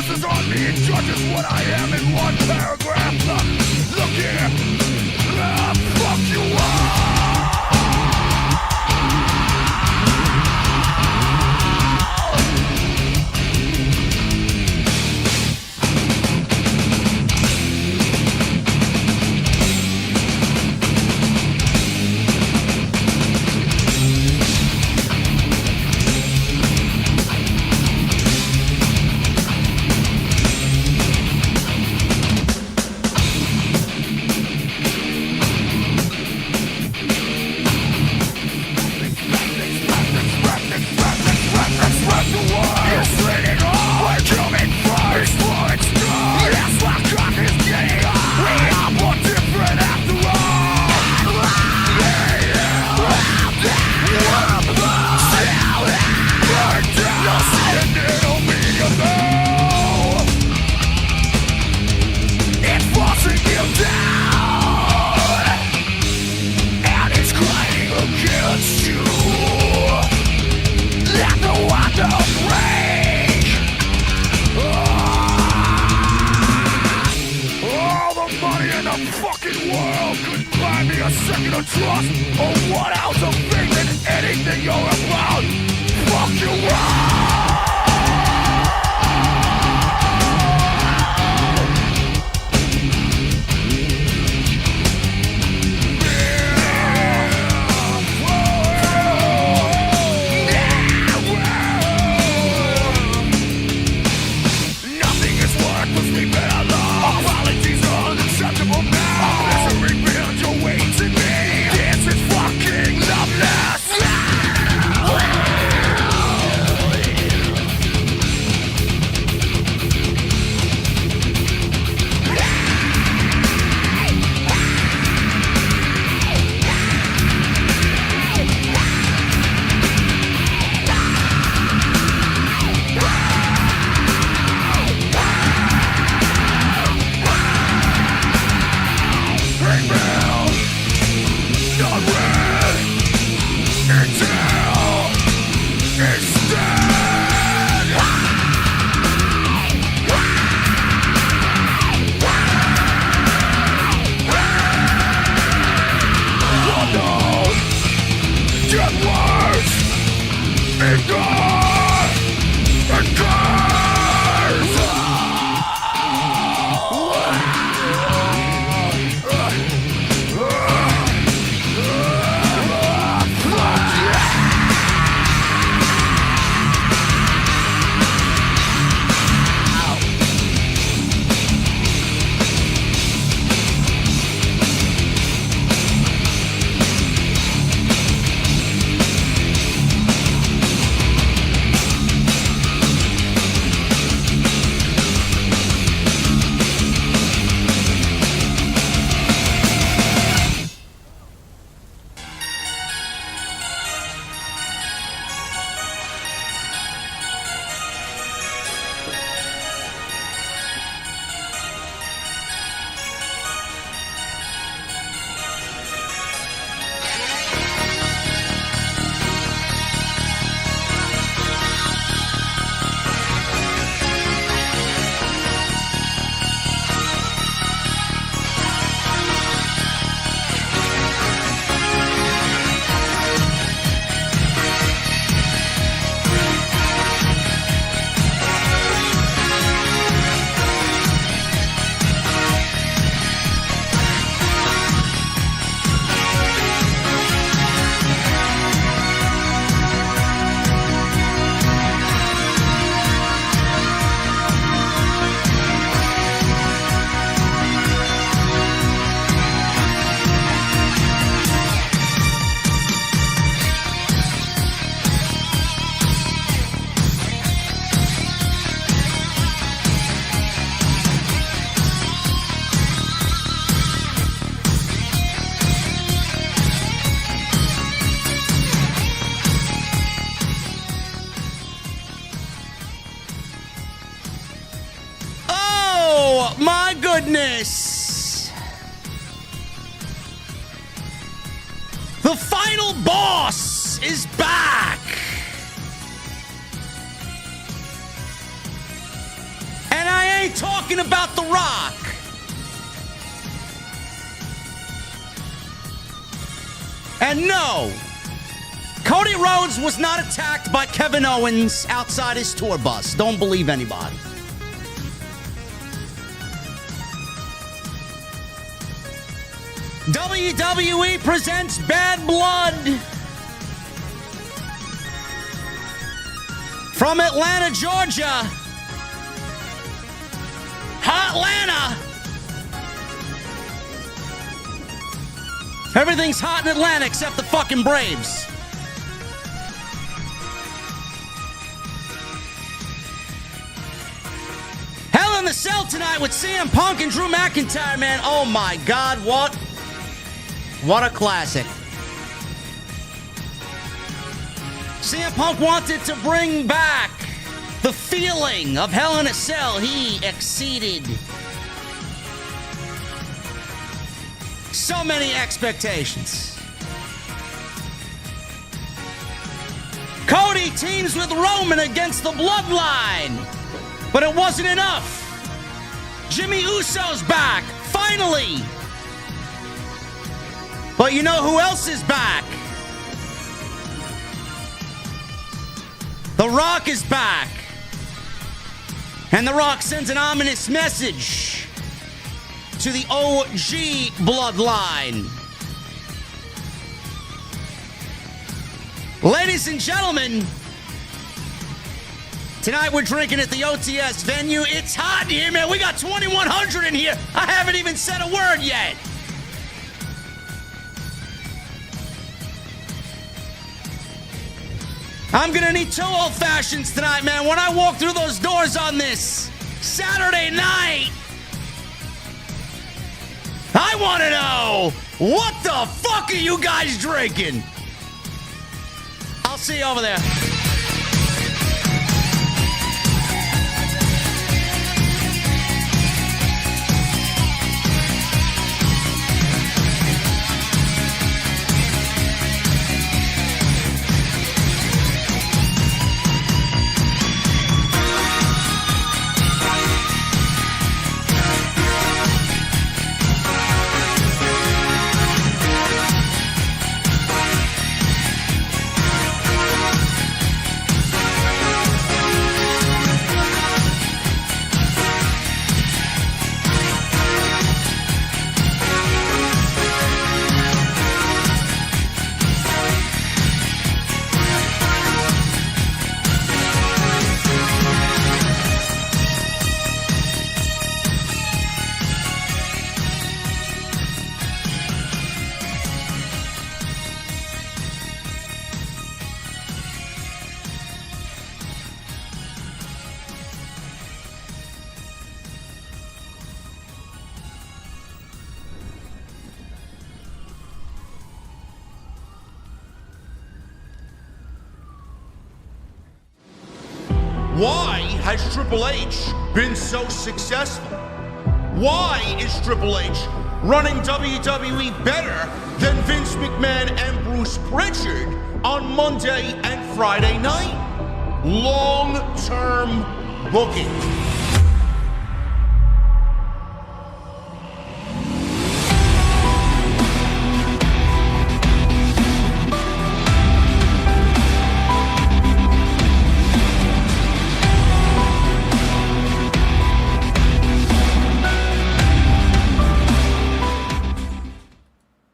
focuses on me and judges what I am in one paragraph. Look here, fuck you all. my goodness! The final boss is back! ain't talking about The Rock. And no, Cody Rhodes was not attacked by Kevin Owens outside his tour bus. Don't believe anybody. WWE presents Bad Blood. From Atlanta, Georgia. Hotlanta. Everything's hot in Atlanta except the fucking Braves. Hell in the Cell tonight with CM Punk and Drew McIntyre, man. Oh my God, what a classic. CM Punk wanted to bring back the feeling of Hell in a Cell. He exceeded so many expectations. Cody teams with Roman against the Bloodline, but it wasn't enough. Jimmy Uso's back, finally. But you know who else is back? The Rock is back. And The Rock sends an ominous message to the OG Bloodline. Ladies and gentlemen, tonight we're drinking at the OTS venue. It's hot in here, man. We got 2,100 in here. I haven't even said a word yet. I'm gonna need 2 old fashions tonight, man. When I walk through those doors on this Saturday night, I wanna know, what the fuck are you guys drinking? I'll see you over there. Why has Triple H been so successful? Why is Triple H running WWE better than Vince McMahon and Bruce Pritchard on Monday and Friday night? Long-term booking.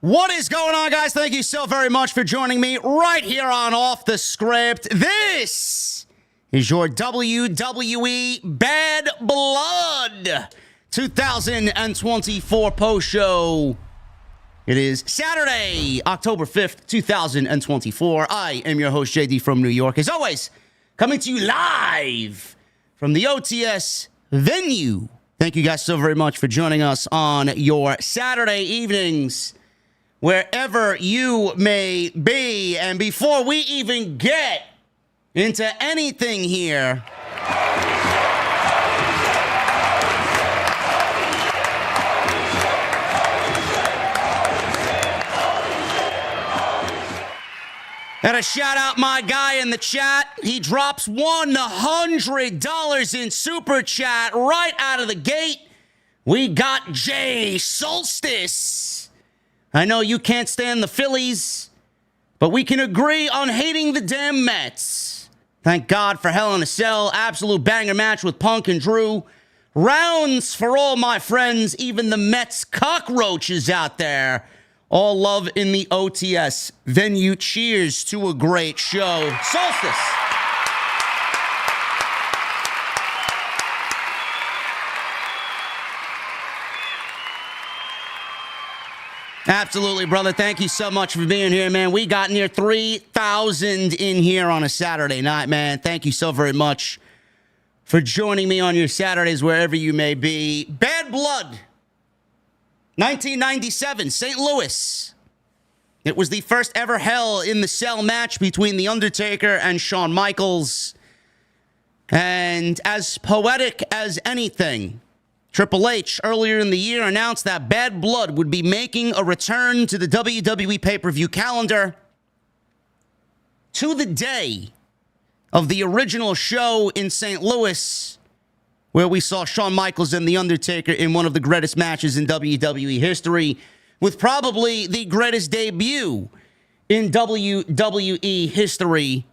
What is going on, guys? Thank you so very much for joining me right here on Off the Script. This is your WWE Bad Blood 2024 post-show. It is Saturday, October 5th, 2024. I am your host, JD from New York. As always, coming to you live from the OTS venue. Thank you guys so very much for joining us on your Saturday evenings, wherever you may be. And before we even get into anything here, And a shout out my guy in the chat. He drops $100 in super chat right out of the gate. We got Jay Solstice. I know you can't stand the Phillies, but we can agree on hating the damn Mets. Thank God for Hell in a Cell. Absolute banger match with Punk and Drew. Rounds for all my friends, even the Mets cockroaches out there. All love in the OTS venue. Cheers to a great show. Solstice. Absolutely, brother. Thank you so much for being here, man. We got near 3,000 in here on a Saturday night, man. Thank you so very much for joining me on your Saturdays, wherever you may be. Bad Blood. 1997, St. Louis. It was the first ever Hell in the Cell match between The Undertaker and Shawn Michaels. And as poetic as anything, Triple H earlier in the year announced that Bad Blood would be making a return to the WWE pay-per-view calendar to the day of the original show in St. Louis, where we saw Shawn Michaels and The Undertaker in one of the greatest matches in WWE history, with probably the greatest debut in WWE history,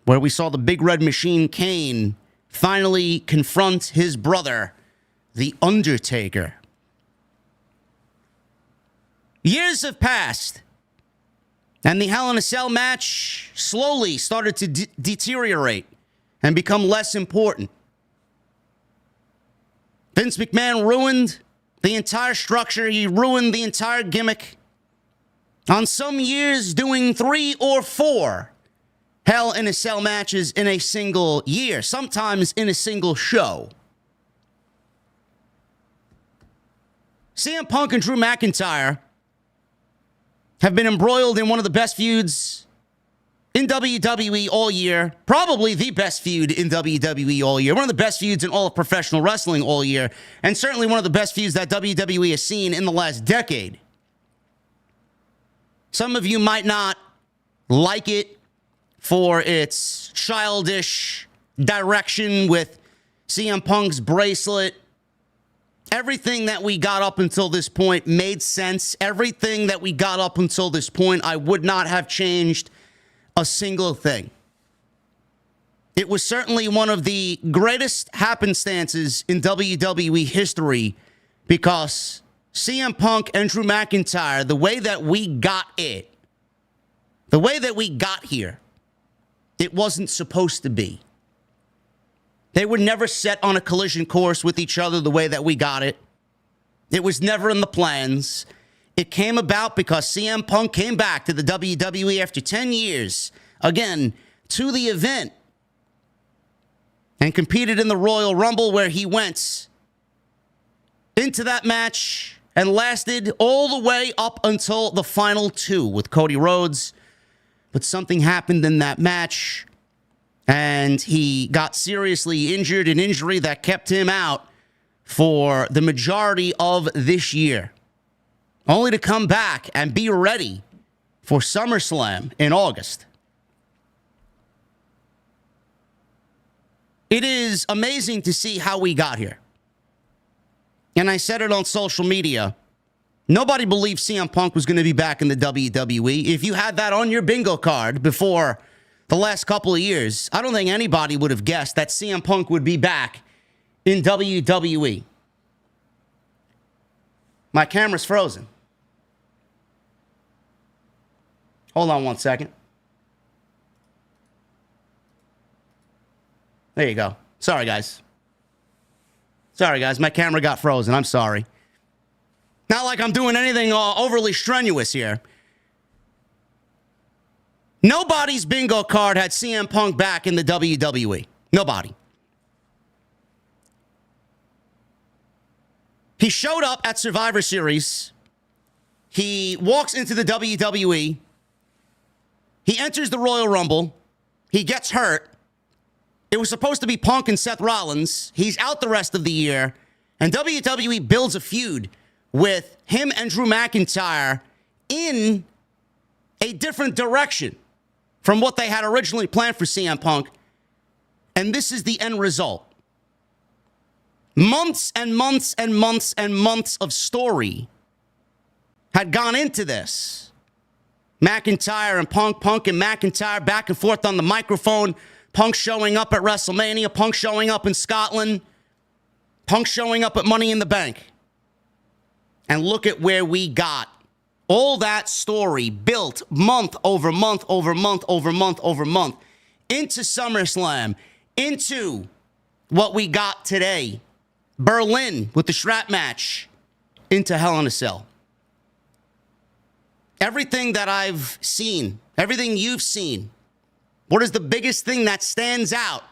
where we saw the Big Red Machine Kane finally confront his brother, The Undertaker. Years have passed, and the Hell in a Cell match slowly started to deteriorate and become less important. Vince McMahon ruined the entire structure. He ruined the entire gimmick. On some years, doing 3 or 4 Hell in a Cell matches in a single year, sometimes in a single show. CM Punk and Drew McIntyre have been embroiled in one of the best feuds in WWE all year, probably the best feud in WWE all year, one of the best feuds in all of professional wrestling all year, and certainly one of the best feuds that WWE has seen in the last decade. Some of you might not like it for its childish direction with CM Punk's bracelet. Everything that we got up until this point made sense. Everything that we got up until this point, I would not have changed a single thing. It was certainly one of the greatest happenstances in WWE history, because CM Punk and Drew McIntyre, the way that we got it, the way that we got here, it wasn't supposed to be. They were never set on a collision course with each other the way that we got it. It was never in the plans. It came about because CM Punk came back to the WWE after 10 years, again, to the event, and competed in the Royal Rumble, where he went into that match and lasted all the way up until the final 2 with Cody Rhodes. But something happened in that match, and he got seriously injured, an injury that kept him out for the majority of this year, only to come back and be ready for SummerSlam in August. It is amazing to see how we got here. And I said it on social media. Nobody believed CM Punk was going to be back in the WWE. If you had that on your bingo card before the last couple of years, I don't think anybody would have guessed that CM Punk would be back in WWE. My camera's frozen. Hold on one second. There you go. Sorry, guys. My camera got frozen. I'm sorry. Not like I'm doing anything overly strenuous here. Nobody's bingo card had CM Punk back in the WWE. Nobody. He showed up at Survivor Series. He walks into the WWE. He enters the Royal Rumble. He gets hurt. It was supposed to be Punk and Seth Rollins. He's out the rest of the year. And WWE builds a feud with him and Drew McIntyre in a different direction. from what they had originally planned for CM Punk. And this is the end result. Months and months and months and months of story had gone into this. McIntyre and Punk and McIntyre back and forth on the microphone. Punk showing up at WrestleMania. Punk showing up in Scotland. Punk showing up at Money in the Bank. And look at where we got. All that story built month over month over month over month over month into SummerSlam, into what we got today. Berlin with the strap match, into Hell in a Cell. Everything that I've seen, everything you've seen, what is the biggest thing that stands out?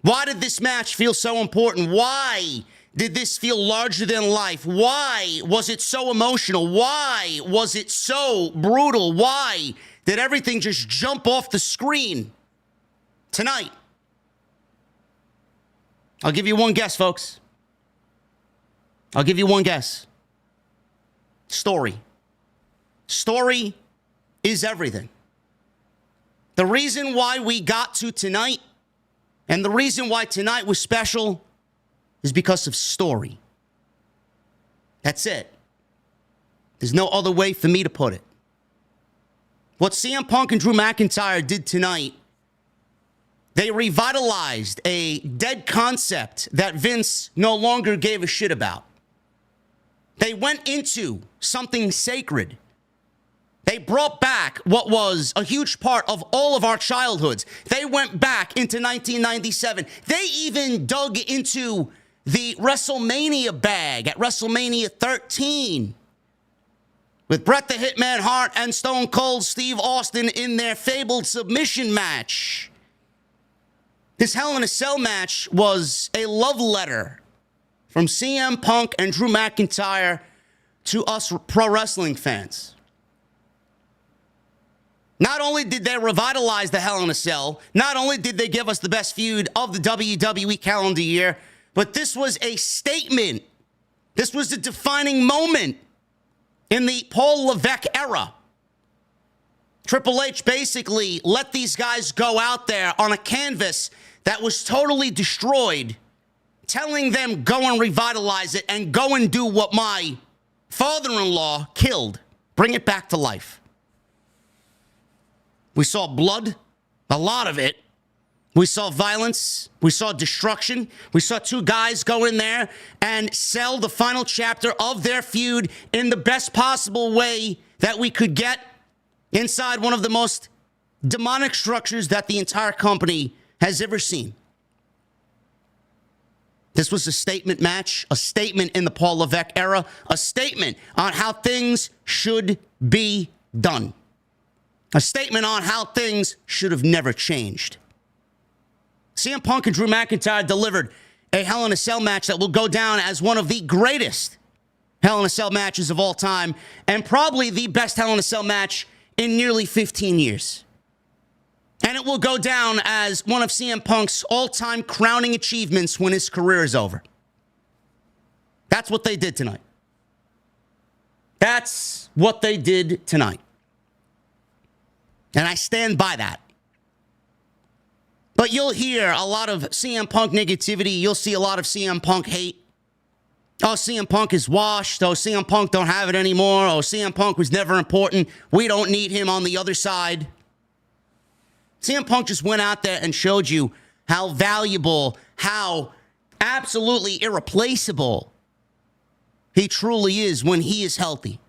Why did this match feel so important? Why did this feel larger than life? Why was it so emotional? Why was it so brutal? Why did everything just jump off the screen tonight? I'll give you one guess, folks. I'll give you one guess. Story. Story is everything. The reason why we got to tonight and the reason why tonight was special is because of story. That's it. There's no other way for me to put it. What CM Punk and Drew McIntyre did tonight, they revitalized a dead concept that Vince no longer gave a shit about. They went into something sacred. They brought back what was a huge part of all of our childhoods. They went back into 1997. They even dug into the WrestleMania bag at WrestleMania 13 with Bret the Hitman Hart and Stone Cold Steve Austin in their fabled submission match. This Hell in a Cell match was a love letter from CM Punk and Drew McIntyre to us pro wrestling fans. Not only did they revitalize the Hell in a Cell, not only did they give us the best feud of the WWE calendar year, but this was a statement. This was a defining moment in the Paul Levesque era. Triple H basically let these guys go out there on a canvas that was totally destroyed, telling them go and revitalize it and go and do what my father-in-law killed. Bring it back to life. We saw blood, a lot of it. We saw violence. We saw destruction. We saw two guys go in there and sell the final chapter of their feud in the best possible way that we could get inside one of the most demonic structures that the entire company has ever seen. This was a statement match, a statement in the Paul Levesque era, a statement on how things should be done. A statement on how things should have never changed. CM Punk and Drew McIntyre delivered a Hell in a Cell match that will go down as one of the greatest Hell in a Cell matches of all time, and probably the best Hell in a Cell match in nearly 15 years. And it will go down as one of CM Punk's all-time crowning achievements when his career is over. That's what they did tonight. That's what they did tonight. And I stand by that. But you'll hear a lot of CM Punk negativity. You'll see a lot of CM Punk hate. Oh, CM Punk is washed. Oh, CM Punk don't have it anymore. Oh, CM Punk was never important. We don't need him on the other side. CM Punk just went out there and showed you how valuable, how absolutely irreplaceable he truly is when he is healthy.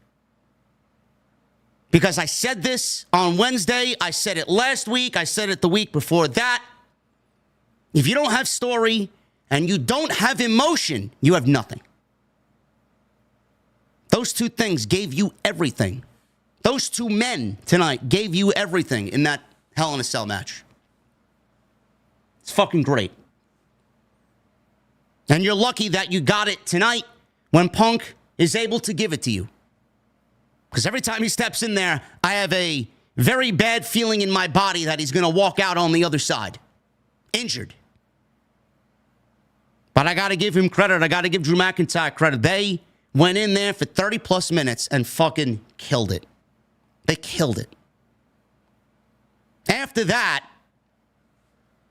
Because I said this on Wednesday, I said it last week, I said it the week before that. If you don't have story and you don't have emotion, you have nothing. Those two things gave you everything. Those two men tonight gave you everything in that Hell in a Cell match. It's fucking great. And you're lucky that you got it tonight when Punk is able to give it to you. Because every time he steps in there, I have a very bad feeling in my body that he's going to walk out on the other side. Injured. But I got to give him credit. I got to give Drew McIntyre credit. They went in there for 30 plus minutes and fucking killed it. They killed it. after that,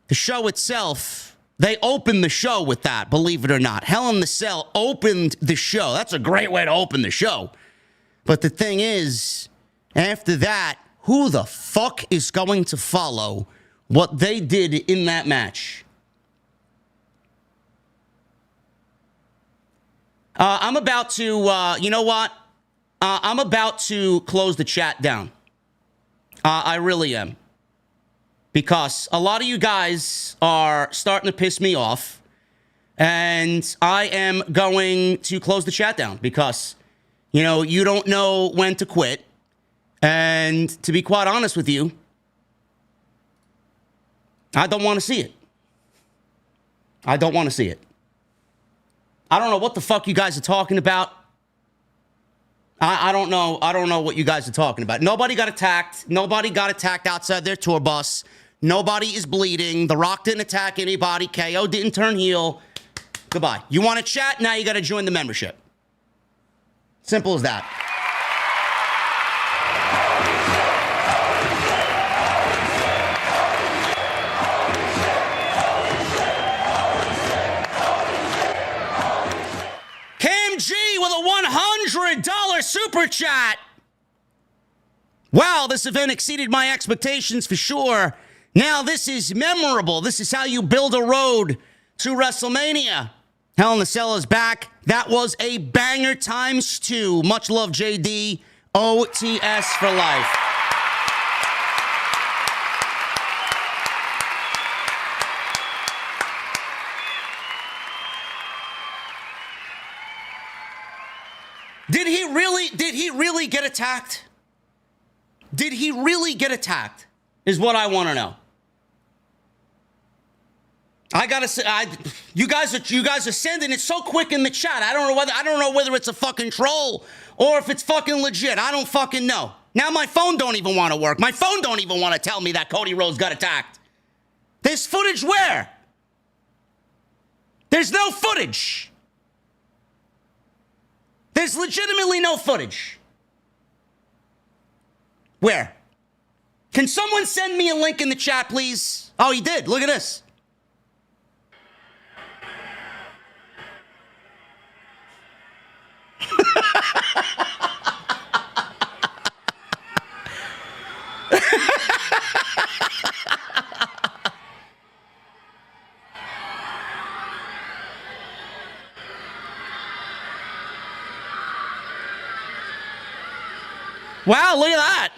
the show itself, they opened the show with that, believe it or not. Hell in the Cell opened the show. That's a great way to open the show. But the thing is, after that, who the fuck is going to follow what they did in that match? I'm about to, you know what? I'm about to close the chat down. I really am. Because a lot of you guys are starting to piss me off. And I am going to close the chat down because, you know, you don't know when to quit. And to be quite honest with you, I don't want to see it. I don't want to see it. I don't know what the fuck you guys are talking about. I don't know. I don't know what you guys are talking about. Nobody got attacked. Nobody got attacked outside their tour bus. Nobody is bleeding. The Rock didn't attack anybody. KO didn't turn heel. Goodbye. You want to chat? Now you got to join the membership. Simple as that. With a $100 super chat. Wow, this event exceeded my expectations for sure. Now this is memorable. This is how you build a road to WrestleMania. Hell in the Cell is back. That was a banger times 2. Much love, JD. OTS for life. Did he really get attacked? Did he really get attacked? Is what I want to know. I gotta say, you guys are sending it so quick in the chat. I don't know whether it's a fucking troll or if it's fucking legit. I don't fucking know. Now my phone don't even want to work. My phone don't even want to tell me that Cody Rhodes got attacked. There's footage where? There's no footage. There's legitimately no footage. Where? Can someone send me a link in the chat, please? Oh, he did. Look at this. Wow, look at that.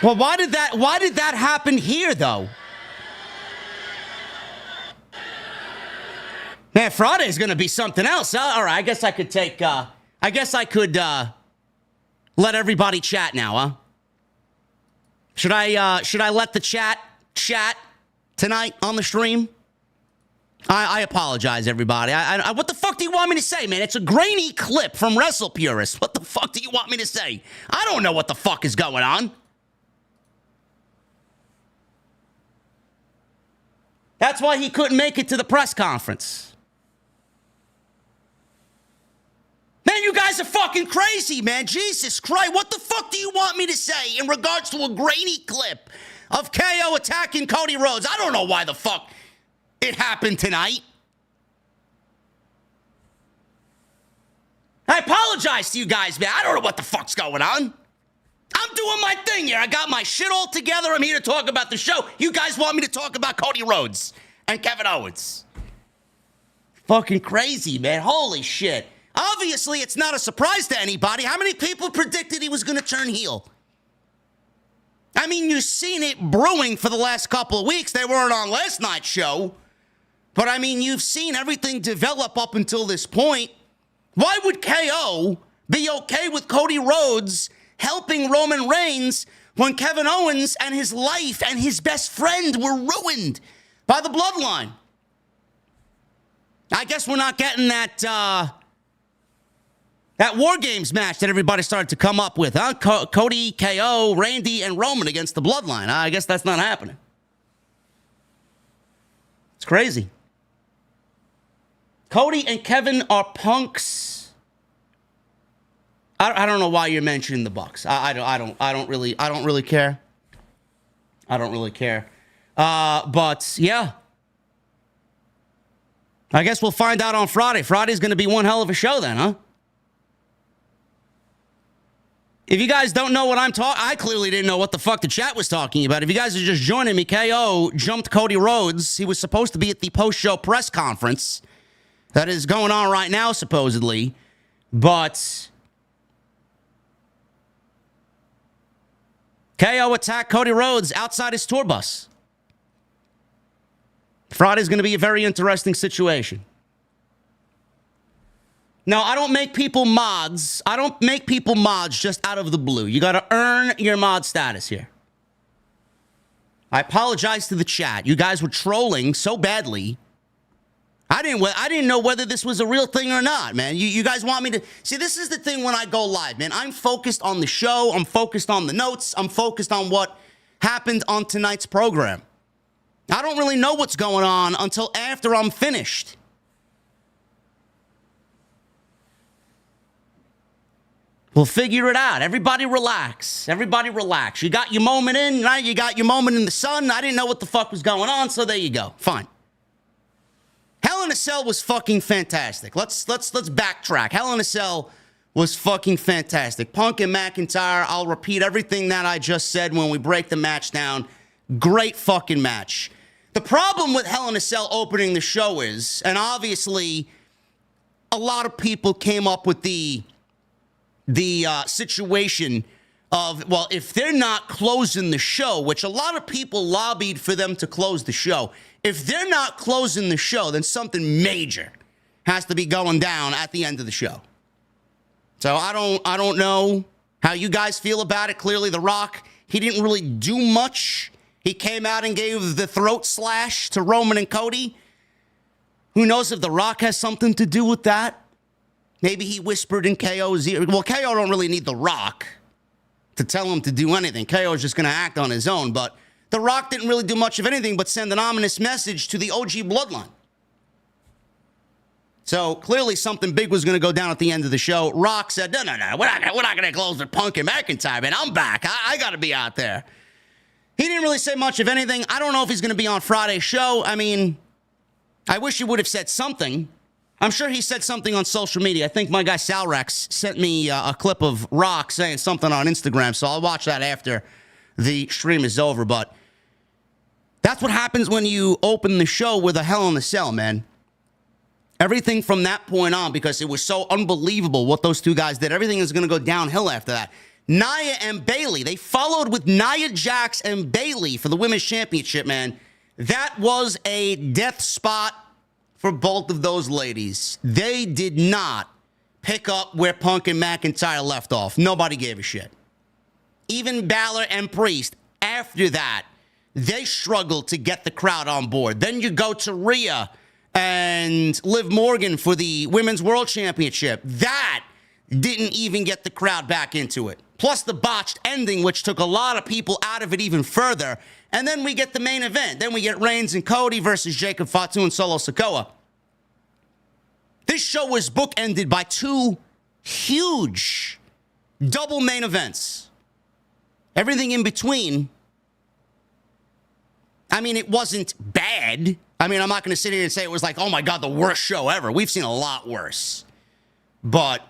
Well, why did that happen here, though? Man, Friday's gonna be something else. All right, I guess I could let everybody chat now, huh? Should I let the chat tonight on the stream? I apologize, everybody. What the fuck do you want me to say, man? It's a grainy clip from Wrestle Purist. What the fuck do you want me to say? I don't know what the fuck is going on. That's why he couldn't make it to the press conference. Man, you guys are fucking crazy, man. Jesus Christ. What the fuck do you want me to say in regards to a grainy clip of KO attacking Cody Rhodes? I don't know why the fuck it happened tonight. I apologize to you guys, man. I don't know what the fuck's going on. I'm doing my thing here. I got my shit all together. I'm here to talk about the show. You guys want me to talk about Cody Rhodes and Kevin Owens. Fucking crazy, man. Holy shit. Obviously, it's not a surprise to anybody. How many people predicted he was going to turn heel? I mean, you've seen it brewing for the last couple of weeks. They weren't on last night's show. But, I mean, you've seen everything develop up until this point. Why would KO be okay with Cody Rhodes helping Roman Reigns when Kevin Owens and his life and his best friend were ruined by the bloodline? I guess we're not getting that War Games match that everybody started to come up with, huh? Cody, KO, Randy, and Roman against the bloodline. I guess that's not happening. It's crazy. Cody and Kevin are punks. I don't know why you're mentioning the Bucks. I don't really care. I don't really care. But yeah. I guess we'll find out on Friday. Friday's going to be one hell of a show then, huh? If you guys don't know what I'm talking, I clearly didn't know what the fuck the chat was talking about. If you guys are just joining me, KO jumped Cody Rhodes. He was supposed to be at the post-show press conference that is going on right now, supposedly. But KO attacked Cody Rhodes outside his tour bus. Friday's going to be a very interesting situation. Now, I don't make people mods. I don't make people mods just out of the blue. You got to earn your mod status here. I apologize to the chat. You guys were trolling so badly. I didn't know whether this was a real thing or not, man. You guys want me to... See, this is the thing when I go live, man. I'm focused on the show. I'm focused on the notes. I'm focused on what happened on tonight's program. I don't really know what's going on until after I'm finished. We'll figure it out. Everybody relax. Everybody relax. You got your moment in, right? You got your moment in the sun. I didn't know what the fuck was going on, so there you go. Fine. Hell in a Cell was fucking fantastic. Let's backtrack. Hell in a Cell was fucking fantastic. Punk and McIntyre, I'll repeat everything that I just said when we break the match down. Great fucking match. The problem with Hell in a Cell opening the show is, and obviously a lot of people came up with the situation of, well, if they're not closing the show, which a lot of people lobbied for them to close the show, if they're not closing the show, then something major has to be going down at the end of the show. So I don't know how you guys feel about it. Clearly, The Rock, he didn't really do much. He came out and gave the throat slash to Roman and Cody. Who knows if The Rock has something to do with that? Maybe he whispered in KO's ear. Well, KO don't really need The Rock to tell him to do anything. KO is just going to act on his own. But The Rock didn't really do much of anything but send an ominous message to the OG bloodline. So clearly something big was going to go down at the end of the show. Rock said, no, we're not going to close with Punk and McIntyre, man. I'm back. I got to be out there. He didn't really say much of anything. I don't know if he's going to be on Friday's show. I mean, I wish he would have said something. I'm sure he said something on social media. I think my guy Salrex sent me a clip of Rock saying something on Instagram, so I'll watch that after the stream is over. But that's what happens when you open the show with a Hell in a Cell, man. Everything from that point on, because it was so unbelievable what those two guys did, everything is going to go downhill after that. Nia and Bayley, they followed with Nia Jax and Bayley for the Women's Championship, man. That was a death spot for both of those ladies. They did not pick up where Punk and McIntyre left off. Nobody gave a shit. Even Balor and Priest, after that, they struggled to get the crowd on board. Then you go to Rhea and Liv Morgan for the Women's World Championship. That didn't even get the crowd back into it. Plus the botched ending, which took a lot of people out of it even further. And then we get the main event. Then we get Reigns and Cody versus Jacob Fatu and Solo Sikoa. This show was bookended by two huge double main events. Everything in between, I mean, it wasn't bad. I mean, I'm not going to sit here and say it was like, oh my God, the worst show ever. We've seen a lot worse. But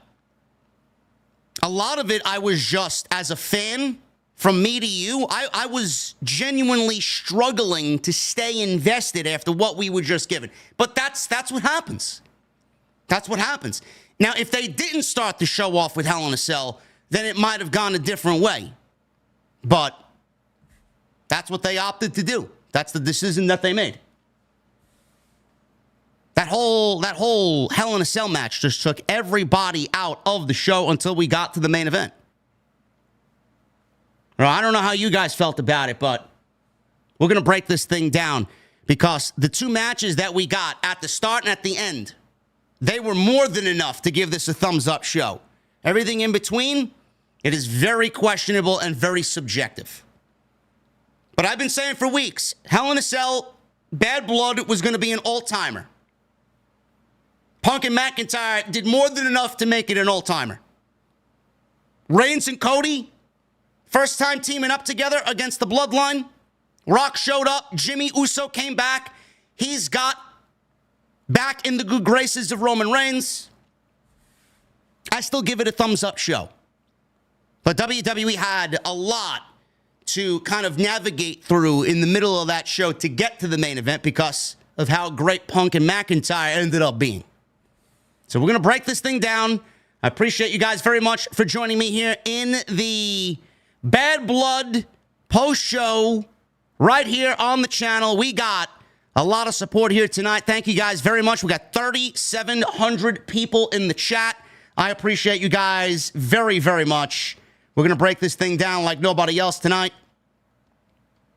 a lot of it, I was just, as a fan, from me to you, I was genuinely struggling to stay invested after what we were just given. But that's what happens. That's what happens. Now, if they didn't start the show off with Hell in a Cell, then it might have gone a different way. But that's what they opted to do. That's the decision that they made. That whole Hell in a Cell match just took everybody out of the show until we got to the main event. I don't know how you guys felt about it, but we're going to break this thing down because the two matches that we got at the start and at the end, they were more than enough to give this a thumbs-up show. Everything in between, it is very questionable and very subjective. But I've been saying for weeks, Hell in a Cell, Bad Blood was going to be an all-timer. Punk and McIntyre did more than enough to make it an all-timer. Reigns and Cody, first time teaming up together against the Bloodline. Rock showed up. Jimmy Uso came back. He's got back in the good graces of Roman Reigns. I still give it a thumbs up show. But WWE had a lot to kind of navigate through in the middle of that show to get to the main event because of how great Punk and McIntyre ended up being. So we're going to break this thing down. I appreciate you guys very much for joining me here in the Bad Blood post-show right here on the channel. We got a lot of support here tonight. Thank you guys very much. We got 3,700 people in the chat. I appreciate you guys very, very much. We're going to break this thing down like nobody else tonight.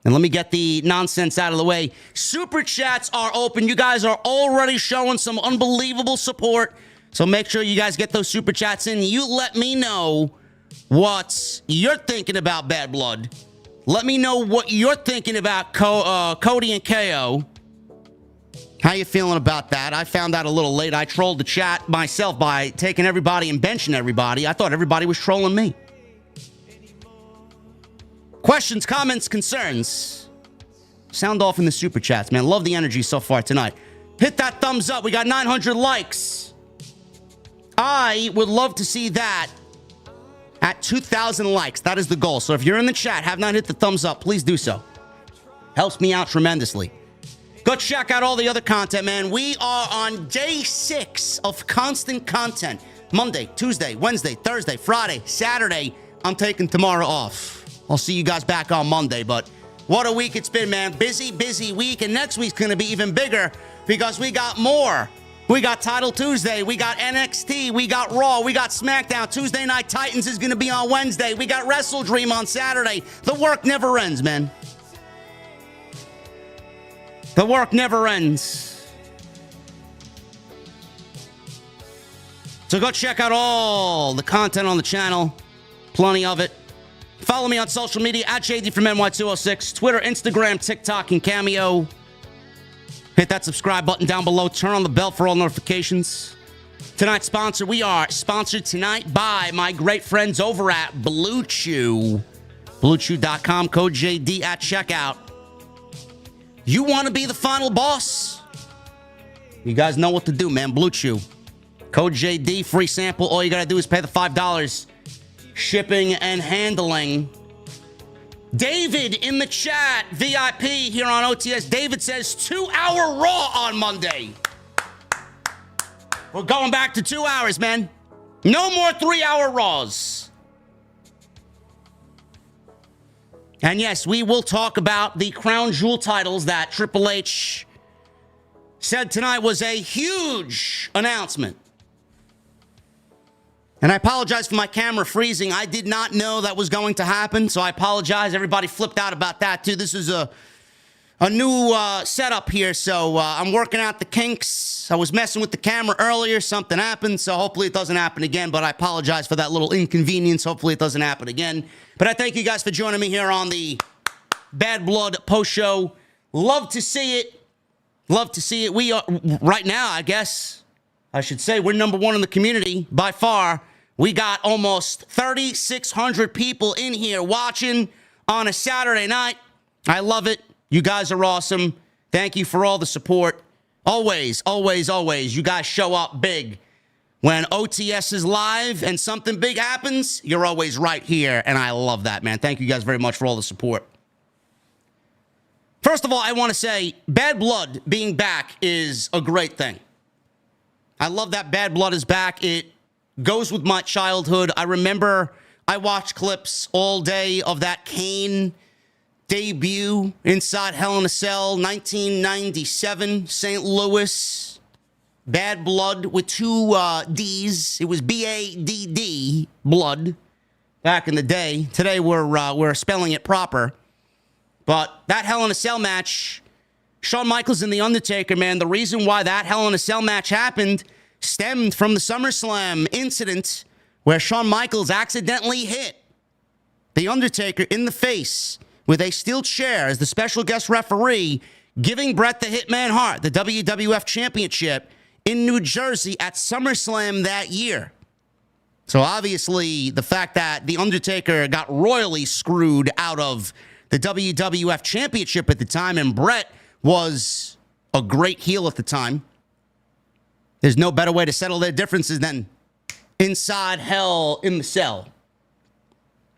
And let me get the nonsense out of the way. Super chats are open. You guys are already showing some unbelievable support. So make sure you guys get those super chats in. You let me know what you're thinking about Bad Blood. Let me know what you're thinking about Cody and KO. How you feeling about that? I found out a little late. I trolled the chat myself by taking everybody and benching everybody. I thought everybody was trolling me. Questions, comments, concerns. Sound off in the super chats, man. Love the energy so far tonight. Hit that thumbs up. We got 900 likes. I would love to see that at 2,000 likes. That is the goal. So if you're in the chat, have not hit the thumbs up, please do so. Helps me out tremendously. Go check out all the other content, man. We are on day 6 of constant content. Monday, Tuesday, Wednesday, Thursday, Friday, Saturday. I'm taking tomorrow off. I'll see you guys back on Monday, but what a week it's been, man. Busy, busy week, and next week's going to be even bigger because we got more. We got Title Tuesday, we got NXT, we got Raw, we got SmackDown. Tuesday Night Titans is going to be on Wednesday. We got Wrestle Dream on Saturday. The work never ends, man. The work never ends. So go check out all the content on the channel. Plenty of it. Follow me on social media at JD from NY206. Twitter, Instagram, TikTok, and Cameo. Hit that subscribe button down below. Turn on the bell for all notifications. Tonight's sponsor, we are sponsored tonight by my great friends over at Blue Chew. BlueChew.com, code JD at checkout. You want to be the final boss? You guys know what to do, man. Blue Chew. Code JD, free sample. All you got to do is pay the $5. Shipping and handling. David in the chat, VIP here on OTS. David says 2-hour Raw on Monday. We're going back to 2 hours, man. No more 3-hour Raws. And yes, we will talk about the Crown Jewel titles that Triple H said tonight was a huge announcement. And I apologize for my camera freezing. I did not know that was going to happen, so I apologize. Everybody flipped out about that, too. This is a new setup here, so I'm working out the kinks. I was messing with the camera earlier. Something happened, so hopefully it doesn't happen again, but I apologize for that little inconvenience. Hopefully it doesn't happen again. But I thank you guys for joining me here on the Bad Blood post-show. Love to see it. Love to see it. We are, right now, I guess, I should say, we're number one in the community by far. We got almost 3,600 people in here watching on a Saturday night. I love it. You guys are awesome. Thank you for all the support. Always, always, always. You guys show up big. When OTS is live and something big happens, you're always right here, and I love that, man. Thank you guys very much for all the support. First of all, I want to say Bad Blood being back is a great thing. I love that Bad Blood is back. It goes with my childhood. I remember I watched clips all day of that Kane debut inside Hell in a Cell, 1997, St. Louis. Bad Blood with 2 D's. It was B-A-D-D, blood, back in the day. Today we're spelling it proper. But that Hell in a Cell match, Shawn Michaels and The Undertaker, man, the reason why that Hell in a Cell match happened stemmed from the SummerSlam incident where Shawn Michaels accidentally hit The Undertaker in the face with a steel chair as the special guest referee, giving Bret the Hitman Hart the WWF Championship in New Jersey at SummerSlam that year. So obviously, the fact that The Undertaker got royally screwed out of the WWF Championship at the time, and Brett was a great heel at the time. There's no better way to settle their differences than inside Hell in the Cell.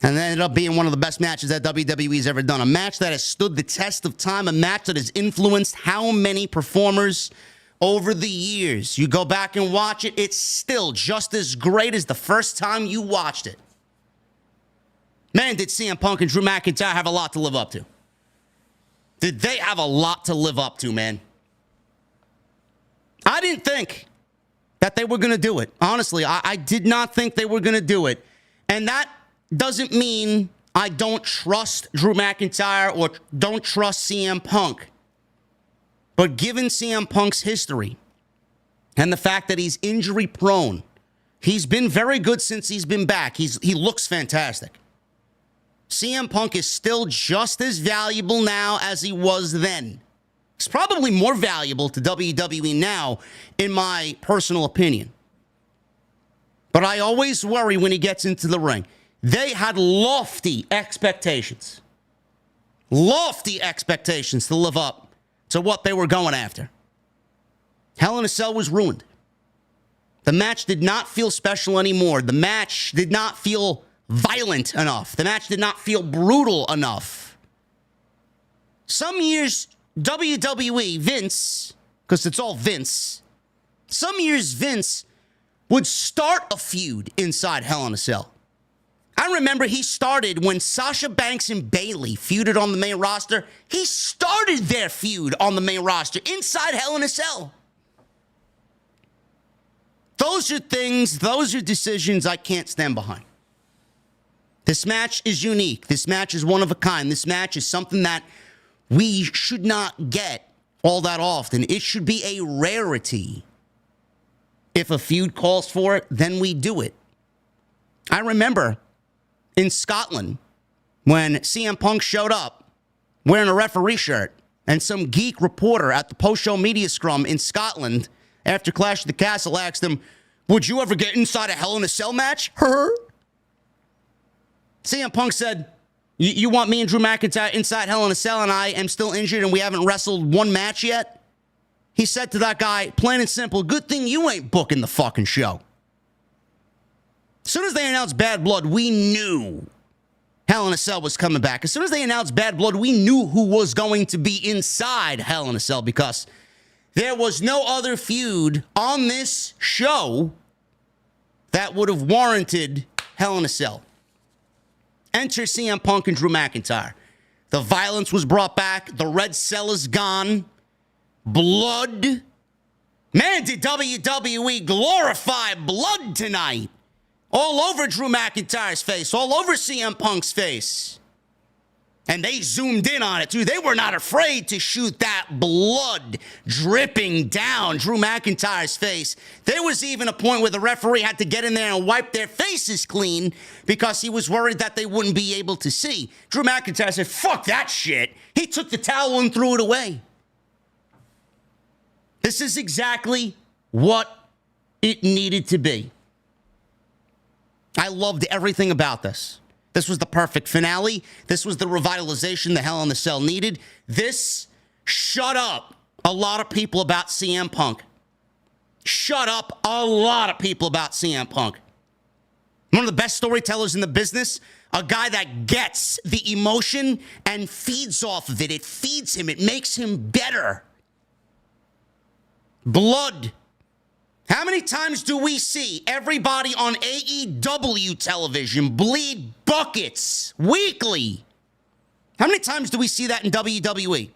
And it ended up being one of the best matches that WWE's ever done. A match that has stood the test of time. A match that has influenced how many performers over the years. You go back and watch it, it's still just as great as the first time you watched it. Man, did CM Punk and Drew McIntyre have a lot to live up to. Did they have a lot to live up to, man? I didn't think that they were going to do it. Honestly, I did not think they were going to do it. And that doesn't mean I don't trust Drew McIntyre or don't trust CM Punk. But given CM Punk's history and the fact that he's injury prone, he's been very good since he's been back. He looks fantastic. CM Punk is still just as valuable now as he was then. He's probably more valuable to WWE now, in my personal opinion. But I always worry when he gets into the ring. They had lofty expectations. Lofty expectations to live up to what they were going after. Hell in a Cell was ruined. The match did not feel special anymore. The match did not feel violent enough. The match did not feel brutal enough. Some years, WWE, Vince, because it's all Vince, some years Vince would start a feud inside Hell in a Cell. I remember he started when Sasha Banks and Bayley feuded on the main roster. He started their feud on the main roster inside Hell in a Cell. Those are things, those are decisions I can't stand behind. This match is unique. This match is one of a kind. This match is something that we should not get all that often. It should be a rarity. If a feud calls for it, then we do it. I remember in Scotland when CM Punk showed up wearing a referee shirt, and some geek reporter at the post-show media scrum in Scotland after Clash of the Castle asked him, "Would you ever get inside a Hell in a Cell match?" CM Punk said, you want me and Drew McIntyre inside Hell in a Cell and I am still injured and we haven't wrestled one match yet? He said to that guy, plain and simple, good thing you ain't booking the fucking show. As soon as they announced Bad Blood, we knew Hell in a Cell was coming back. As soon as they announced Bad Blood, we knew who was going to be inside Hell in a Cell because there was no other feud on this show that would have warranted Hell in a Cell. Enter CM Punk and Drew McIntyre. The violence was brought back. The red cell is gone. Blood. Man, did WWE glorify blood tonight. All over Drew McIntyre's face. All over CM Punk's face. And they zoomed in on it, too. They were not afraid to shoot that blood dripping down Drew McIntyre's face. There was even a point where the referee had to get in there and wipe their faces clean because he was worried that they wouldn't be able to see. Drew McIntyre said, fuck that shit. He took the towel and threw it away. This is exactly what it needed to be. I loved everything about this. This was the perfect finale. This was the revitalization the Hell in the Cell needed. This shut up a lot of people about CM Punk. Shut up a lot of people about CM Punk. One of the best storytellers in the business, a guy that gets the emotion and feeds off of it. It feeds him. It makes him better. Blood. How many times do we see everybody on AEW television bleed buckets weekly? How many times do we see that in WWE?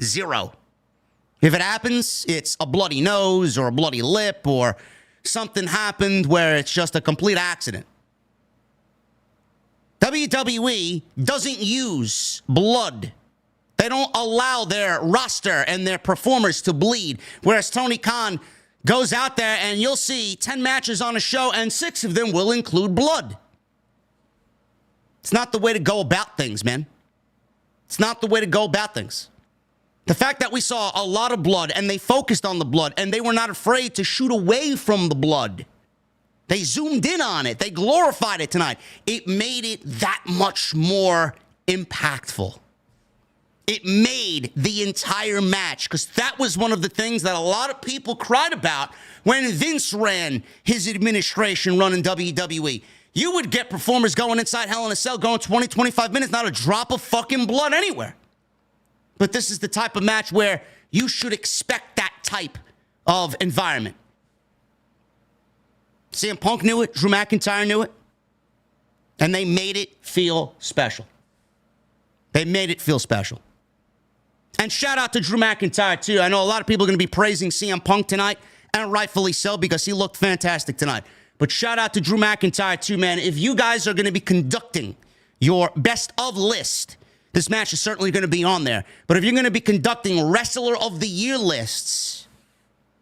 0. If it happens, it's a bloody nose or a bloody lip or something happened where it's just a complete accident. WWE doesn't use blood. They don't allow their roster and their performers to bleed. Whereas Tony Khan goes out there and you'll see 10 matches on a show and 6 of them will include blood. It's not the way to go about things, man. It's not the way to go about things. The fact that we saw a lot of blood and they focused on the blood and they were not afraid to shoot away from the blood. They zoomed in on it. They glorified it tonight. It made it that much more impactful. It made the entire match, because that was one of the things that a lot of people cried about when Vince ran his administration running WWE. You would get performers going inside Hell in a Cell, going 20, 25 minutes, not a drop of fucking blood anywhere. But this is the type of match where you should expect that type of environment. CM Punk knew it. Drew McIntyre knew it. And they made it feel special. They made it feel special. And shout out to Drew McIntyre, too. I know a lot of people are going to be praising CM Punk tonight, and rightfully so, because he looked fantastic tonight. But shout out to Drew McIntyre, too, man. If you guys are going to be conducting your best of list, this match is certainly going to be on there. But if you're going to be conducting Wrestler of the Year lists,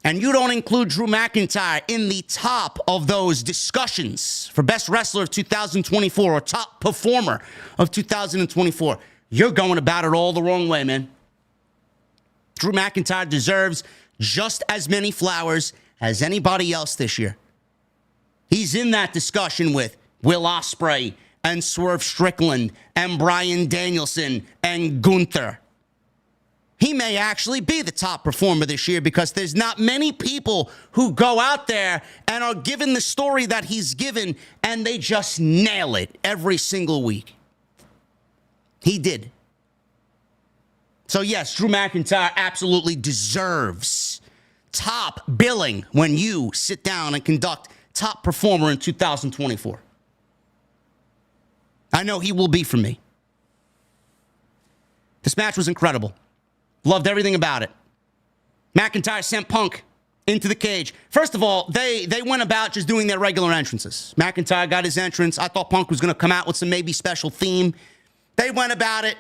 and you don't include Drew McIntyre in the top of those discussions for Best Wrestler of 2024 or Top Performer of 2024, you're going about it all the wrong way, man. Drew McIntyre deserves just as many flowers as anybody else this year. He's in that discussion with Will Ospreay and Swerve Strickland and Bryan Danielson and Gunther. He may actually be the top performer this year, because there's not many people who go out there and are given the story that he's given and they just nail it every single week. He did. So yes, Drew McIntyre absolutely deserves top billing when you sit down and conduct Top Performer in 2024. I know he will be for me. This match was incredible. Loved everything about it. McIntyre sent Punk into the cage. First of all, they went about just doing their regular entrances. McIntyre got his entrance. I thought Punk was going to come out with some maybe special theme. They went about it.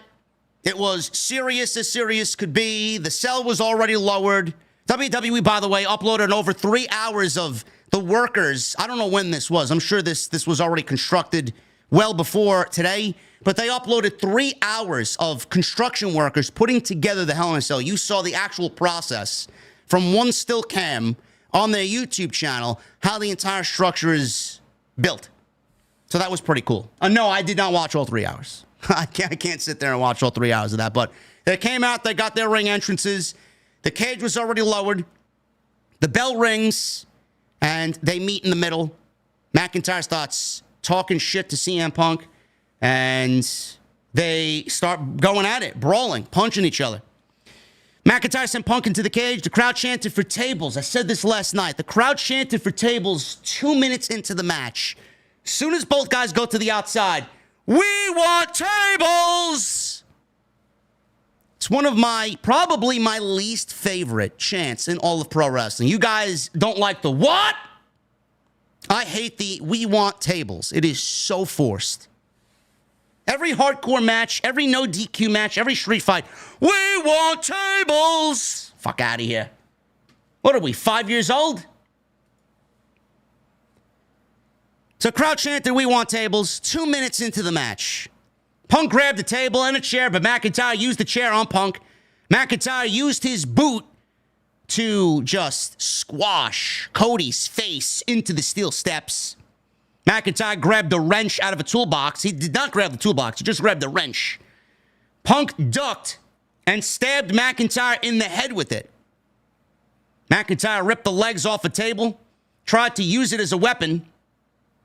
It was serious as serious could be. The cell was already lowered. WWE, by the way, uploaded over 3 hours of the workers. I don't know when this was. I'm sure this was already constructed well before today. But they uploaded 3 hours of construction workers putting together the Hell in a Cell. You saw the actual process from one still cam on their YouTube channel, how the entire structure is built. So that was pretty cool. No, I did not watch all 3 hours. I can't sit there and watch all 3 hours of that. But they came out, they got their ring entrances. The cage was already lowered. The bell rings, and they meet in the middle. McIntyre starts talking shit to CM Punk, and they start going at it, brawling, punching each other. McIntyre sent Punk into the cage. The crowd chanted for tables. I said this last night. The crowd chanted for tables 2 minutes into the match. As soon as both guys go to the outside, "We want tables!" It's one of probably my least favorite chants in all of pro wrestling. You guys don't like the what? I hate the "we want tables." It is so forced. Every hardcore match, every no DQ match, every street fight, "We want tables!" Fuck out of here. What are we, 5 years old? So crowd chanted, "We want tables," 2 minutes into the match. Punk grabbed a table and a chair, but McIntyre used the chair on Punk. McIntyre used his boot to just squash Cody's face into the steel steps. McIntyre grabbed the wrench out of a toolbox. He did not grab the toolbox. He just grabbed the wrench. Punk ducked and stabbed McIntyre in the head with it. McIntyre ripped the legs off a table, tried to use it as a weapon.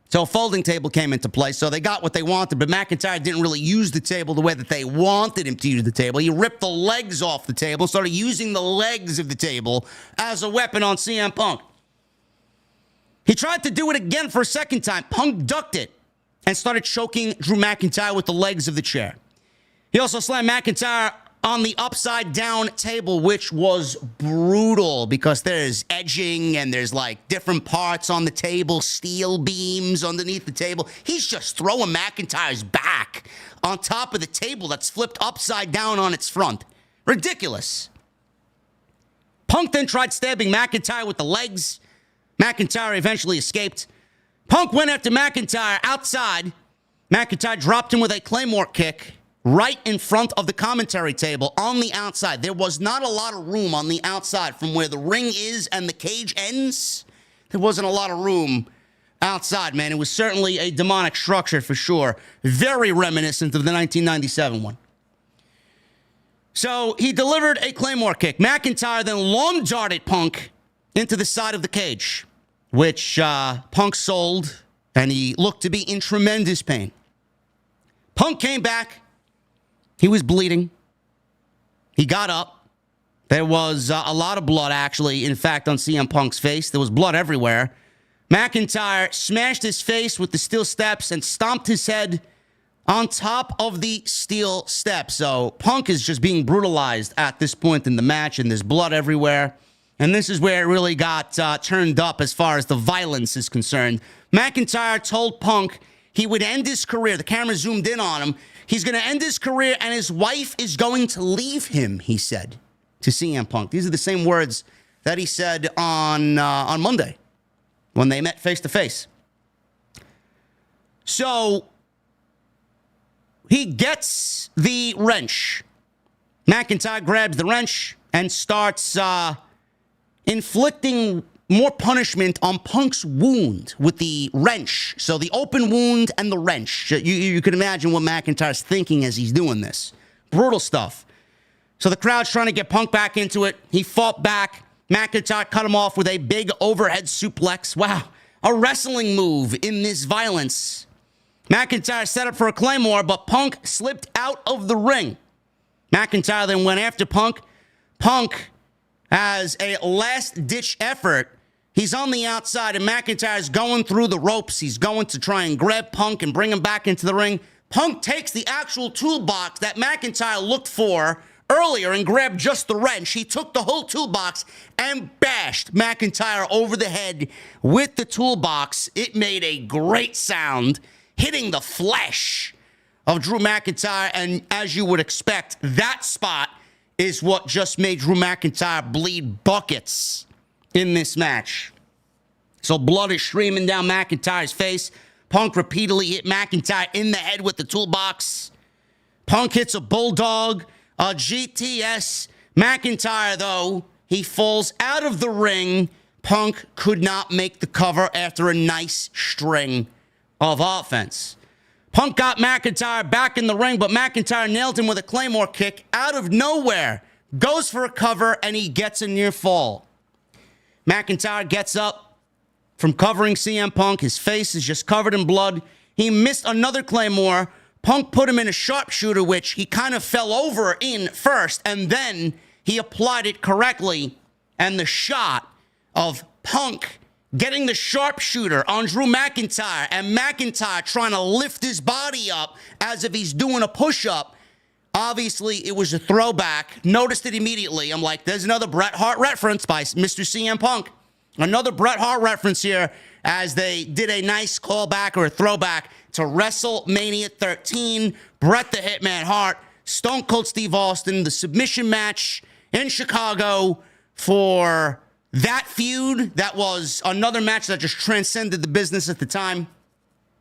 So a folding table came into play. So they got what they wanted, but McIntyre didn't really use the table the way that they wanted him to use the table. He ripped the legs off the table, started using the legs of the table as a weapon on CM Punk. He tried to do it again for a second time. Punk ducked it and started choking Drew McIntyre with the legs of the chair. He also slammed McIntyre on the upside down table, which was brutal because there's edging and there's like different parts on the table, steel beams underneath the table. He's just throwing McIntyre's back on top of the table that's flipped upside down on its front. Ridiculous. Punk then tried stabbing McIntyre with the legs. McIntyre eventually escaped. Punk went after McIntyre outside. McIntyre dropped him with a Claymore kick right in front of the commentary table on the outside. There was not a lot of room on the outside from where the ring is and the cage ends. There wasn't a lot of room outside, man. It was certainly a demonic structure for sure. Very reminiscent of the 1997 one. So he delivered a Claymore kick. McIntyre then long darted Punk into the side of the cage, which Punk sold, and he looked to be in tremendous pain. Punk came back. He was bleeding. He got up. There was a lot of blood, actually, in fact, on CM Punk's face. There was blood everywhere. McIntyre smashed his face with the steel steps and stomped his head on top of the steel steps. So Punk is just being brutalized at this point in the match, and there's blood everywhere. And this is where it really got turned up as far as the violence is concerned. McIntyre told Punk he would end his career. The camera zoomed in on him. He's going to end his career, and his wife is going to leave him, he said to CM Punk. These are the same words that he said on Monday when they met face-to-face. So he gets the wrench. McIntyre grabs the wrench and starts inflicting more punishment on Punk's wound with the wrench. So the open wound and the wrench. You can imagine what McIntyre's thinking as he's doing this. Brutal stuff. So the crowd's trying to get Punk back into it. He fought back. McIntyre cut him off with a big overhead suplex. Wow. A wrestling move in this violence. McIntyre set up for a Claymore, but Punk slipped out of the ring. McIntyre then went after Punk. Punk, as a last-ditch effort, he's on the outside, and McIntyre's going through the ropes. He's going to try and grab Punk and bring him back into the ring. Punk takes the actual toolbox that McIntyre looked for earlier and grabbed just the wrench. He took the whole toolbox and bashed McIntyre over the head with the toolbox. It made a great sound, hitting the flesh of Drew McIntyre, and as you would expect, that spot is what just made Drew McIntyre bleed buckets in this match. So blood is streaming down McIntyre's face. Punk repeatedly hit McIntyre in the head with the toolbox. Punk hits a bulldog, a GTS. McIntyre, though, he falls out of the ring. Punk could not make the cover after a nice string of offense. Punk got McIntyre back in the ring, but McIntyre nailed him with a Claymore kick out of nowhere. Goes for a cover, and he gets a near fall. McIntyre gets up from covering CM Punk. His face is just covered in blood. He missed another Claymore. Punk put him in a sharpshooter, which he kind of fell over in first, and then he applied it correctly. And the shot of Punk getting the sharpshooter on Drew McIntyre, and McIntyre trying to lift his body up as if he's doing a push-up. Obviously, it was a throwback. Noticed it immediately. I'm like, there's another Bret Hart reference by Mr. CM Punk. Another Bret Hart reference here as they did a nice callback or a throwback to WrestleMania 13. Bret the Hitman Hart, Stone Cold Steve Austin, the submission match in Chicago for that feud. That was another match that just transcended the business at the time.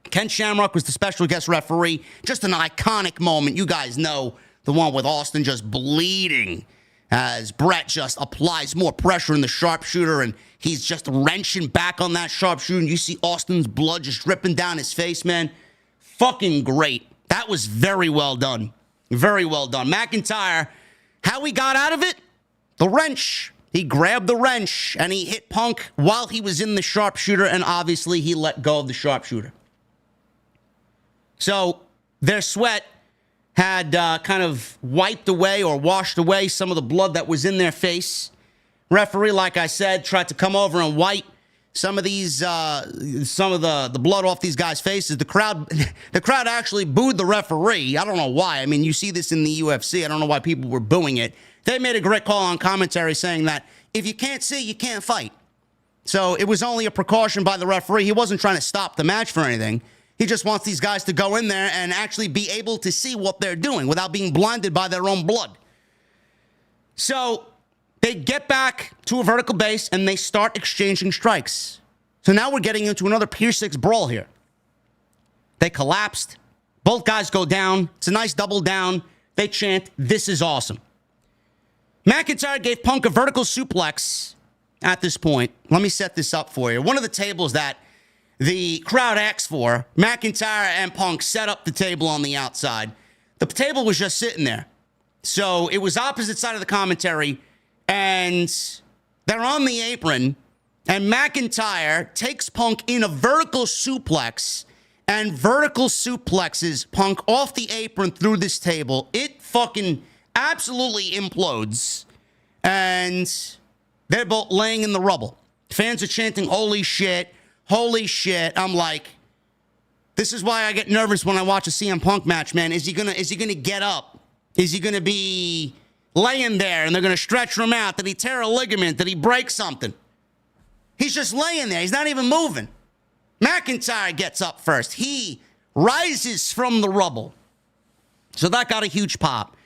Ken Shamrock was the special guest referee. Just an iconic moment. You guys know the one with Austin just bleeding as Bret just applies more pressure in the sharpshooter, and he's just wrenching back on that sharpshooter, and you see Austin's blood just dripping down his face, man. Fucking great. That was very well done. Very well done. McIntyre, how he got out of it? The wrench. He grabbed the wrench, and he hit Punk while he was in the sharpshooter, and obviously he let go of the sharpshooter. So their sweat had kind of wiped away or washed away some of the blood that was in their face. Referee, like I said, tried to come over and wipe some of these, some of the blood off these guys' faces. The crowd actually booed the referee. I don't know why. I mean, you see this in the UFC. I don't know why people were booing it. They made a great call on commentary saying that if you can't see, you can't fight. So it was only a precaution by the referee. He wasn't trying to stop the match for anything. He just wants these guys to go in there and actually be able to see what they're doing without being blinded by their own blood. So they get back to a vertical base and they start exchanging strikes. So now we're getting into another Pier 6 brawl here. They collapsed. Both guys go down. It's a nice double down. They chant, "This is awesome." McIntyre gave Punk a vertical suplex at this point. Let me set this up for you. One of the tables that the crowd asked for. McIntyre and Punk set up the table on the outside. The table was just sitting there. So it was opposite side of the commentary, and they're on the apron, and McIntyre takes Punk in a vertical suplex and vertical suplexes Punk off the apron through this table. It fucking absolutely implodes, and they're both laying in the rubble. Fans are chanting, "Holy shit, holy shit." I'm like, this is why I get nervous when I watch a CM Punk match, man. Is he gonna get up? Is he gonna be laying there and they're gonna stretch him out? Did he tear a ligament? Did he break something? He's just laying there. He's not even moving. McIntyre gets up first. He rises from the rubble. So that got a huge pop.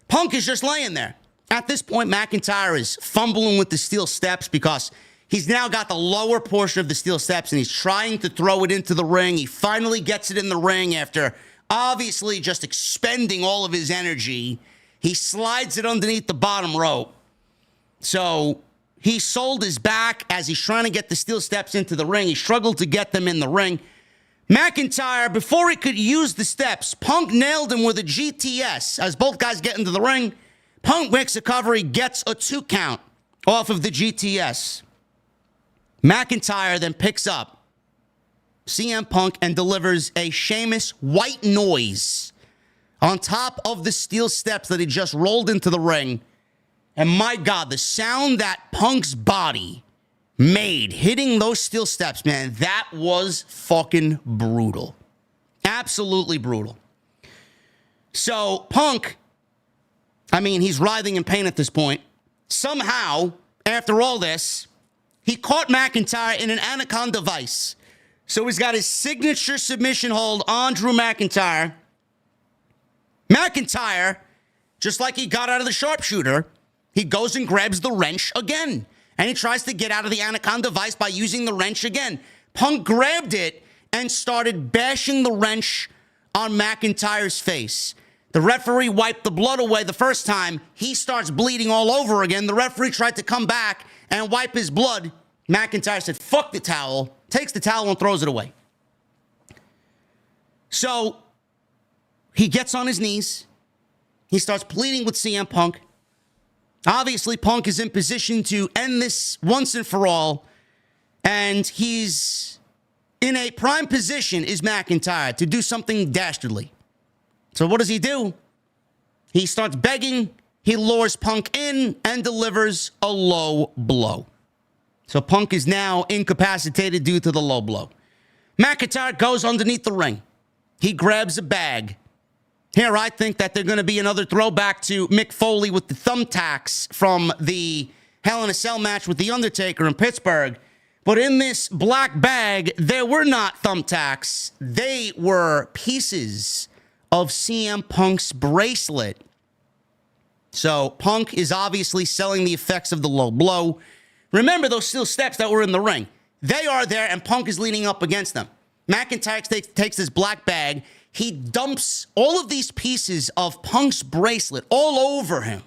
Punk is just laying there. At this point, McIntyre is fumbling with the steel steps because he's now got the lower portion of the steel steps and he's trying to throw it into the ring. He finally gets it in the ring after obviously just expending all of his energy. He slides it underneath the bottom rope. So he sold his back as he's trying to get the steel steps into the ring. He struggled to get them in the ring. McIntyre, before he could use the steps, Punk nailed him with a GTS. As both guys get into the ring, Punk makes a cover. He gets a 2 count off of the GTS. McIntyre then picks up CM Punk and delivers a Sheamus white noise on top of the steel steps that he just rolled into the ring. And my God, the sound that Punk's body made hitting those steel steps, man, that was fucking brutal. Absolutely brutal. So Punk, I mean, he's writhing in pain at this point. Somehow, after all this, he caught McIntyre in an anaconda vice. So he's got his signature submission hold on Drew McIntyre. McIntyre, just like he got out of the sharpshooter, he goes and grabs the wrench again. And he tries to get out of the anaconda vice by using the wrench again. Punk grabbed it and started bashing the wrench on McIntyre's face. The referee wiped the blood away the first time. He starts bleeding all over again. The referee tried to come back and wipe his blood. McIntyre said, "Fuck the towel," takes the towel and throws it away. So he gets on his knees. He starts pleading with CM Punk. Obviously, Punk is in position to end this once and for all. And he's in a prime position, is McIntyre, to do something dastardly. So what does he do? He starts begging. He lures Punk in and delivers a low blow. So Punk is now incapacitated due to the low blow. McIntyre goes underneath the ring. He grabs a bag. Here, I think that they're going to be another throwback to Mick Foley with the thumbtacks from the Hell in a Cell match with The Undertaker in Pittsburgh. But in this black bag, there were not thumbtacks. They were pieces of CM Punk's bracelet. So Punk is obviously selling the effects of the low blow. Remember those steel steps that were in the ring. They are there, and Punk is leaning up against them. McIntyre takes this black bag. He dumps all of these pieces of Punk's bracelet all over him.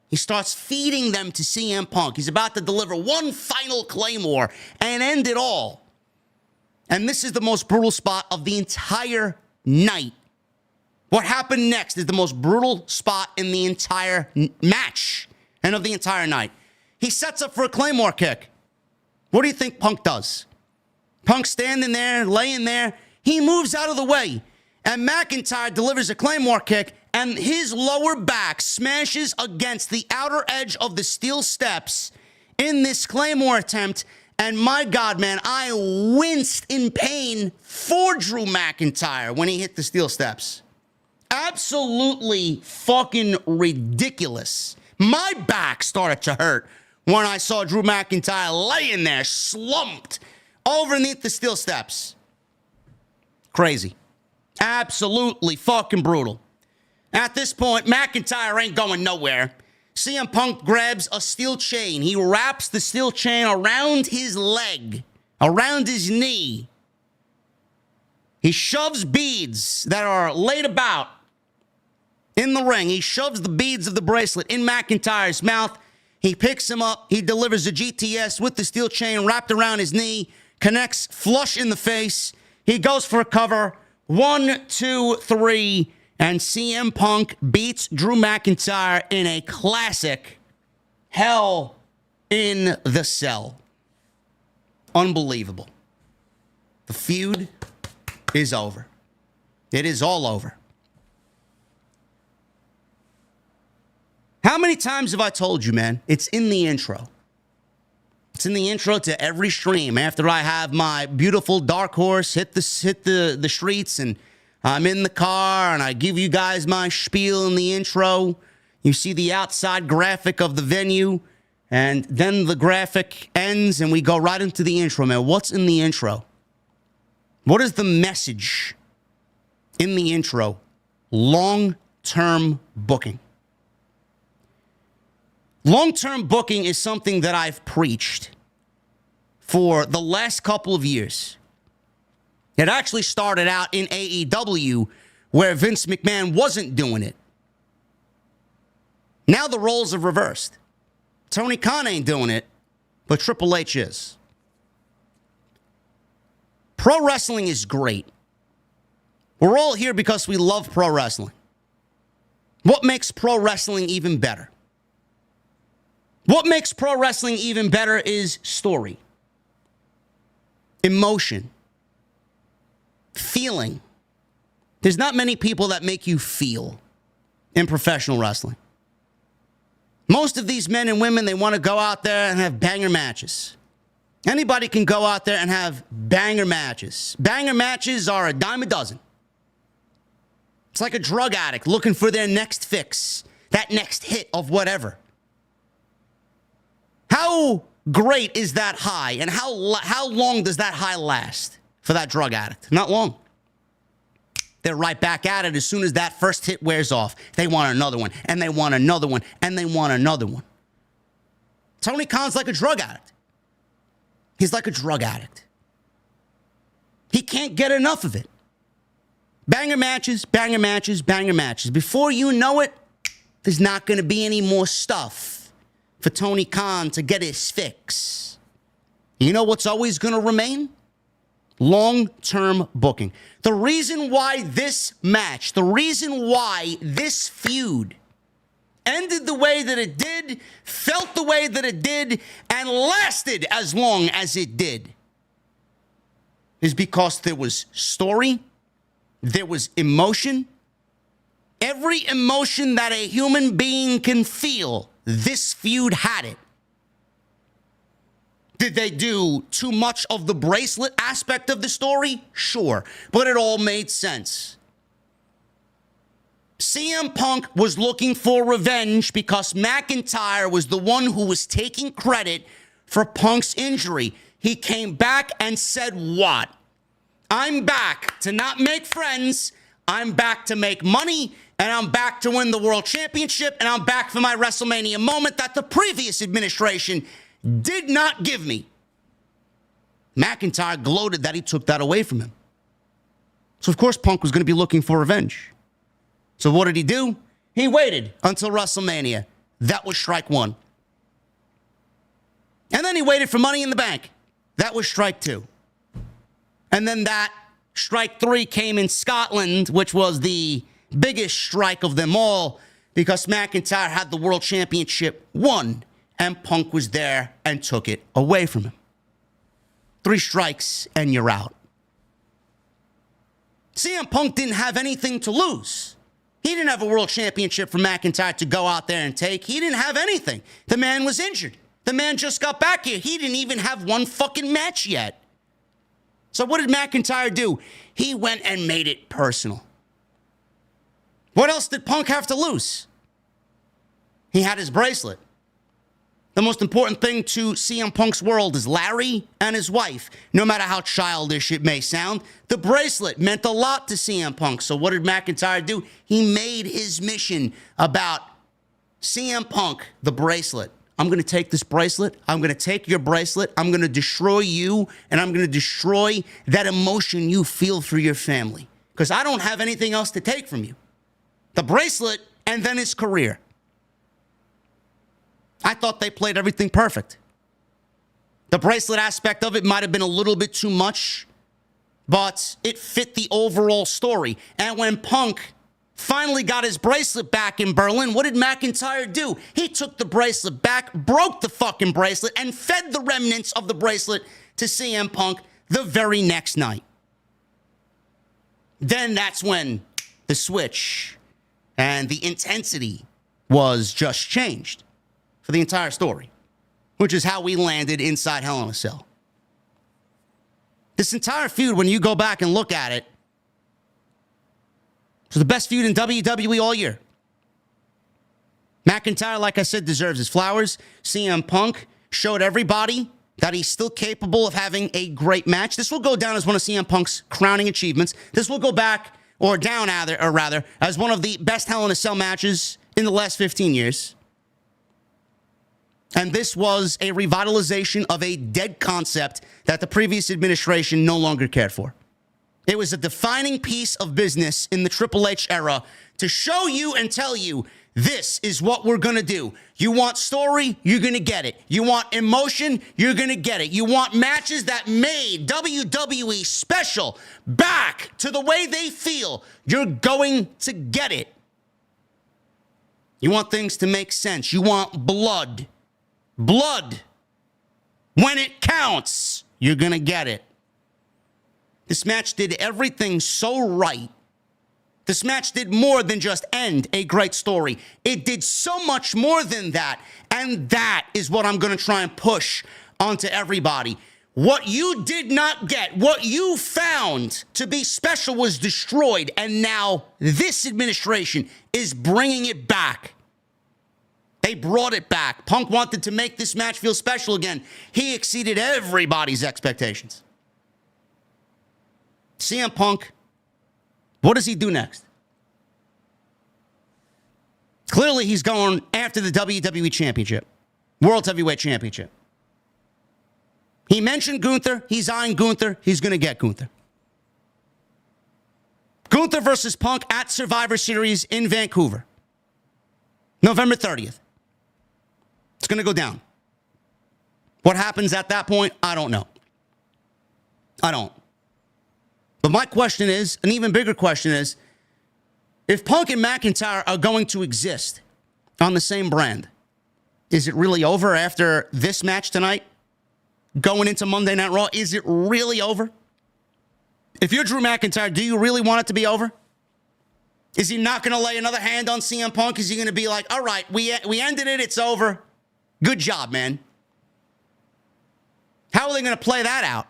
He starts feeding them to CM Punk. He's about to deliver one final Claymore and end it all. And this is the most brutal spot of the entire night. What happened next is the most brutal spot in the entire match and of the entire night. He sets up for a Claymore kick. What do you think Punk does? Punk standing there, laying there. He moves out of the way. And McIntyre delivers a Claymore kick. And his lower back smashes against the outer edge of the steel steps in this Claymore attempt. And my God, man, I winced in pain for Drew McIntyre when he hit the steel steps. Absolutely fucking ridiculous. My back started to hurt when I saw Drew McIntyre laying there, slumped underneath the steel steps. Crazy. Absolutely fucking brutal. At this point, McIntyre ain't going nowhere. CM Punk grabs a steel chain. He wraps the steel chain around his leg, around his knee. He shoves beads that are laid about in the ring. He shoves the beads of the bracelet in McIntyre's mouth. He picks him up. He delivers a GTS with the steel chain wrapped around his knee. connects flush in the face. He goes for a cover. 1, 2, 3. And CM Punk beats Drew McIntyre in a classic Hell in the Cell. Unbelievable. The feud is over. It is all over. How many times have I told you, man? It's in the intro. It's in the intro to every stream. After I have my beautiful dark horse hit the streets and I'm in the car and I give you guys my spiel in the intro. You see the outside graphic of the venue, and then the graphic ends and we go right into the intro, man. What's in the intro? What is the message in the intro? Long-term booking. Long-term booking is something that I've preached for the last couple of years. It actually started out in AEW where Vince McMahon wasn't doing it. Now the roles have reversed. Tony Khan ain't doing it, but Triple H is. Pro wrestling is great. We're all here because we love pro wrestling. What makes pro wrestling even better? What makes pro wrestling even better is story, emotion, feeling. There's not many people that make you feel in professional wrestling. Most of these men and women, they want to go out there and have banger matches. Anybody can go out there and have banger matches. Banger matches are a dime a dozen. It's like a drug addict looking for their next fix, that next hit of whatever. How great is that high, and how long does that high last for that drug addict? Not long. They're right back at it as soon as that first hit wears off. They want another one, and they want another one, and they want another one. Tony Khan's like a drug addict. He's like a drug addict. He can't get enough of it. Banger matches, banger matches, banger matches. Before you know it, there's not going to be any more stuff for Tony Khan to get his fix. You know what's always going to remain? Long-term booking. The reason why this match, the reason why this feud ended the way that it did, felt the way that it did, and lasted as long as it did is because there was story, there was emotion. Every emotion that a human being can feel, this feud had it. Did they do too much of the bracelet aspect of the story? Sure, but it all made sense. CM Punk was looking for revenge because McIntyre was the one who was taking credit for Punk's injury. He came back and said, what? I'm back to not make friends. I'm back to make money, and I'm back to win the World Championship, and I'm back for my WrestleMania moment that the previous administration did not give me. McIntyre gloated that he took that away from him. So, of course, Punk was going to be looking for revenge. So what did he do? He waited until WrestleMania. That was strike one. And then he waited for Money in the Bank. That was strike two. And then that strike three came in Scotland, which was the biggest strike of them all because McIntyre had the World Championship won. And Punk was there and took it away from him. 3 strikes and you're out. CM Punk didn't have anything to lose. He didn't have a World Championship for McIntyre to go out there and take. He didn't have anything. The man was injured. The man just got back here. He didn't even have one fucking match yet. So what did McIntyre do? He went and made it personal. What else did Punk have to lose? He had his bracelet. The most important thing to CM Punk's world is Larry and his wife. No matter how childish it may sound, the bracelet meant a lot to CM Punk. So what did McIntyre do? He made his mission about CM Punk, the bracelet. I'm going to take this bracelet. I'm going to take your bracelet. I'm going to destroy you, and I'm going to destroy that emotion you feel for your family. Because I don't have anything else to take from you. The bracelet and then his career. I thought they played everything perfect. The bracelet aspect of it might have been a little bit too much, but it fit the overall story. And when Punk finally got his bracelet back in Berlin, what did McIntyre do? He took the bracelet back, broke the fucking bracelet, and fed the remnants of the bracelet to CM Punk the very next night. Then that's when the switch and the intensity was just changed for the entire story, which is how we landed inside Hell in a Cell. This entire feud, when you go back and look at it, was the best feud in WWE all year. McIntyre, like I said, deserves his flowers. CM Punk showed everybody that he's still capable of having a great match. This will go down as one of CM Punk's crowning achievements. This will go back, or down rather, as one of the best Hell in a Cell matches in the last 15 years. And this was a revitalization of a dead concept that the previous administration no longer cared for. It was a defining piece of business in the Triple H era to show you and tell you, this is what we're going to do. You want story? You're going to get it. You want emotion? You're going to get it. You want matches that made WWE special back to the way they feel? You're going to get it. You want things to make sense. You want blood. Blood. When it counts, you're going to get it. This match did everything so right. This match did more than just end a great story. It did so much more than that. And that is what I'm going to try and push onto everybody. What you did not get, what you found to be special was destroyed. And now this administration is bringing it back. They brought it back. Punk wanted to make this match feel special again. He exceeded everybody's expectations. CM Punk, what does he do next? Clearly, he's going after the WWE Championship, World Heavyweight Championship. He mentioned Gunther. He's eyeing Gunther. He's going to get Gunther. Gunther versus Punk at Survivor Series in Vancouver, November 30th. It's going to go down. What happens at that point, I don't know. I don't. But my question is, an even bigger question is, if Punk and McIntyre are going to exist on the same brand, is it really over after this match tonight? Going into Monday Night Raw, is it really over? If you're Drew McIntyre, do you really want it to be over? Is he not going to lay another hand on CM Punk? Is he going to be like, all right, we ended it, it's over. Good job, man. How are they going to play that out?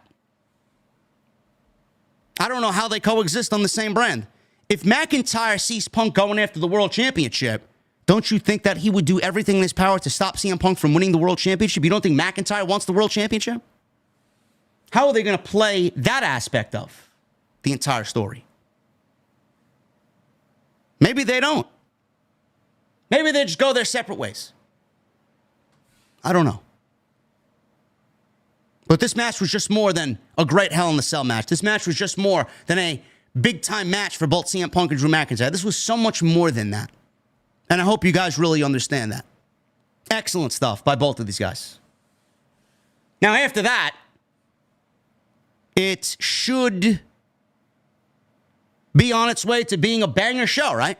I don't know how they coexist on the same brand. If McIntyre sees Punk going after the World Championship, don't you think that he would do everything in his power to stop CM Punk from winning the World Championship? You don't think McIntyre wants the World Championship? How are they going to play that aspect of the entire story? Maybe they don't. Maybe they just go their separate ways. I don't know. But this match was just more than a great Hell in a Cell match. This match was just more than a big-time match for both CM Punk and Drew McIntyre. This was so much more than that. And I hope you guys really understand that. Excellent stuff by both of these guys. Now, after that, it should be on its way to being a banger show, right?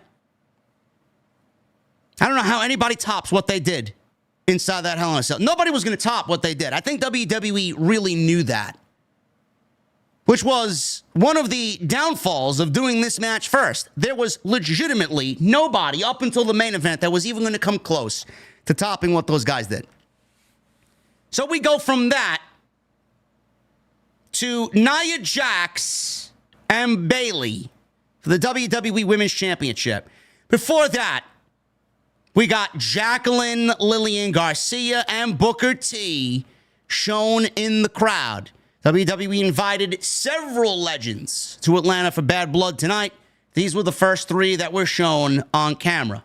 I don't know how anybody tops what they did inside that Hell in a Cell. Nobody was going to top what they did. I think WWE really knew that, which was one of the downfalls of doing this match first. There was legitimately nobody up until the main event that was even going to come close to topping what those guys did. So we go from that to Nia Jax and Bayley for the WWE Women's Championship. Before that, we got Jacqueline Lillian Garcia and Booker T shown in the crowd. WWE invited several legends to Atlanta for Bad Blood tonight. These were the first three that were shown on camera.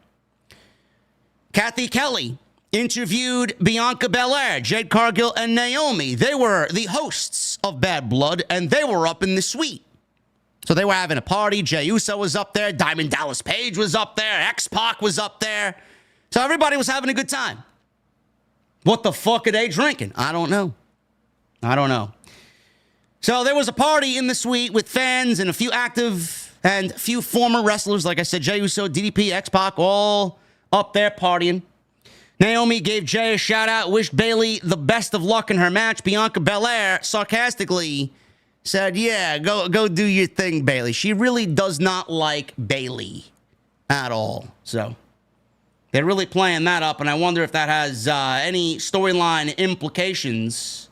Kathy Kelly interviewed Bianca Belair, Jade Cargill, and Naomi. They were the hosts of Bad Blood, and they were up in the suite. So they were having a party. Jey Uso was up there. Diamond Dallas Page was up there. X-Pac was up there. So everybody was having a good time. What the fuck are they drinking? I don't know. I don't know. So there was a party in the suite with fans and a few active and a few former wrestlers. Like I said, Jey Uso, DDP, X-Pac, all up there partying. Naomi gave Jey a shout out, wished Bayley the best of luck in her match. Bianca Belair sarcastically said, yeah, go do your thing, Bayley. She really does not like Bayley at all. So they're really playing that up, and I wonder if that has any storyline implications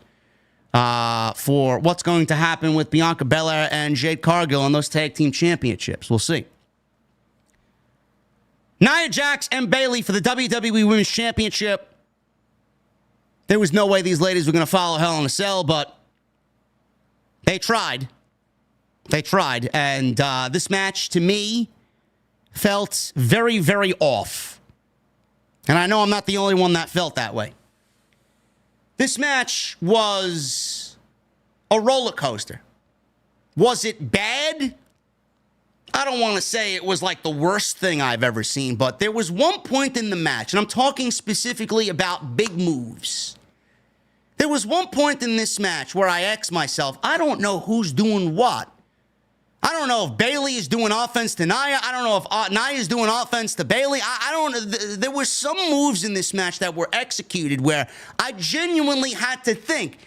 for what's going to happen with Bianca Belair and Jade Cargill on those tag team championships. We'll see. Nia Jax and Bayley for the WWE Women's Championship. There was no way these ladies were going to follow Hell in a Cell, but they tried. They tried. And this match, to me, felt very, very off. And I know I'm not the only one that felt that way. This match was a roller coaster. Was it bad? I don't want to say it was like the worst thing I've ever seen, but there was one point in the match, and I'm talking specifically about big moves. There was one point in this match where I asked myself, I don't know who's doing what. I don't know if Bayley is doing offense to Nia. I don't know if Nia is doing offense to Bayley. I don't know. There were some moves in this match that were executed where I genuinely had to think,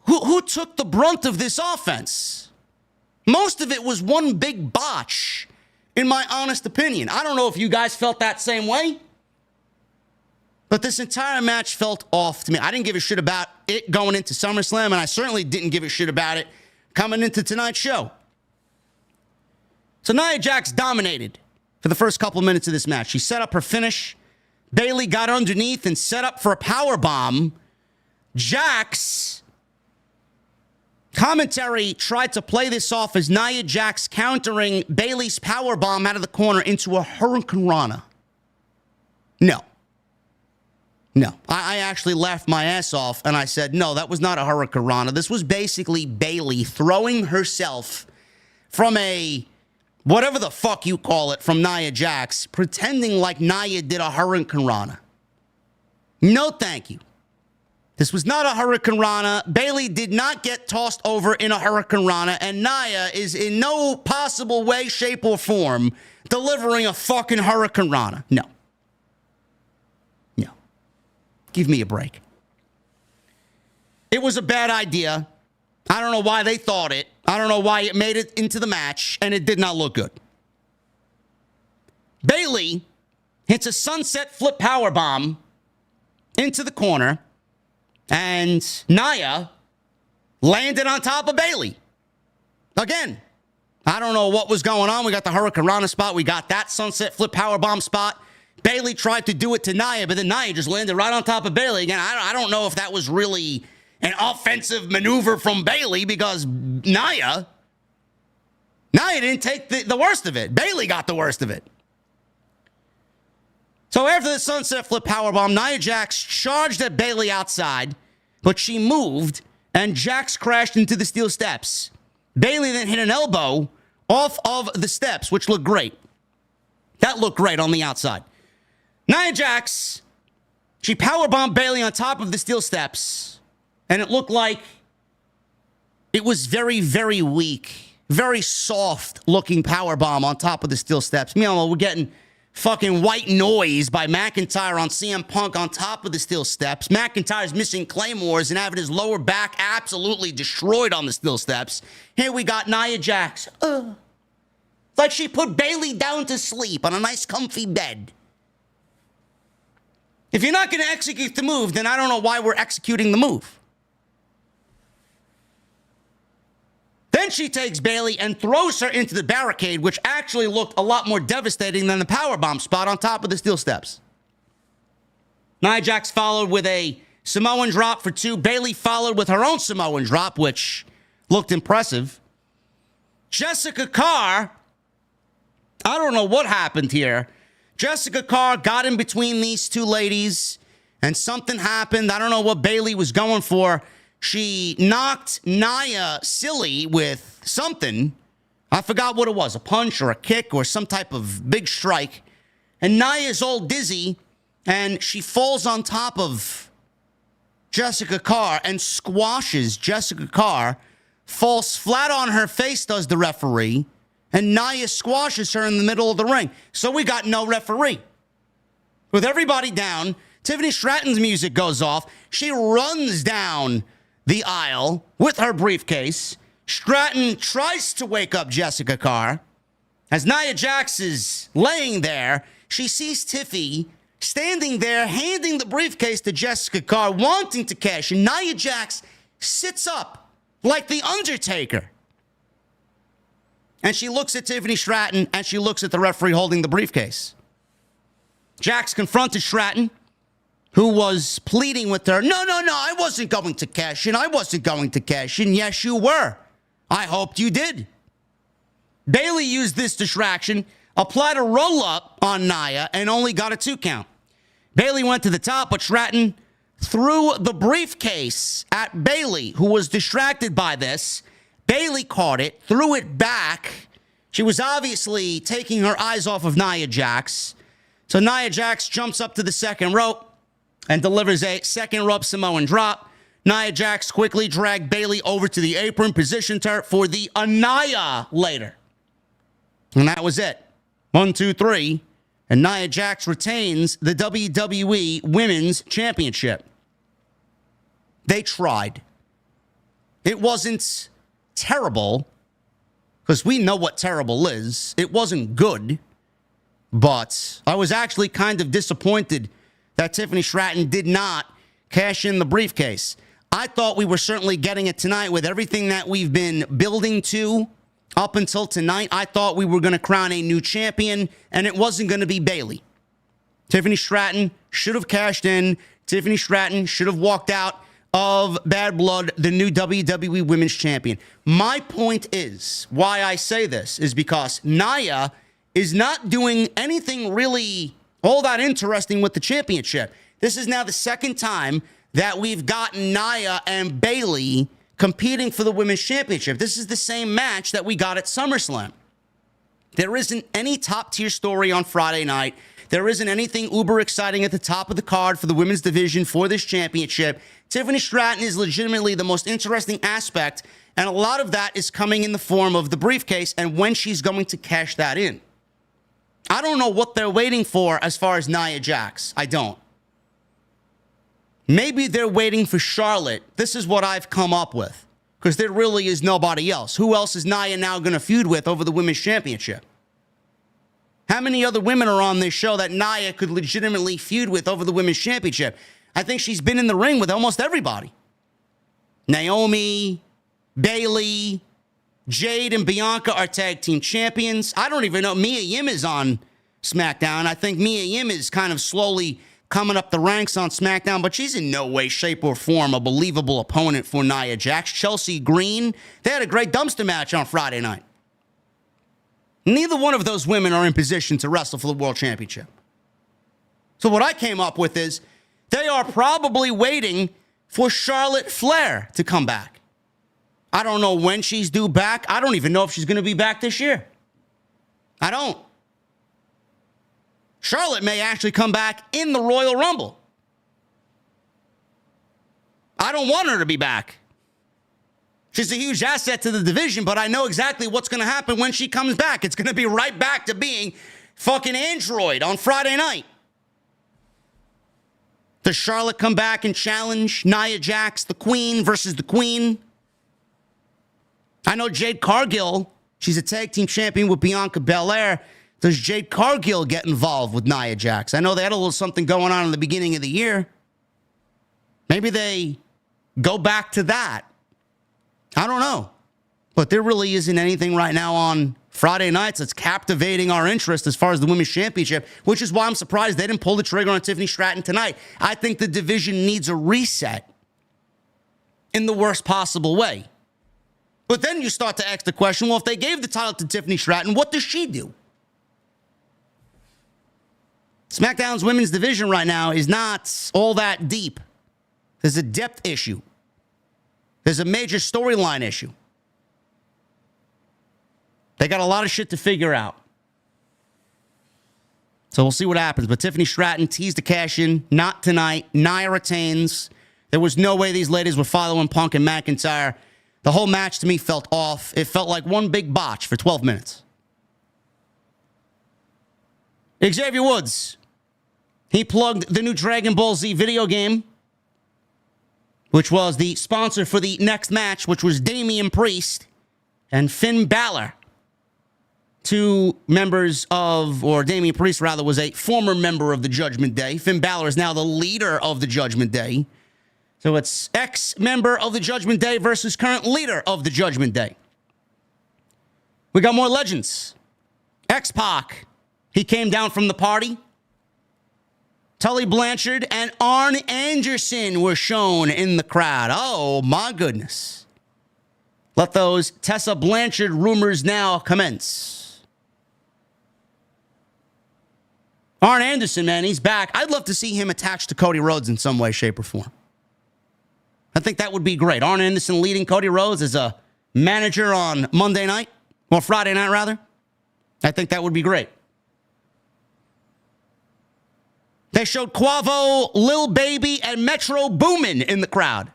who took the brunt of this offense? Most of it was one big botch, in my honest opinion. I don't know if you guys felt that same way, but this entire match felt off to me. I didn't give a shit about it going into SummerSlam, and I certainly didn't give a shit about it coming into tonight's show. So Nia Jax dominated for the first couple minutes of this match. She set up her finish. Bayley got underneath and set up for a powerbomb. Jax... Commentary tried to play this off as Nia Jax countering Bayley's powerbomb out of the corner into a Hurricane Rana. No. I actually laughed my ass off and I said, no, that was not a Hurricane Rana. This was basically Bayley throwing herself from a, whatever the fuck you call it, from Nia Jax, pretending like Nia did a Hurricane Rana. No, thank you. This was not a Hurricane Rana. Bayley did not get tossed over in a Hurricane Rana, and Nia is in no possible way, shape, or form delivering a fucking Hurricane Rana. No. Give me a break. It was a bad idea. I don't know why they thought it. I don't know why it made it into the match, and it did not look good. Bayley hits a sunset flip powerbomb into the corner, and Nia landed on top of Bayley. Again, I don't know what was going on. We got the Hurricane Rana spot. We got that sunset flip powerbomb spot. Bayley tried to do it to Nia, but then Nia just landed right on top of Bayley again. I don't know if that was really an offensive maneuver from Bayley because Nia didn't take the worst of it. Bayley got the worst of it. So after the sunset flip powerbomb, Nia Jax charged at Bayley outside, but she moved, and Jax crashed into the steel steps. Bayley then hit an elbow off of the steps, which looked great. That looked great on the outside. Nia Jax, she powerbombed Bayley on top of the steel steps, and it looked like it was very, very weak, very soft-looking powerbomb on top of the steel steps. Meanwhile, we're getting fucking white noise by McIntyre on CM Punk on top of the steel steps. McIntyre's missing claymores and having his lower back absolutely destroyed on the steel steps. Here we got Nia Jax. It's like she put Bayley down to sleep on a nice comfy bed. If you're not going to execute the move, then I don't know why we're executing the move. Then she takes Bayley and throws her into the barricade, which actually looked a lot more devastating than the powerbomb spot on top of the steel steps. Nia Jax followed with a Samoan drop for 2. Bayley followed with her own Samoan drop, which looked impressive. Jessica Carr, I don't know what happened here. Jessica Carr got in between these two ladies, and something happened. I don't know what Bayley was going for. She knocked Nia silly with something. I forgot what it was, a punch or a kick or some type of big strike. And Nia's all dizzy, and she falls on top of Jessica Carr and squashes Jessica Carr, falls flat on her face, does the referee, and Nia squashes her in the middle of the ring. So we got no referee. With everybody down, Tiffany Stratton's music goes off. She runs down the aisle with her briefcase. Stratton tries to wake up Jessica Carr. As Nia Jax is laying there, she sees Tiffy standing there, handing the briefcase to Jessica Carr, wanting to cash in. Nia Jax sits up like the Undertaker. And she looks at Tiffany Stratton, and she looks at the referee holding the briefcase. Jax confronted Stratton, who was pleading with her. No, I wasn't going to cash in. I wasn't going to cash in. Yes, you were. I hoped you did. Bayley used this distraction, applied a roll-up on Nia, and only got a 2 count. Bayley went to the top, but Stratton threw the briefcase at Bayley, who was distracted by this. Bayley caught it, threw it back. She was obviously taking her eyes off of Nia Jax. So Nia Jax jumps up to the second rope and delivers a second rope Samoan drop. Nia Jax quickly dragged Bayley over to the apron, positioned her for the Annihilator. And that was it. 1, 2, 3. And Nia Jax retains the WWE Women's Championship. They tried. It wasn't terrible, because we know what terrible is. It wasn't good. But I was actually kind of disappointed that Tiffany Stratton did not cash in the briefcase. I thought we were certainly getting it tonight with everything that we've been building to up until tonight. I thought we were going to crown a new champion, and it wasn't going to be Bayley. Tiffany Stratton should have cashed in. Tiffany Stratton should have walked out of Bad Blood, the new WWE Women's Champion. My point is, why I say this, is because Nia is not doing anything really all that interesting with the championship. This is now the second time that we've gotten Nia and Bayley competing for the Women's Championship. This is the same match that we got at SummerSlam. There isn't any top-tier story on Friday night. There isn't anything uber exciting at the top of the card for the women's division for this championship. Tiffany Stratton is legitimately the most interesting aspect, and a lot of that is coming in the form of the briefcase and when she's going to cash that in. I don't know what they're waiting for as far as Nia Jax. I don't. Maybe they're waiting for Charlotte. This is what I've come up with, because there really is nobody else. Who else is Nia now going to feud with over the Women's Championship? How many other women are on this show that Nia could legitimately feud with over the Women's Championship? I think she's been in the ring with almost everybody. Naomi, Bayley, Jade, and Bianca are tag team champions. I don't even know. Mia Yim is on SmackDown. I think Mia Yim is kind of slowly coming up the ranks on SmackDown, but she's in no way, shape, or form a believable opponent for Nia Jax. Chelsea Green, they had a great dumpster match on Friday night. Neither one of those women are in position to wrestle for the World Championship. So what I came up with is they are probably waiting for Charlotte Flair to come back. I don't know when she's due back. I don't even know if she's going to be back this year. I don't. Charlotte may actually come back in the Royal Rumble. I don't want her to be back. She's a huge asset to the division, but I know exactly what's going to happen when she comes back. It's going to be right back to being fucking Android on Friday night. Does Charlotte come back and challenge Nia Jax, the Queen, versus the Queen? I know Jade Cargill, she's a tag team champion with Bianca Belair. Does Jade Cargill get involved with Nia Jax? I know they had a little something going on in the beginning of the year. Maybe they go back to that. I don't know. But there really isn't anything right now on Friday nights that's captivating our interest as far as the Women's Championship, which is why I'm surprised they didn't pull the trigger on Tiffany Stratton tonight. I think the division needs a reset in the worst possible way. But then you start to ask the question, well, if they gave the title to Tiffany Stratton, what does she do? SmackDown's women's division right now is not all that deep. There's a depth issue. There's a major storyline issue. They got a lot of shit to figure out. So we'll see what happens. But Tiffany Stratton teased the cash in. Not tonight. Nia retains There was no way these ladies were following Punk and McIntyre. The whole match to me felt off. It felt like one big botch for 12 minutes. Xavier Woods, he plugged the new Dragon Ball Z video game, which was the sponsor for the next match, which was Damian Priest and Finn Balor. Two members of, or Damian Priest rather, was a former member of the Judgment Day. Finn Balor is now the leader of the Judgment Day. So it's ex-member of the Judgment Day versus current leader of the Judgment Day. We got more legends. X-Pac, he came down from the party. Tully Blanchard and Arn Anderson were shown in the crowd. Oh, my goodness. Let those Tessa Blanchard rumors now commence. Arn Anderson, man, he's back. I'd love to see him attached to Cody Rhodes in some way, shape, or form. I think that would be great. Arn Anderson leading Cody Rhodes as a manager on Monday night, or Friday night, rather. I think that would be great. They showed Quavo, Lil Baby, and Metro Boomin in the crowd.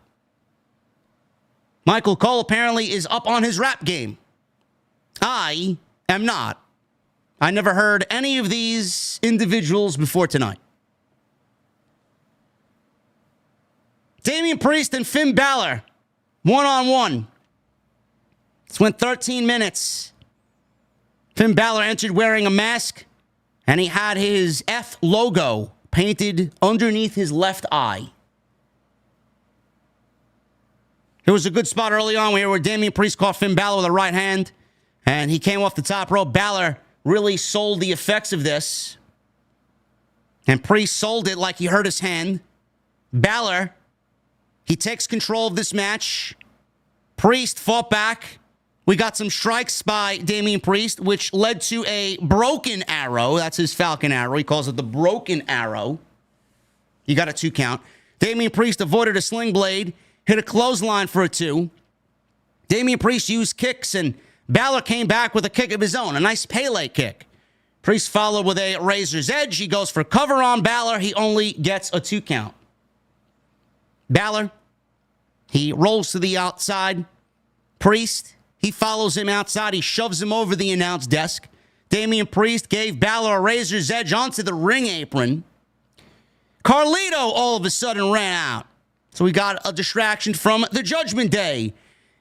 Michael Cole apparently is up on his rap game. I am not. I never heard any of these individuals before tonight. Damian Priest and Finn Balor, one-on-one. This went 13 minutes. Finn Balor entered wearing a mask, and he had his F logo painted underneath his left eye. There was a good spot early on where Damian Priest caught Finn Balor with a right hand, and he came off the top rope. Balor really sold the effects of this, and Priest sold it like he hurt his hand. Balor, he takes control of this match. Priest fought back. We got some strikes by Damian Priest, which led to a broken arrow. That's his Falcon arrow. He calls it the broken arrow. You got a 2 count. Damian Priest avoided a sling blade, hit a clothesline for a 2. Damian Priest used kicks, and Balor came back with a kick of his own, a nice Pele kick. Priest followed with a Razor's Edge. He goes for cover on Balor. He only gets a 2 count. Balor, he rolls to the outside. Priest, he follows him outside. He shoves him over the announce desk. Damian Priest gave Balor a Razor's Edge onto the ring apron. Carlito all of a sudden ran out. So we got a distraction from the Judgment Day.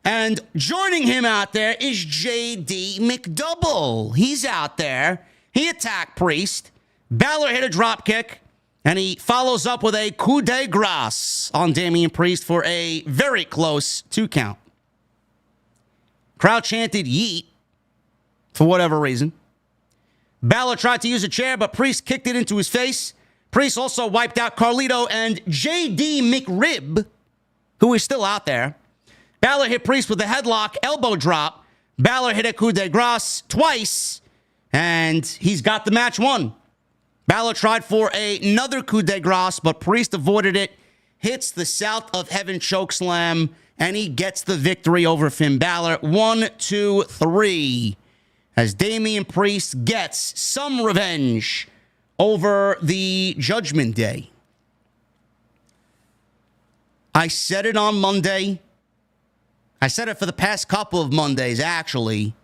And joining him out there is JD McDouble. He's out there. He attacked Priest. Balor hit a drop kick. And he follows up with a coup de grace on Damian Priest for a very close 2 count. Crowd chanted yeet for whatever reason. Balor tried to use a chair, but Priest kicked it into his face. Priest also wiped out Carlito and JD McRib, who is still out there. Balor hit Priest with a headlock, elbow drop. Balor hit a coup de grace twice, and he's got the match won. Balor tried for another coup de grace, but Priest avoided it, hits the South of Heaven chokeslam, and he gets the victory over Finn Balor. 1, 2, 3. As Damian Priest gets some revenge over the Judgment Day. I said it on Monday. I said it for the past couple of Mondays, actually.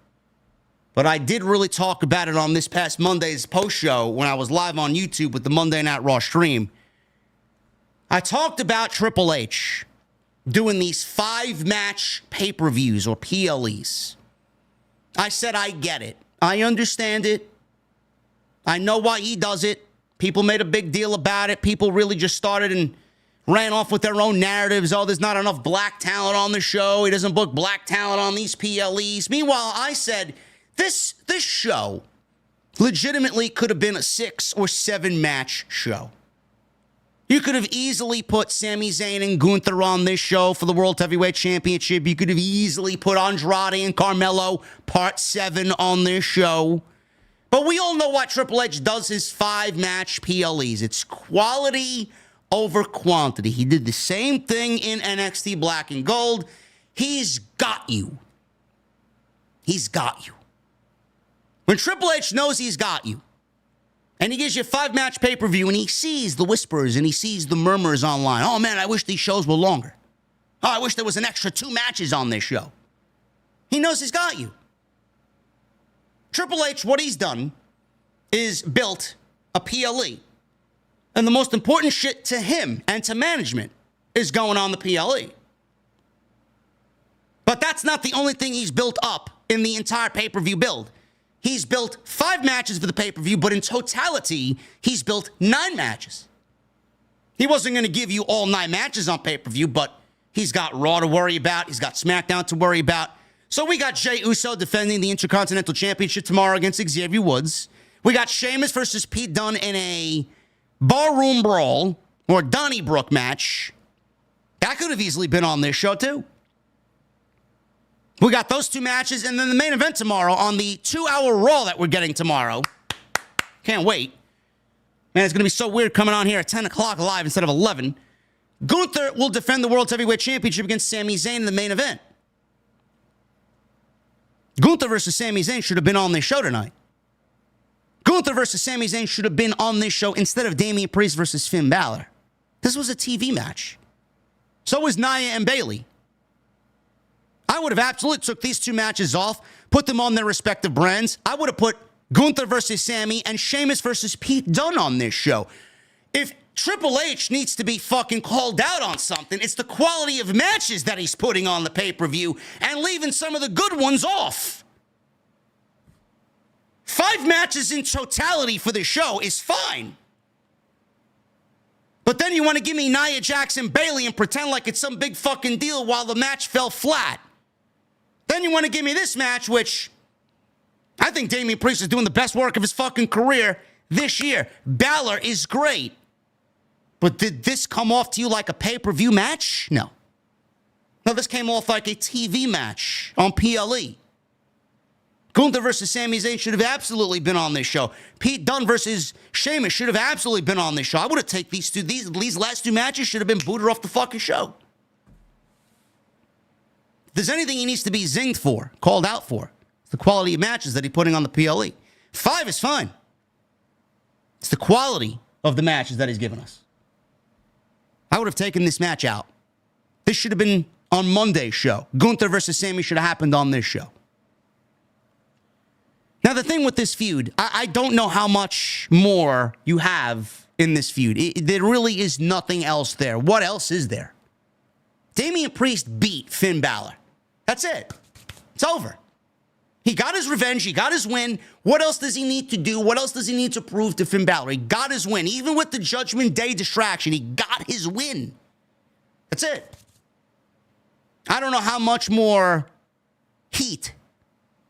But I did really talk about it on this past Monday's post show when I was live on YouTube with the Monday Night Raw stream. I talked about Triple H doing these 5-match pay-per-views or PLEs. I said, I get it. I understand it. I know why he does it. People made a big deal about it. People really just started and ran off with their own narratives. Oh, there's not enough black talent on the show. He doesn't book black talent on these PLEs. Meanwhile, I said, this show legitimately could have been a 6 or 7 match show. You could have easily put Sami Zayn and Gunther on this show for the World Heavyweight Championship. You could have easily put Andrade and Carmelo Part 7 on this show. But we all know why Triple H does his 5-match PLEs. It's quality over quantity. He did the same thing in NXT Black and Gold. He's got you. He's got you. When Triple H knows he's got you, And he gives you a 5-match pay-per-view, and he sees the whispers and he sees the murmurs online. Oh, man, I wish these shows were longer. Oh, I wish there was an extra 2 matches on this show. He knows he's got you. Triple H, what he's done is built a PLE. And the most important shit to him and to management is going on the PLE. But that's not the only thing he's built up in the entire pay-per-view build. He's built 5 matches for the pay-per-view, but in totality, he's built 9 matches. He wasn't going to give you all 9 matches on pay-per-view, but he's got Raw to worry about. He's got SmackDown to worry about. So we got Jey Uso defending the Intercontinental Championship tomorrow against Xavier Woods. We got Sheamus versus Pete Dunne in a barroom brawl or Donnybrook match. That could have easily been on this show, too. We got those 2 matches, and then the main event tomorrow on the 2-hour Raw that we're getting tomorrow. Can't wait. Man, it's going to be so weird coming on here at 10 o'clock live instead of 11. Gunther will defend the World Heavyweight Championship against Sami Zayn in the main event. Gunther versus Sami Zayn should have been on this show tonight. Gunther versus Sami Zayn should have been on this show instead of Damian Priest versus Finn Balor. This was a TV match. So was Nia and Bayley. I would have absolutely took these 2 matches off, put them on their respective brands. I would have put Gunther versus Sami and Sheamus versus Pete Dunne on this show. If Triple H needs to be fucking called out on something, it's the quality of matches that he's putting on the pay-per-view and leaving some of the good ones off. 5 matches in totality for the show is fine. But then you want to give me Nia Jax and Bayley and pretend like it's some big fucking deal while the match fell flat. Then you want to give me this match, which I think Damian Priest is doing the best work of his fucking career this year. Balor is great. But did this come off to you like a pay-per-view match? No. No, this came off like a TV match on PLE. Gunther versus Sami Zayn should have absolutely been on this show. Pete Dunne versus Sheamus should have absolutely been on this show. I would have taken these last 2 matches should have been booted off the fucking show. If there's anything he needs to be zinged for, called out for, it's the quality of matches that he's putting on the PLE. 5 is fine. It's the quality of the matches that he's given us. I would have taken this match out. This should have been on Monday's show. Gunther versus Sami should have happened on this show. Now, the thing with this feud, I don't know how much more you have in this feud. There really is nothing else there. What else is there? Damian Priest beat Finn Balor. That's it. It's over. He got his revenge. He got his win. What else does he need to do? What else does he need to prove to Finn Balor? He got his win. Even with the Judgment Day distraction, he got his win. That's it. I don't know how much more heat.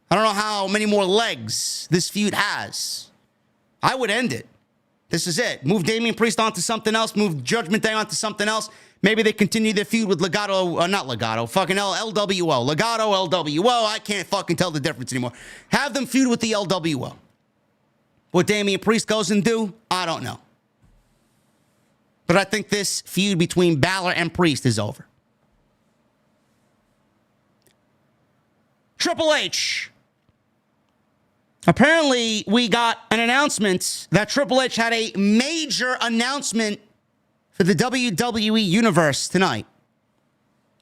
I don't know how many more legs this feud has. I would end it. This is it. Move Damian Priest onto something else. Move Judgment Day onto something else. Maybe they continue their feud with LWO. Legado, LWO. I can't fucking tell the difference anymore. Have them feud with the LWO. What Damian Priest goes and do, I don't know. But I think this feud between Balor and Priest is over. Triple H. Apparently, we got an announcement that Triple H had a major announcement for the WWE Universe tonight.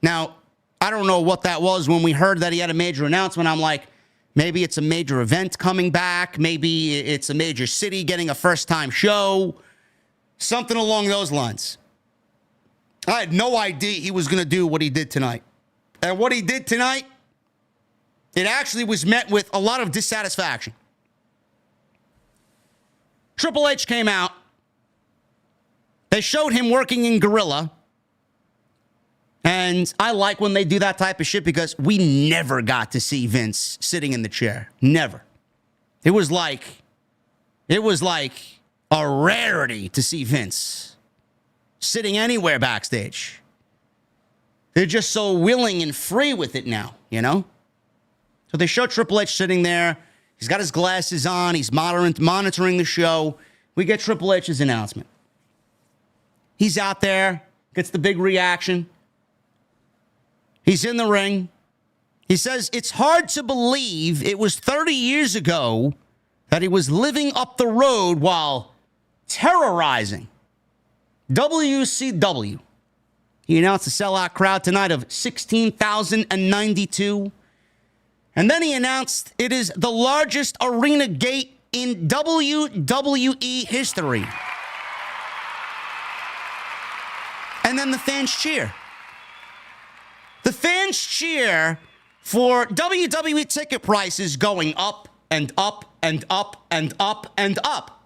Now, I don't know what that was when we heard that he had a major announcement. I'm like, maybe it's a major event coming back. Maybe it's a major city getting a first-time show. Something along those lines. I had no idea he was going to do what he did tonight. And what he did tonight, it actually was met with a lot of dissatisfaction. Triple H came out. They showed him working in Gorilla. And I like when they do that type of shit because we never got to see Vince sitting in the chair. Never. It was like a rarity to see Vince sitting anywhere backstage. They're just so willing and free with it now, you know? So they show Triple H sitting there. He's got his glasses on. He's monitoring the show. We get Triple H's announcement. He's out there, gets the big reaction. He's in the ring. He says, it's hard to believe it was 30 years ago that he was living up the road while terrorizing WCW. He announced a sellout crowd tonight of 16,092. And then he announced it is the largest arena gate in WWE history. And then the fans cheer. The fans cheer for WWE ticket prices going up and up and up and up and up.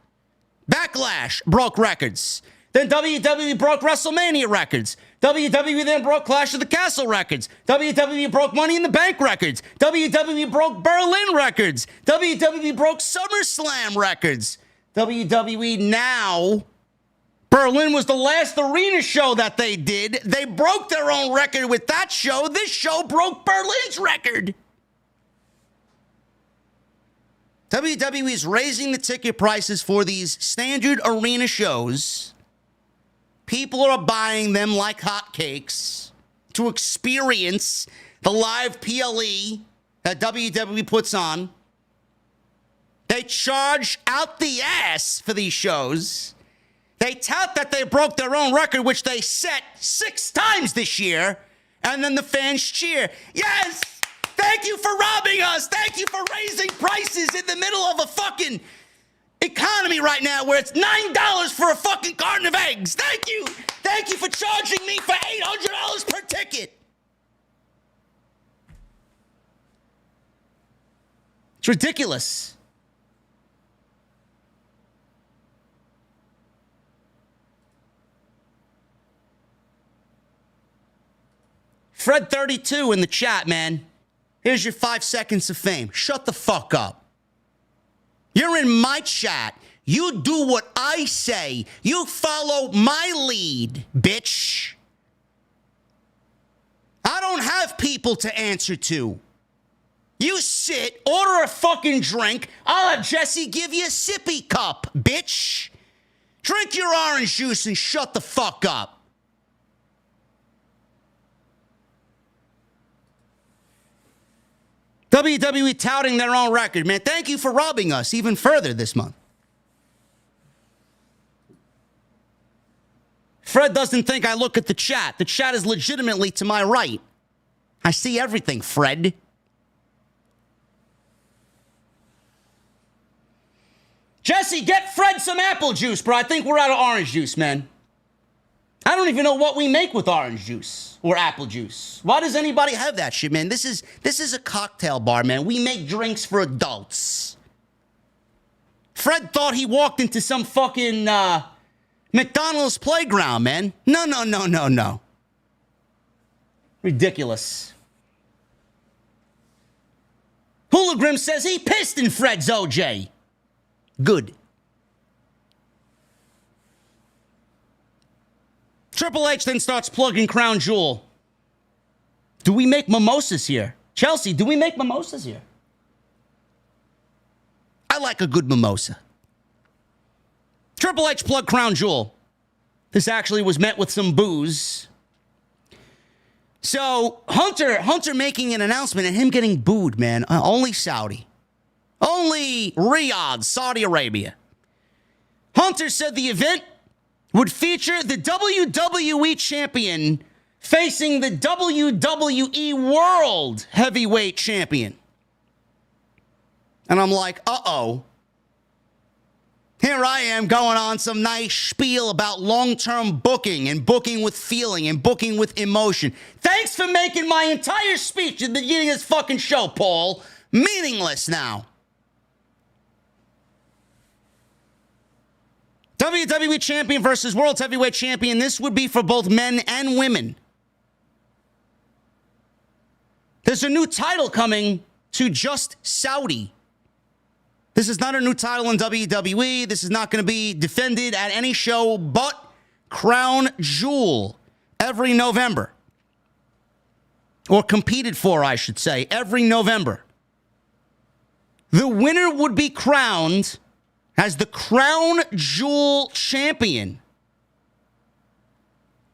Backlash broke records. Then WWE broke WrestleMania records. WWE then broke Clash of the Castle records. WWE broke Money in the Bank records. WWE broke Berlin records. WWE broke SummerSlam records. WWE now... Berlin was the last arena show that they did. They broke their own record with that show. This show broke Berlin's record. WWE is raising the ticket prices for these standard arena shows. People are buying them like hotcakes to experience the live PLE that WWE puts on. They charge out the ass for these shows. They tout that they broke their own record, which they set 6 times this year, and then the fans cheer. Yes! Thank you for robbing us! Thank you for raising prices in the middle of a fucking economy right now where it's $9 for a fucking carton of eggs. Thank you! Thank you for charging me for $800 per ticket. It's ridiculous. Fred32 in the chat, man. Here's your 5 seconds of fame. Shut the fuck up. You're in my chat. You do what I say. You follow my lead, bitch. I don't have people to answer to. You sit, order a fucking drink. I'll have Jesse give you a sippy cup, bitch. Drink your orange juice and shut the fuck up. WWE touting their own record, man. Thank you for robbing us even further this month. Fred doesn't think I look at the chat. The chat is legitimately to my right. I see everything, Fred. Jesse, get Fred some apple juice, bro. I think we're out of orange juice, man. I don't even know what we make with orange juice or apple juice. Why does anybody have that shit, man? This is a cocktail bar, man. We make drinks for adults. Fred thought he walked into some fucking McDonald's playground, man. No. Ridiculous. Hoolagrim says he pissed in Fred's OJ. Good. Triple H then starts plugging Crown Jewel. Do we make mimosas here? Chelsea, do we make mimosas here? I like a good mimosa. Triple H plugged Crown Jewel. This actually was met with some boos. So, Hunter making an announcement and him getting booed, man. Only Saudi. Only Riyadh, Saudi Arabia. Hunter said the event would feature the WWE Champion facing the WWE World Heavyweight Champion. And I'm like, uh-oh. Here I am going on some nice spiel about long-term booking and booking with feeling and booking with emotion. Thanks for making my entire speech at the beginning of this fucking show, Paul, meaningless now. WWE Champion versus World Heavyweight Champion. This would be for both men and women. There's a new title coming to just Saudi. This is not a new title in WWE. This is not going to be defended at any show but Crown Jewel every November. Or competed for, I should say, every November. The winner would be crowned as the Crown Jewel Champion.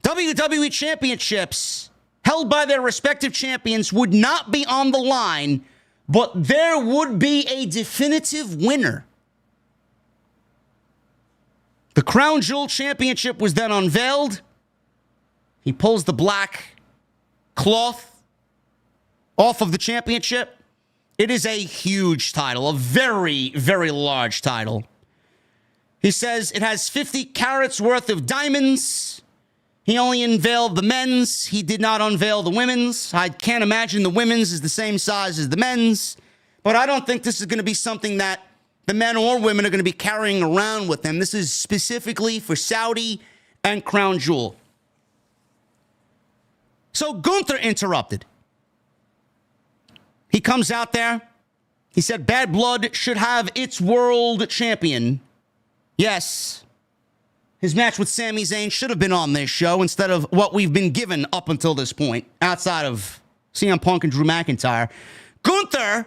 WWE Championships held by their respective champions would not be on the line, but there would be a definitive winner The Crown Jewel Championship was then unveiled. He pulls the black cloth off of the championship. It is a huge title, a very, very large title. He says it has 50 carats worth of diamonds. He only unveiled the men's. He did not unveil the women's. I can't imagine the women's is the same size as the men's. But I don't think this is going to be something that the men or women are going to be carrying around with them. This is specifically for Saudi and Crown Jewel. So Gunther interrupted. He comes out there. He said Bad Blood should have its world champion. Yes, his match with Sami Zayn should have been on this show instead of what we've been given up until this point, outside of CM Punk and Drew McIntyre. Gunther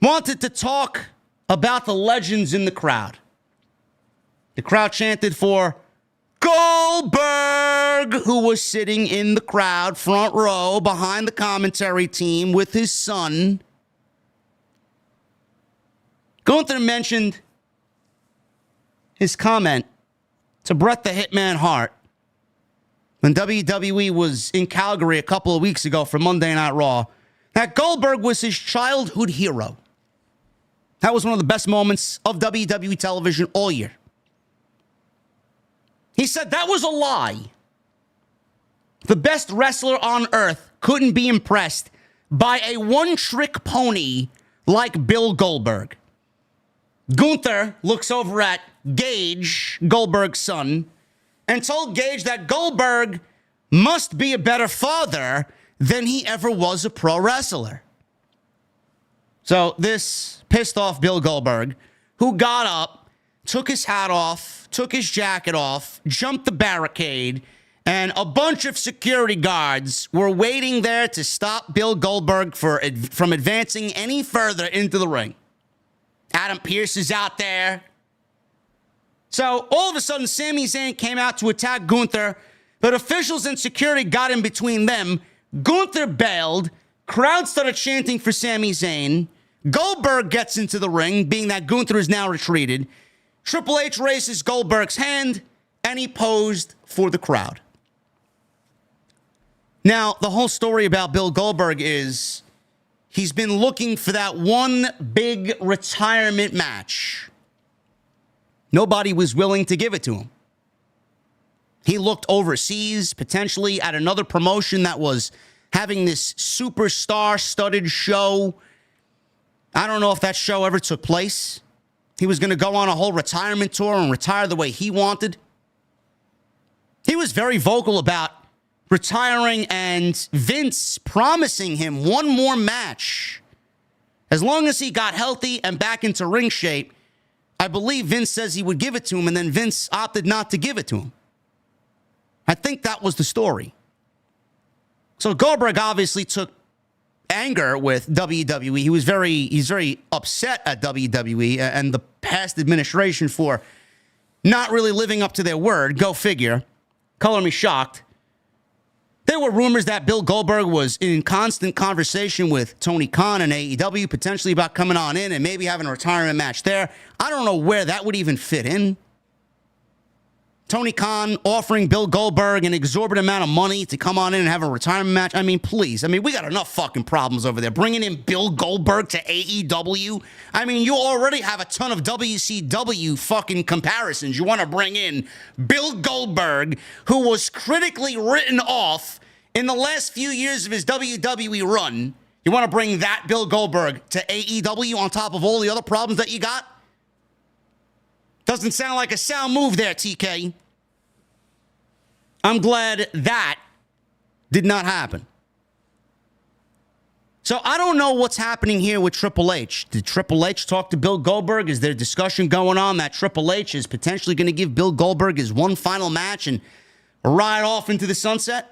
wanted to talk about the legends in the crowd. The crowd chanted for Goldberg, who was sitting in the crowd, front row, behind the commentary team with his son. Gunther mentioned his comment to Bret the Hitman Hart when WWE was in Calgary a couple of weeks ago for Monday Night Raw, that Goldberg was his childhood hero. That was one of the best moments of WWE television all year. He said that was a lie. The best wrestler on earth couldn't be impressed by a one-trick pony like Bill Goldberg. Gunther looks over at Gage, Goldberg's son, and told Gage that Goldberg must be a better father than he ever was a pro wrestler. So this pissed off Bill Goldberg, who got up, took his hat off, took his jacket off, jumped the barricade, and a bunch of security guards were waiting there to stop Bill Goldberg from advancing any further into the ring. Adam Pearce is out there. So all of a sudden, Sami Zayn came out to attack Gunther, but officials and security got in between them. Gunther bailed. Crowd started chanting for Sami Zayn. Goldberg gets into the ring, being that Gunther is now retreated. Triple H raises Goldberg's hand, and he posed for the crowd. Now, the whole story about Bill Goldberg is he's been looking for that one big retirement match. Nobody was willing to give it to him. He looked overseas, potentially at another promotion that was having this superstar-studded show. I don't know if that show ever took place. He was going to go on a whole retirement tour and retire the way he wanted. He was very vocal about retiring and Vince promising him one more match. As long as he got healthy and back into ring shape, I believe Vince says he would give it to him, and then Vince opted not to give it to him. I think that was the story. So Goldberg obviously took anger with WWE. He's very upset at WWE and the past administration for not really living up to their word. Go figure. Color me shocked. There were rumors that Bill Goldberg was in constant conversation with Tony Khan and AEW, potentially about coming on in and maybe having a retirement match there. I don't know where that would even fit in. Tony Khan offering Bill Goldberg an exorbitant amount of money to come on in and have a retirement match. I mean, please. I mean, we got enough fucking problems over there. Bringing in Bill Goldberg to AEW. I mean, you already have a ton of WCW fucking comparisons. You want to bring in Bill Goldberg, who was critically written off in the last few years of his WWE run. You want to bring that Bill Goldberg to AEW on top of all the other problems that you got? Doesn't sound like a sound move there, TK. I'm glad that did not happen. So I don't know what's happening here with Triple H. Did Triple H talk to Bill Goldberg? Is there discussion going on that Triple H is potentially going to give Bill Goldberg his one final match and ride off into the sunset?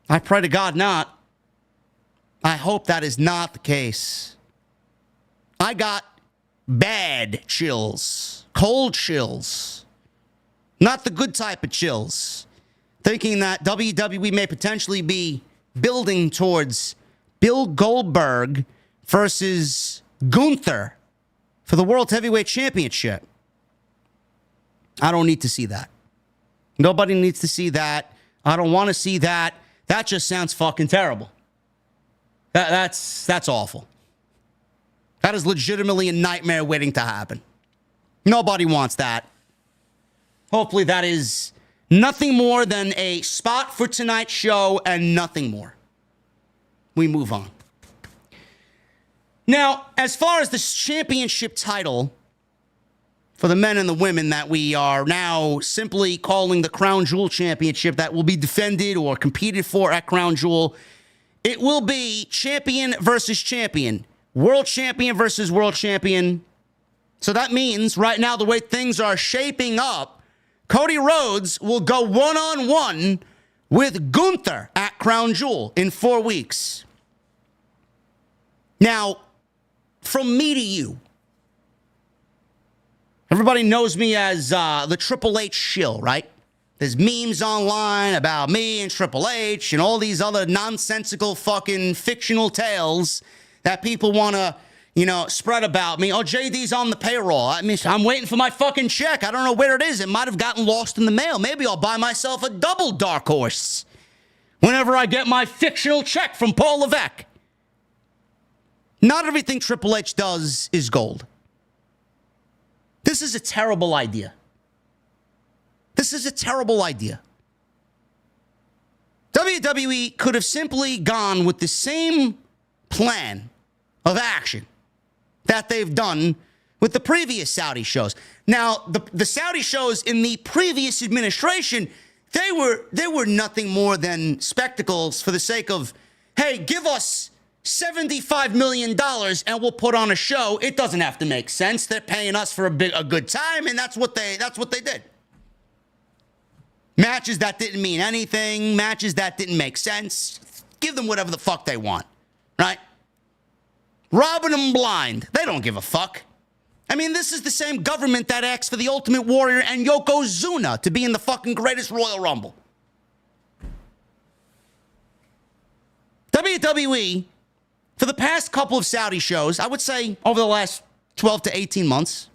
I pray to God not. I hope that is not the case. I got bad chills, cold chills. Not the good type of chills. Thinking that WWE may potentially be building towards Bill Goldberg versus Gunther for the World Heavyweight Championship. I don't need to see that. Nobody needs to see that. I don't want to see that. That just sounds fucking terrible. That's awful. That is legitimately a nightmare waiting to happen. Nobody wants that. Hopefully that is nothing more than a spot for tonight's show and nothing more. We move on. Now, as far as the championship title for the men and the women that we are now simply calling the Crown Jewel Championship that will be defended or competed for at Crown Jewel, it will be champion versus champion, world champion versus world champion. So that means right now the way things are shaping up, Cody Rhodes will go one-on-one with Gunther at Crown Jewel in 4 weeks. Now, from me to you, everybody knows me as the Triple H shill, right? There's memes online about me and Triple H and all these other nonsensical fucking fictional tales that people want to, spread about me. Oh, JD's on the payroll. I mean, I'm waiting for my fucking check. I don't know where it is. It might have gotten lost in the mail. Maybe I'll buy myself a double Dark Horse whenever I get my fictional check from Paul Levesque. Not everything Triple H does is gold. This is a terrible idea. This is a terrible idea. WWE could have simply gone with the same plan of action that they've done with the previous Saudi shows. Now, the Saudi shows in the previous administration, they were nothing more than spectacles for the sake of, hey, give us $75 million and we'll put on a show. It doesn't have to make sense. They're paying us for a good time, and that's what they did. Matches that didn't mean anything, matches that didn't make sense. Give them whatever the fuck they want, right? Robbing them blind. They don't give a fuck. I mean, this is the same government that asked for the Ultimate Warrior and Yokozuna to be in the fucking greatest Royal Rumble. WWE, for the past couple of Saudi shows, I would say over the last 12 to 18 months,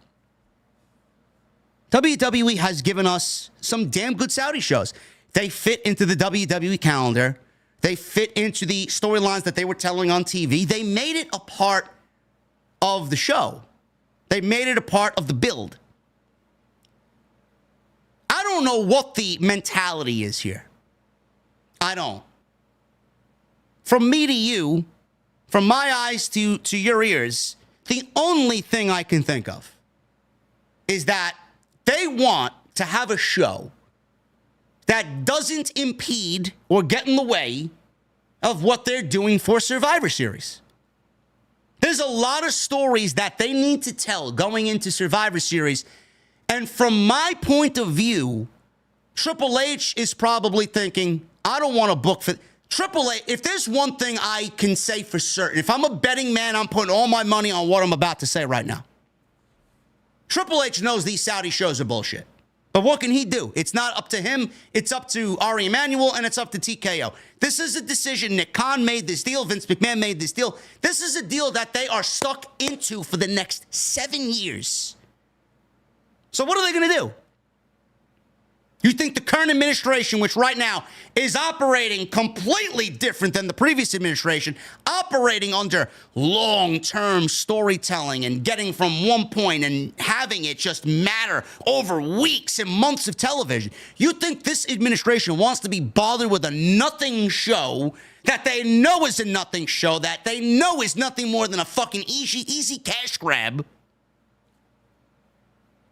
WWE has given us some damn good Saudi shows. They fit into the WWE calendar. They fit into the storylines that they were telling on TV. They made it a part of the show. They made it a part of the build. I don't know what the mentality is here. I don't. From me to you, from my eyes to your ears, the only thing I can think of is that they want to have a show that doesn't impede or get in the way of what they're doing for Survivor Series. There's a lot of stories that they need to tell going into Survivor Series. And from my point of view, Triple H is probably thinking, I don't want to book for Triple H. If there's one thing I can say for certain, if I'm a betting man, I'm putting all my money on what I'm about to say right now. Triple H knows these Saudi shows are bullshit. But what can he do? It's not up to him. It's up to Ari Emanuel, and it's up to TKO. This is a decision. Nick Khan made this deal. Vince McMahon made this deal. This is a deal that they are stuck into for the next 7 years. So what are they going to do? You think the current administration, which right now is operating completely different than the previous administration, operating under long-term storytelling and getting from one point and having it just matter over weeks and months of television, you think this administration wants to be bothered with a nothing show that they know is a nothing show, that they know is nothing more than a fucking easy cash grab?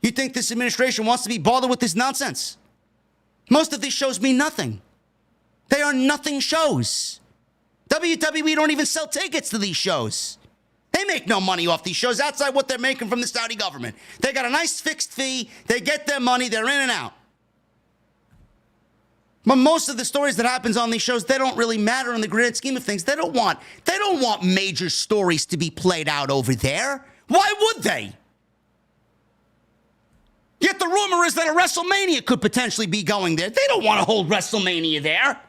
You think this administration wants to be bothered with this nonsense? Most of these shows mean nothing. They are nothing shows. WWE don't even sell tickets to these shows. They make no money off these shows outside what they're making from the Saudi government. They got a nice fixed fee. They get their money. They're in and out. But most of the stories that happens on these shows, they don't really matter in the grand scheme of things. They don't want major stories to be played out over there. Why would they? Yet the rumor is that a WrestleMania could potentially be going there. They don't want to hold WrestleMania there.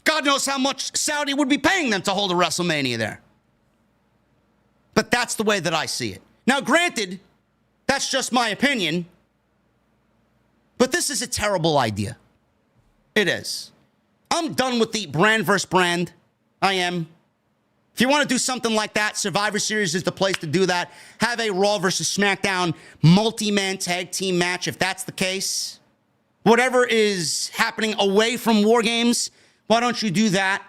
God knows how much Saudi would be paying them to hold a WrestleMania there. But that's the way that I see it. Now, granted, That's just my opinion. But this is a terrible idea. It is. I'm done with the brand versus brand. I am. If you want to do something like that, Survivor Series is the place to do that. Have a Raw versus SmackDown multi-man tag team match if that's the case. Whatever is happening away from War Games, why don't you do that?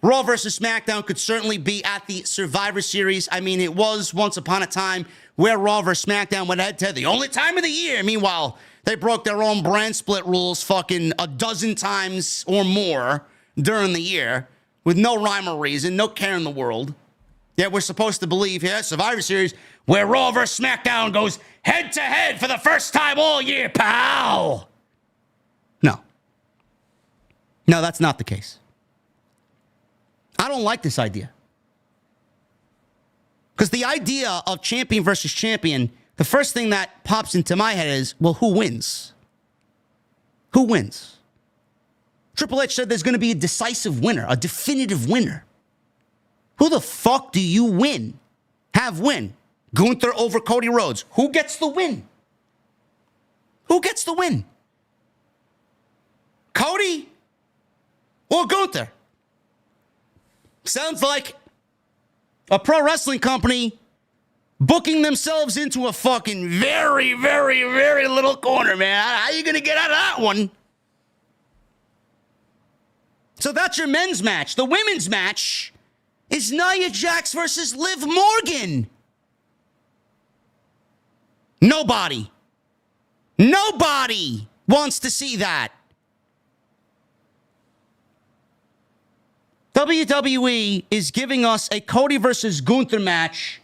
Raw versus SmackDown could certainly be at the Survivor Series. I mean, it was once upon a time where Raw versus SmackDown went head-to-head the only time of the year. Meanwhile, they broke their own brand split rules fucking a dozen times or more during the year with no rhyme or reason, no care in the world. Yet we're supposed to believe, Survivor Series, where Raw vs. SmackDown goes head-to-head for the first time all year, pal. No. No, that's not the case. I don't like this idea. Because the idea of champion versus champion, the first thing that pops into my head is, well, who wins? Who wins? Triple H said there's going to be a decisive winner, a definitive winner. Who the fuck do you win? Have win? Gunther over Cody Rhodes. Who gets the win? Who gets the win? Cody or Gunther? Sounds like a pro wrestling company booking themselves into a fucking very, very, very little corner, man. How are you going to get out of that one? So that's your men's match. The women's match is Nia Jax versus Liv Morgan. Nobody wants to see that. WWE is giving us a Cody versus Gunther match,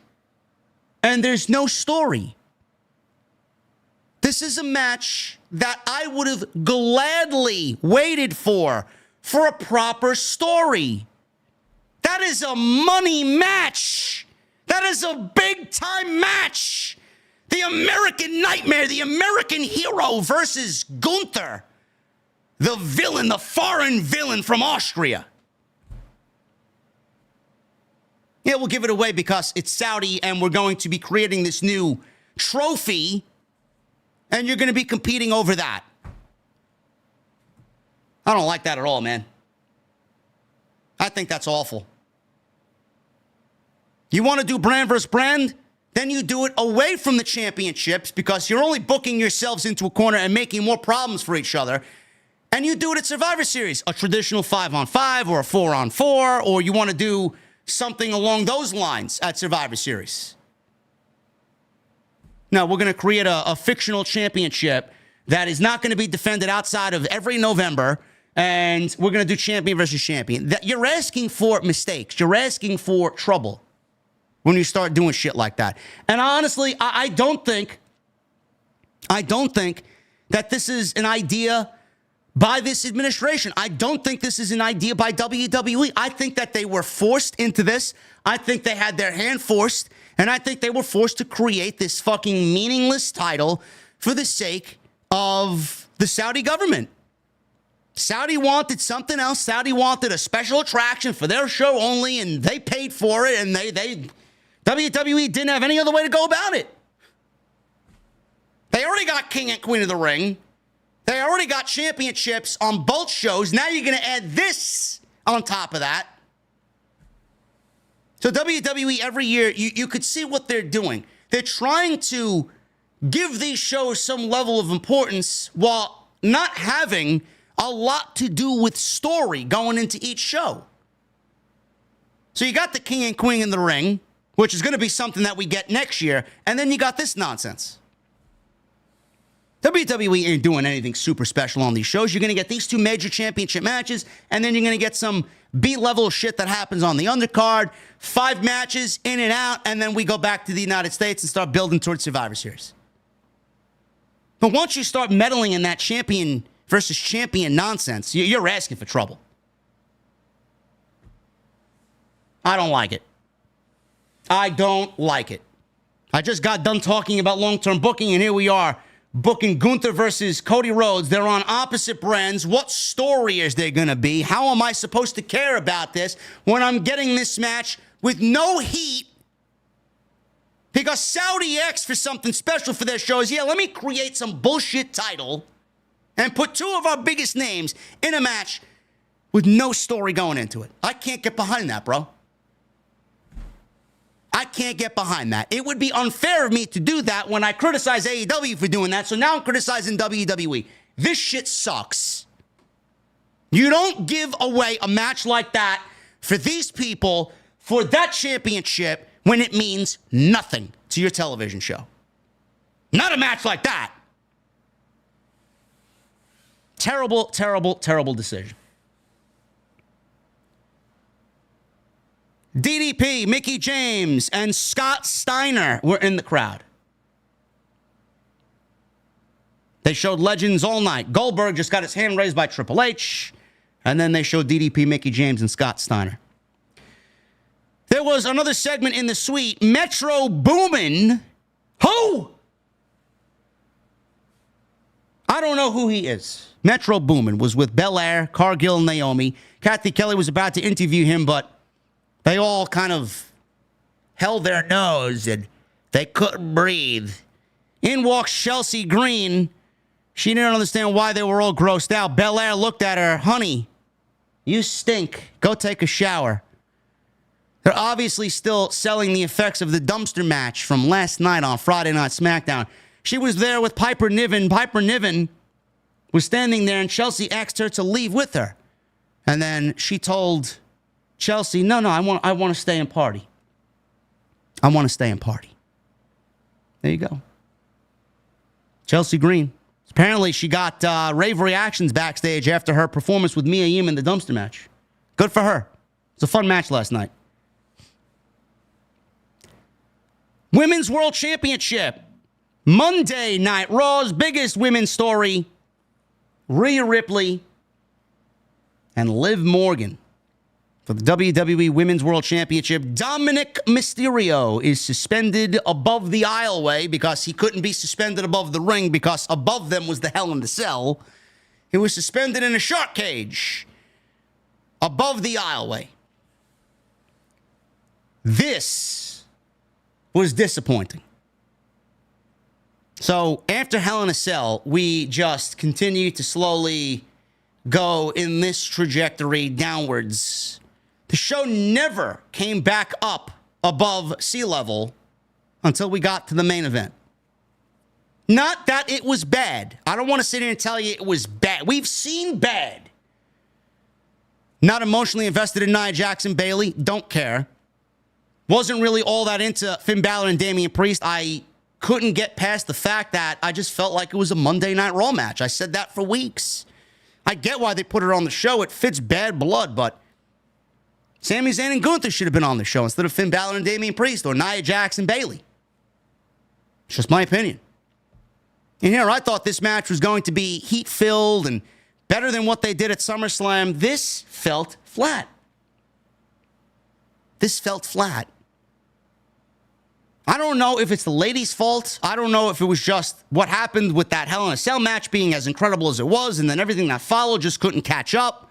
and there's no story. This is a match that I would have gladly waited for a proper story. That is a money match. That is a big-time match. The American Nightmare, the American Hero versus Gunther, the villain, the foreign villain from Austria. Yeah, we'll give it away because it's Saudi and we're going to be creating this new trophy and you're going to be competing over that. I don't like that at all, man. I think that's awful. You want to do brand versus brand? Then you do it away from the championships because you're only booking yourselves into a corner and making more problems for each other. And you do it at Survivor Series, a traditional 5-on-5 or a 4-on-4, or you want to do something along those lines at Survivor Series. No, we're going to create a fictional championship that is not going to be defended outside of every November, and we're going to do champion versus champion. You're asking for mistakes. You're asking for trouble when you start doing shit like that. And honestly, I don't think that this is an idea by this administration. I don't think this is an idea by WWE. I think that they were forced into this. I think they had their hand forced, and I think they were forced to create this fucking meaningless title for the sake of the Saudi government. Saudi wanted something else. Saudi wanted a special attraction for their show only, and they paid for it, and WWE didn't have any other way to go about it. They already got King and Queen of the Ring. They already got championships on both shows. Now you're going to add this on top of that. So WWE every year, you could see what they're doing. They're trying to give these shows some level of importance while not having a lot to do with story going into each show. So you got the King and Queen in the Ring, which is going to be something that we get next year, and then you got this nonsense. WWE ain't doing anything super special on these shows. You're going to get these two major championship matches, and then you're going to get some B-level shit that happens on the undercard, 5 matches, in and out, and then we go back to the United States and start building towards Survivor Series. But once you start meddling in that champion versus champion nonsense, you're asking for trouble. I don't like it. I don't like it. I just got done talking about long-term booking, and here we are booking Gunther versus Cody Rhodes. They're on opposite brands. What story is there going to be? How am I supposed to care about this when I'm getting this match with no heat Because Saudi asked for something special for their shows. Yeah, let me create some bullshit title and put two of our biggest names in a match with no story going into it. I can't get behind that, bro. I can't get behind that. It would be unfair of me to do that when I criticize AEW for doing that, so now I'm criticizing WWE. This shit sucks. You don't give away a match like that for these people for that championship when it means nothing to your television show. Not a match like that. Terrible, terrible, terrible decision. DDP, Mickie James, and Scott Steiner were in the crowd. They showed Legends all night. Goldberg just got his hand raised by Triple H. And then they showed DDP, Mickie James, and Scott Steiner. There was another segment in the suite. Metro Boomin. Who? I don't know who he is. Metro Boomin was with Belair, Cargill, and Naomi. Kathy Kelly was about to interview him, but they all kind of held their nose and they couldn't breathe. In walks Chelsea Green. She didn't understand why they were all grossed out. Belair looked at her. Honey, you stink. Go take a shower. They're obviously still selling the effects of the dumpster match from last night on Friday Night SmackDown. She was there with Piper Niven. Piper Niven was standing there, and Chelsea asked her to leave with her. And then she told Chelsea, no, I want to stay and party. I want to stay and party. There you go. Chelsea Green. Apparently, she got rave reactions backstage after her performance with Mia Yim in the dumpster match. Good for her. It was a fun match last night. Women's World Championship. Monday Night Raw's biggest women's story. Rhea Ripley and Liv Morgan for the WWE Women's World Championship. Dominik Mysterio is suspended above the aisleway because he couldn't be suspended above the ring because above them was the Hell in the Cell. He was suspended in a shark cage above the aisleway. This was disappointing. So after Hell in a Cell, we just continue to slowly go in this trajectory downwards. The show never came back up above sea level until we got to the main event. Not that it was bad. I don't want to sit here and tell you it was bad. We've seen bad. Not emotionally invested in Nia Jax and Bayley. Don't care. Wasn't really all that into Finn Balor and Damian Priest. I couldn't get past the fact that I just felt like it was a Monday Night Raw match. I said that for weeks. I get why they put it on the show. It fits Bad Blood, but Sami Zayn and Gunther should have been on the show instead of Finn Balor and Damian Priest or Nia Jax and Bayley. It's just my opinion. And here, I thought this match was going to be heat-filled and better than what they did at SummerSlam. This felt flat. This felt flat. I don't know if it's the ladies' fault. I don't know if it was just what happened with that Hell in a Cell match being as incredible as it was, and then everything that followed just couldn't catch up.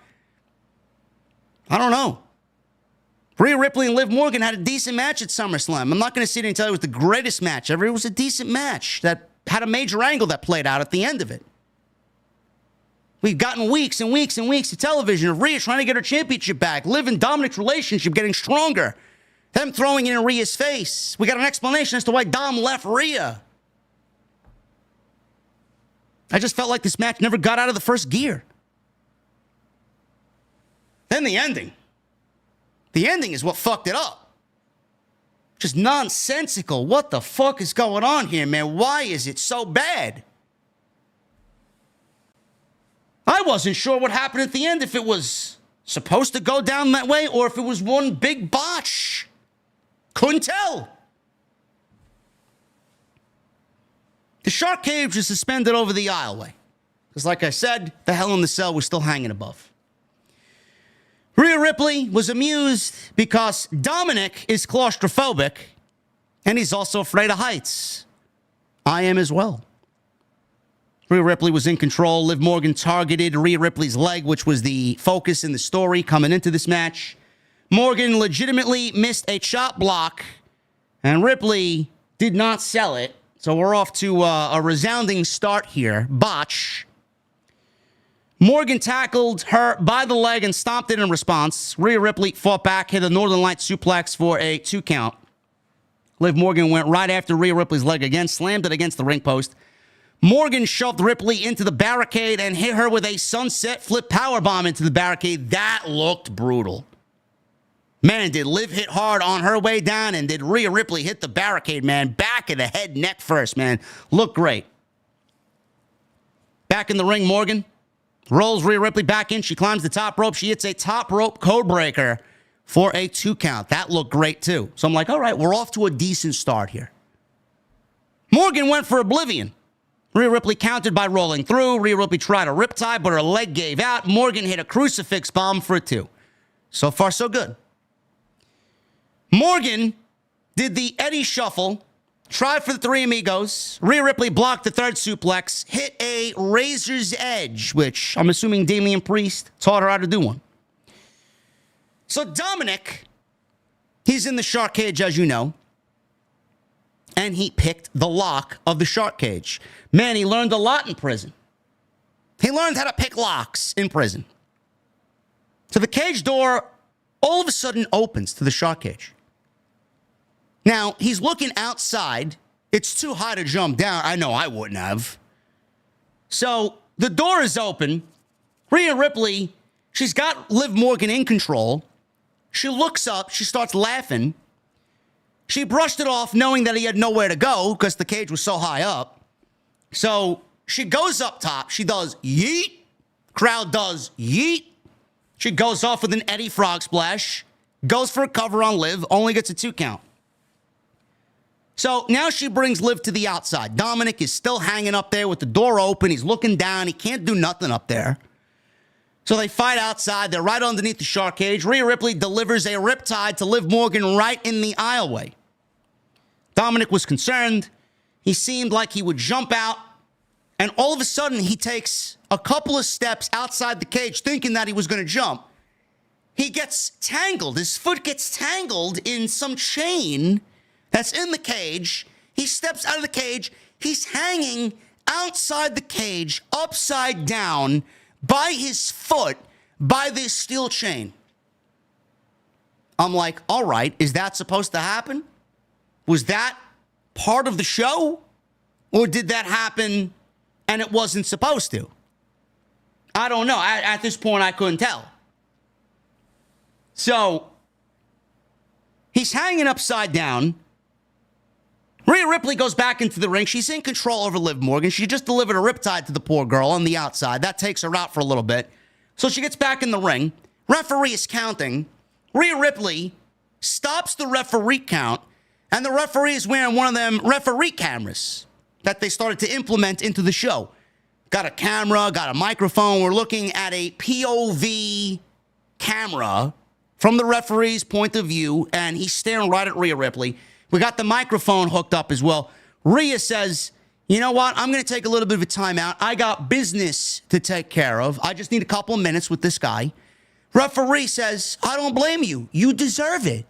I don't know. Rhea Ripley and Liv Morgan had a decent match at SummerSlam. I'm not going to sit here and tell you it was the greatest match ever. It was a decent match that had a major angle that played out at the end of it. We've gotten weeks and weeks and weeks of television of Rhea trying to get her championship back. Liv and Dominik's relationship getting stronger. Them throwing it in Rhea's face. We got an explanation as to why Dom left Rhea. I just felt like this match never got out of the first gear. Then the ending. The ending is what fucked it up. Just nonsensical. What the fuck is going on here, man? Why is it so bad? I wasn't sure what happened at the end, if it was supposed to go down that way or if it was one big botch. Couldn't tell. The shark cage was suspended over the aisleway. Because like I said, the Hell in the Cell was still hanging above. Rhea Ripley was amused because Dominik is claustrophobic and he's also afraid of heights. I am as well. Rhea Ripley was in control. Liv Morgan targeted Rhea Ripley's leg, which was the focus in the story coming into this match. Morgan legitimately missed a chop block, and Ripley did not sell it. So we're off to a resounding start here. Botch. Morgan tackled her by the leg and stomped it in response. Rhea Ripley fought back, hit a Northern Light suplex for a 2 count. Liv Morgan went right after Rhea Ripley's leg again, slammed it against the ring post. Morgan shoved Ripley into the barricade and hit her with a sunset flip powerbomb into the barricade. That looked brutal. Man, did Liv hit hard on her way down, and did Rhea Ripley hit the barricade, man. Back of the head, neck first, man. Looked great. Back in the ring, Morgan rolls Rhea Ripley back in. She climbs the top rope. She hits a top rope code breaker for a 2 count. That looked great, too. So I'm like, all right, we're off to a decent start here. Morgan went for Oblivion. Rhea Ripley countered by rolling through. Rhea Ripley tried a riptide, but her leg gave out. Morgan hit a crucifix bomb for a 2. So far, so good. Morgan did the Eddie Shuffle, tried for the 3 Amigos. Rhea Ripley blocked the 3rd suplex, hit a Razor's Edge, which I'm assuming Damian Priest taught her how to do one. So Dominik, he's in the shark cage, as you know, and he picked the lock of the shark cage. Man, he learned a lot in prison. He learned how to pick locks in prison. So the cage door all of a sudden opens to the shark cage. Now, he's looking outside. It's too high to jump down. I know I wouldn't have. So the door is open. Rhea Ripley, she's got Liv Morgan in control. She looks up. She starts laughing. She brushed it off knowing that he had nowhere to go because the cage was so high up. So she goes up top. She does yeet. Crowd does yeet. She goes off with an Eddie Frog Splash. Goes for a cover on Liv. Only gets a 2 count. So now she brings Liv to the outside. Dominik is still hanging up there with the door open. He's looking down. He can't do nothing up there. So they fight outside. They're right underneath the shark cage. Rhea Ripley delivers a riptide to Liv Morgan right in the aisleway. Dominik was concerned. He seemed like he would jump out. And all of a sudden, he takes a couple of steps outside the cage thinking that he was going to jump. He gets tangled. His foot gets tangled in some chain that's in the cage. He steps out of the cage. He's hanging outside the cage, upside down, by his foot, by this steel chain. I'm like, all right, is that supposed to happen? Was that part of the show? Or did that happen and it wasn't supposed to? I don't know. At this point, I couldn't tell. So, he's hanging upside down. Rhea Ripley goes back into the ring. She's in control over Liv Morgan. She just delivered a riptide to the poor girl on the outside. That takes her out for a little bit. So she gets back in the ring. Referee is counting. Rhea Ripley stops the referee count, and the referee is wearing one of them referee cameras that they started to implement into the show. Got a camera, got a microphone. We're looking at a POV camera from the referee's point of view, and he's staring right at Rhea Ripley. We got the microphone hooked up as well. Rhea says, you know what? I'm going to take a little bit of a timeout. I got business to take care of. I just need a couple of minutes with this guy. Referee says, I don't blame you. You deserve it.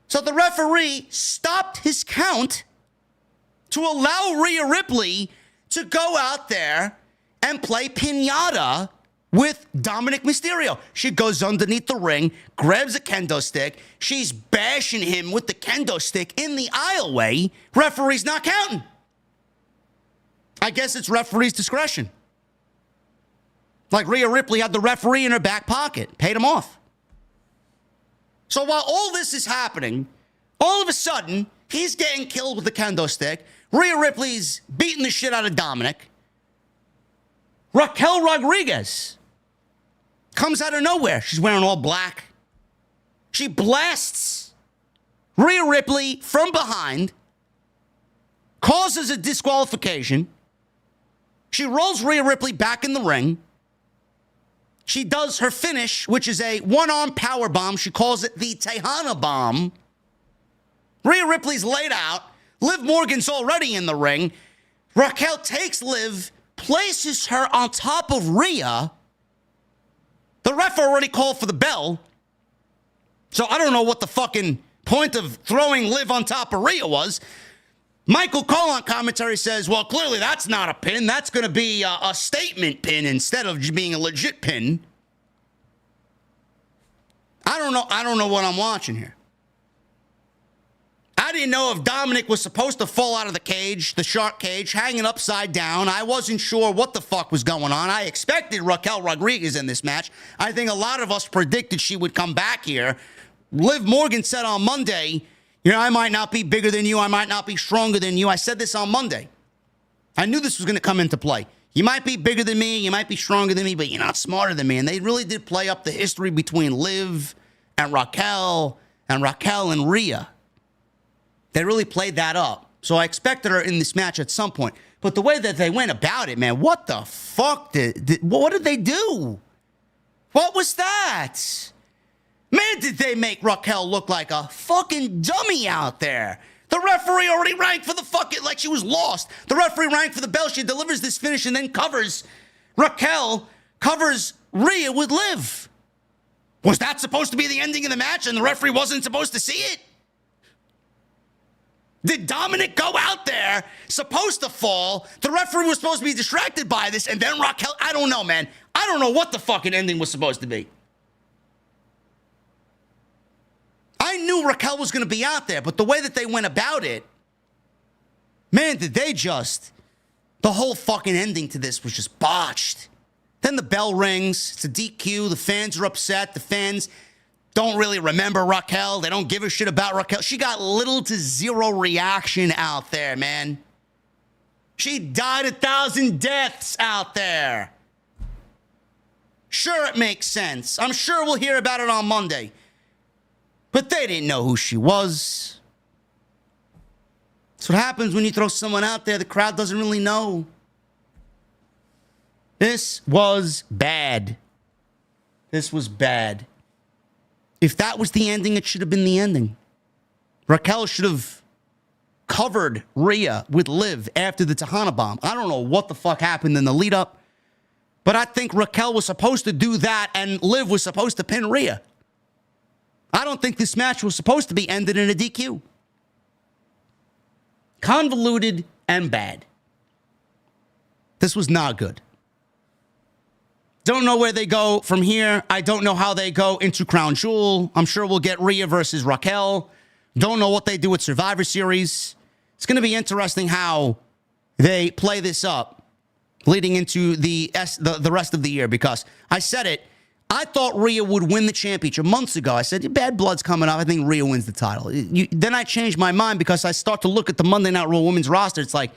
So the referee stopped his count to allow Rhea Ripley to go out there and play piñata with Dominik Mysterio. She goes underneath the ring, grabs a kendo stick. She's bashing him with the kendo stick in the aisleway. Referee's not counting. I guess it's referee's discretion. Like Rhea Ripley had the referee in her back pocket, paid him off. So while all this is happening, all of a sudden, he's getting killed with the kendo stick. Rhea Ripley's beating the shit out of Dominik. Raquel Rodriguez comes out of nowhere. She's wearing all black. She blasts Rhea Ripley from behind, causes a disqualification. She rolls Rhea Ripley back in the ring. She does her finish, which is a one-arm power bomb. She calls it the Tejana bomb. Rhea Ripley's laid out. Liv Morgan's already in the ring. Raquel takes Liv, places her on top of Rhea. The ref already called for the bell. So I don't know what the fucking point of throwing Liv on top of Rhea was, Michael Cole on commentary says, well, clearly that's not a pin. That's going to be a statement pin instead of being a legit pin. I don't know what I'm watching here. I didn't know if Dominik was supposed to fall out of the cage, the shark cage, hanging upside down. I wasn't sure what the fuck was going on. I expected Raquel Rodriguez in this match. I think a lot of us predicted she would come back here. Liv Morgan said on Monday, I might not be bigger than you. I might not be stronger than you. I said this on Monday. I knew this was going to come into play. You might be bigger than me. You might be stronger than me, but you're not smarter than me. And they really did play up the history between Liv and Raquel and Rhea. They really played that up. So I expected her in this match at some point. But the way that they went about it, man, what the fuck what did they do? What was that? Man, did they make Raquel look like a fucking dummy out there. The referee already ranked for the fucking, like she was lost. The referee ranked for the bell. She delivers this finish and then covers Rhea with Liv. Was that supposed to be the ending of the match and the referee wasn't supposed to see it? Did Dominik go out there, supposed to fall? The referee was supposed to be distracted by this, and then Raquel, I don't know, man. I don't know what the fucking ending was supposed to be. I knew Raquel was going to be out there, but the way that they went about it, man, the whole fucking ending to this was just botched. Then the bell rings, it's a DQ, the fans are upset, the fans don't really remember Raquel. They don't give a shit about Raquel. She got little to zero reaction out there, man. She died 1,000 deaths out there. Sure, it makes sense. I'm sure we'll hear about it on Monday. But they didn't know who she was. That's what happens when you throw someone out there the crowd doesn't really know. This was bad. This was bad. If that was the ending, it should have been the ending. Raquel should have covered Rhea with Liv after the Tejana bomb. I don't know what the fuck happened in the lead up, but I think Raquel was supposed to do that and Liv was supposed to pin Rhea. I don't think this match was supposed to be ended in a DQ. Convoluted and bad. This was not good. Don't know where they go from here. I don't know how they go into Crown Jewel. I'm sure we'll get Rhea versus Raquel. Don't know what they do with Survivor Series. It's going to be interesting how they play this up leading into the rest of the year, because I said it. I thought Rhea would win the championship months ago. I said, Bad Blood's coming up. I think Rhea wins the title. Then I changed my mind because I start to look at the Monday Night Raw women's roster. It's like,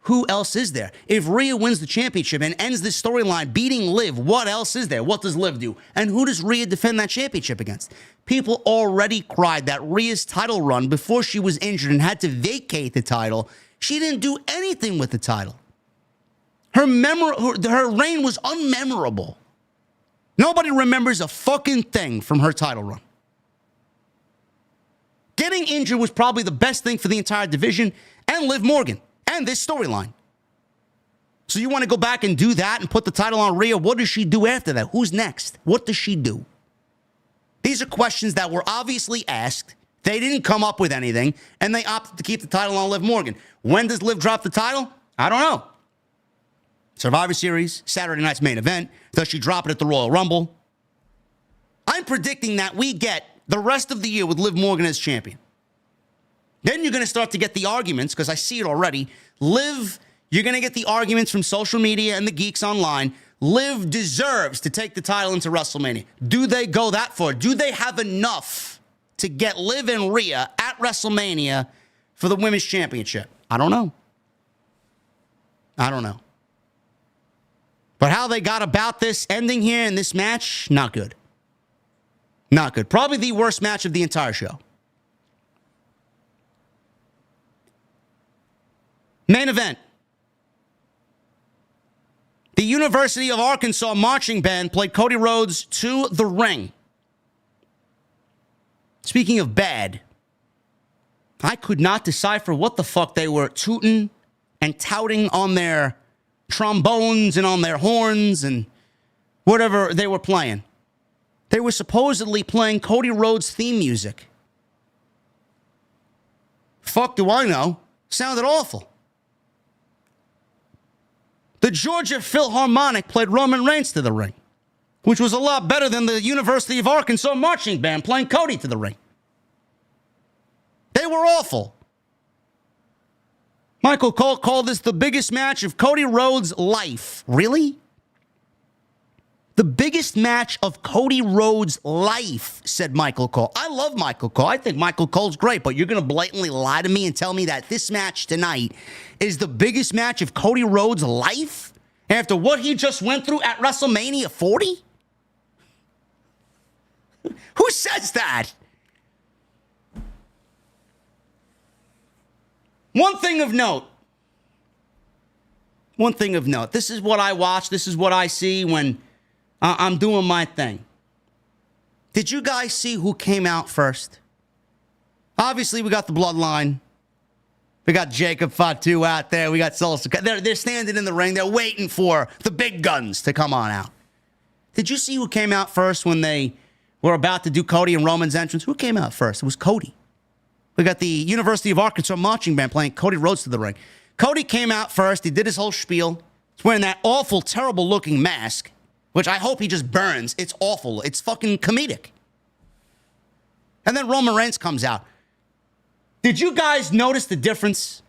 who else is there? If Rhea wins the championship and ends this storyline beating Liv, what else is there? What does Liv do? And who does Rhea defend that championship against? People already cried that Rhea's title run before she was injured and had to vacate the title. She didn't do anything with the title. Her reign was unmemorable. Nobody remembers a fucking thing from her title run. Getting injured was probably the best thing for the entire division and Liv Morgan and this storyline. So you want to go back and do that and put the title on Rhea? What does she do after that? Who's next? What does she do? These are questions that were obviously asked. They didn't come up with anything, and they opted to keep the title on Liv Morgan. When does Liv drop the title? I don't know. Survivor Series, Saturday night's main event. Does she drop it at the Royal Rumble? I'm predicting that we get the rest of the year with Liv Morgan as champion. Then you're going to start to get the arguments, because I see it already. Liv, you're going to get the arguments from social media and the geeks online. Liv deserves to take the title into WrestleMania. Do they go that far? Do they have enough to get Liv and Rhea at WrestleMania for the Women's Championship? I don't know. But how they got about this ending here in this match, not good. Not good. Probably the worst match of the entire show. Main event. The University of Arkansas marching band played Cody Rhodes to the ring. Speaking of bad, I could not decipher what the fuck they were tooting and touting on their trombones and on their horns and whatever they were playing. They were supposedly playing Cody Rhodes theme music. Fuck do I know? Sounded awful. The Georgia Philharmonic played Roman Reigns to the ring, which was a lot better than the University of Arkansas marching band playing Cody to the ring. They were awful. Michael Cole called this the biggest match of Cody Rhodes' life. Really? The biggest match of Cody Rhodes' life, said Michael Cole. I love Michael Cole. I think Michael Cole's great, but you're going to blatantly lie to me and tell me that this match tonight is the biggest match of Cody Rhodes' life after what he just went through at WrestleMania 40? Who says that? One thing of note. This is what I watch. This is what I see when I'm doing my thing. Did you guys see who came out first? Obviously, we got the Bloodline. We got Jacob Fatu out there. We got Solo Sikoa. They're standing in the ring. They're waiting for the big guns to come on out. Did you see who came out first when they were about to do Cody and Roman's entrance? Who came out first? It was Cody. We got the University of Arkansas marching band playing Cody Rhodes to the ring. Cody came out first. He did his whole spiel. He's wearing that awful, terrible-looking mask, which I hope he just burns. It's awful. It's fucking comedic. And then Roman Reigns comes out. Did you guys notice the difference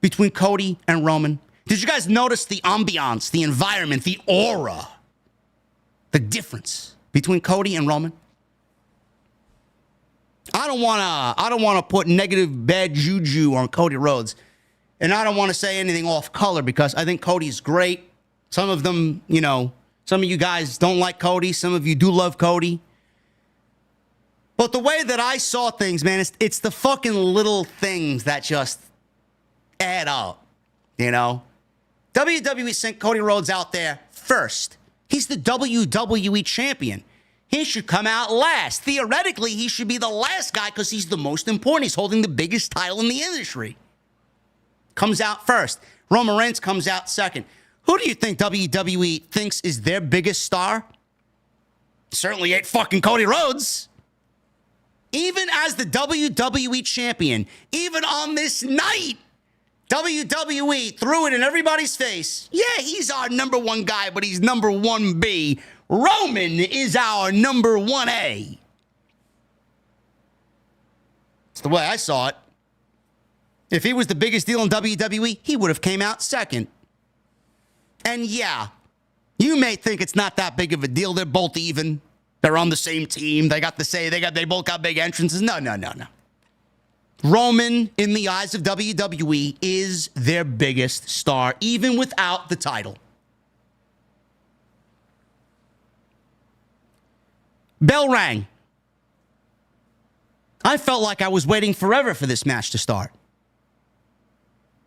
between Cody and Roman? Did you guys notice the ambiance, the environment, the aura, the difference between Cody and Roman? I don't want to put negative bad juju on Cody Rhodes, and I don't want to say anything off color because I think Cody's great. Some of them, some of you guys don't like Cody. Some of you do love Cody. But the way that I saw things, man, it's the fucking little things that just add up, WWE sent Cody Rhodes out there first. He's the WWE champion. He should come out last. Theoretically, he should be the last guy because he's the most important. He's holding the biggest title in the industry. Comes out first. Roman Reigns comes out second. Who do you think WWE thinks is their biggest star? Certainly ain't fucking Cody Rhodes. Even as the WWE champion, even on this night, WWE threw it in everybody's face. Yeah, he's our number one guy, but he's number 1B. Roman is our number 1A. It's the way I saw it. If he was the biggest deal in WWE, he would have came out second. And yeah, you may think it's not that big of a deal. They're both even. They're on the same team. They both got big entrances. No. Roman, in the eyes of WWE, is their biggest star, even without the title. Bell rang. I felt like I was waiting forever for this match to start.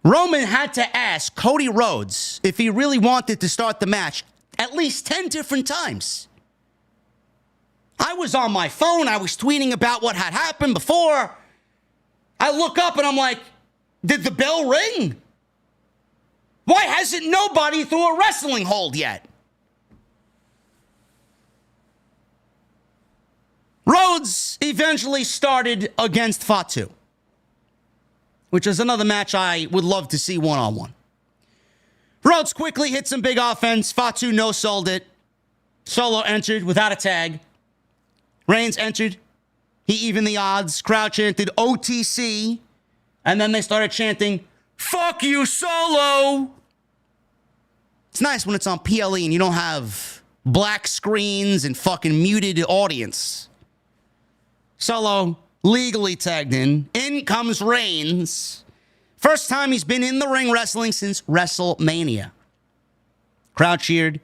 Roman had to ask Cody Rhodes if he really wanted to start the match at least 10 different times. I was on my phone. I was tweeting about what had happened before. I look up and I'm like, did the bell ring? Why hasn't nobody threw a wrestling hold yet? Rhodes eventually started against Fatu, which is another match I would love to see one-on-one. Rhodes quickly hit some big offense. Fatu no-sold it. Solo entered without a tag. Reigns entered. He evened the odds. Crowd chanted OTC. And then they started chanting, fuck you, Solo. It's nice when it's on PLE and you don't have black screens and fucking muted audience. Solo legally tagged in. In comes Reigns. First time he's been in the ring wrestling since WrestleMania. Crowd cheered.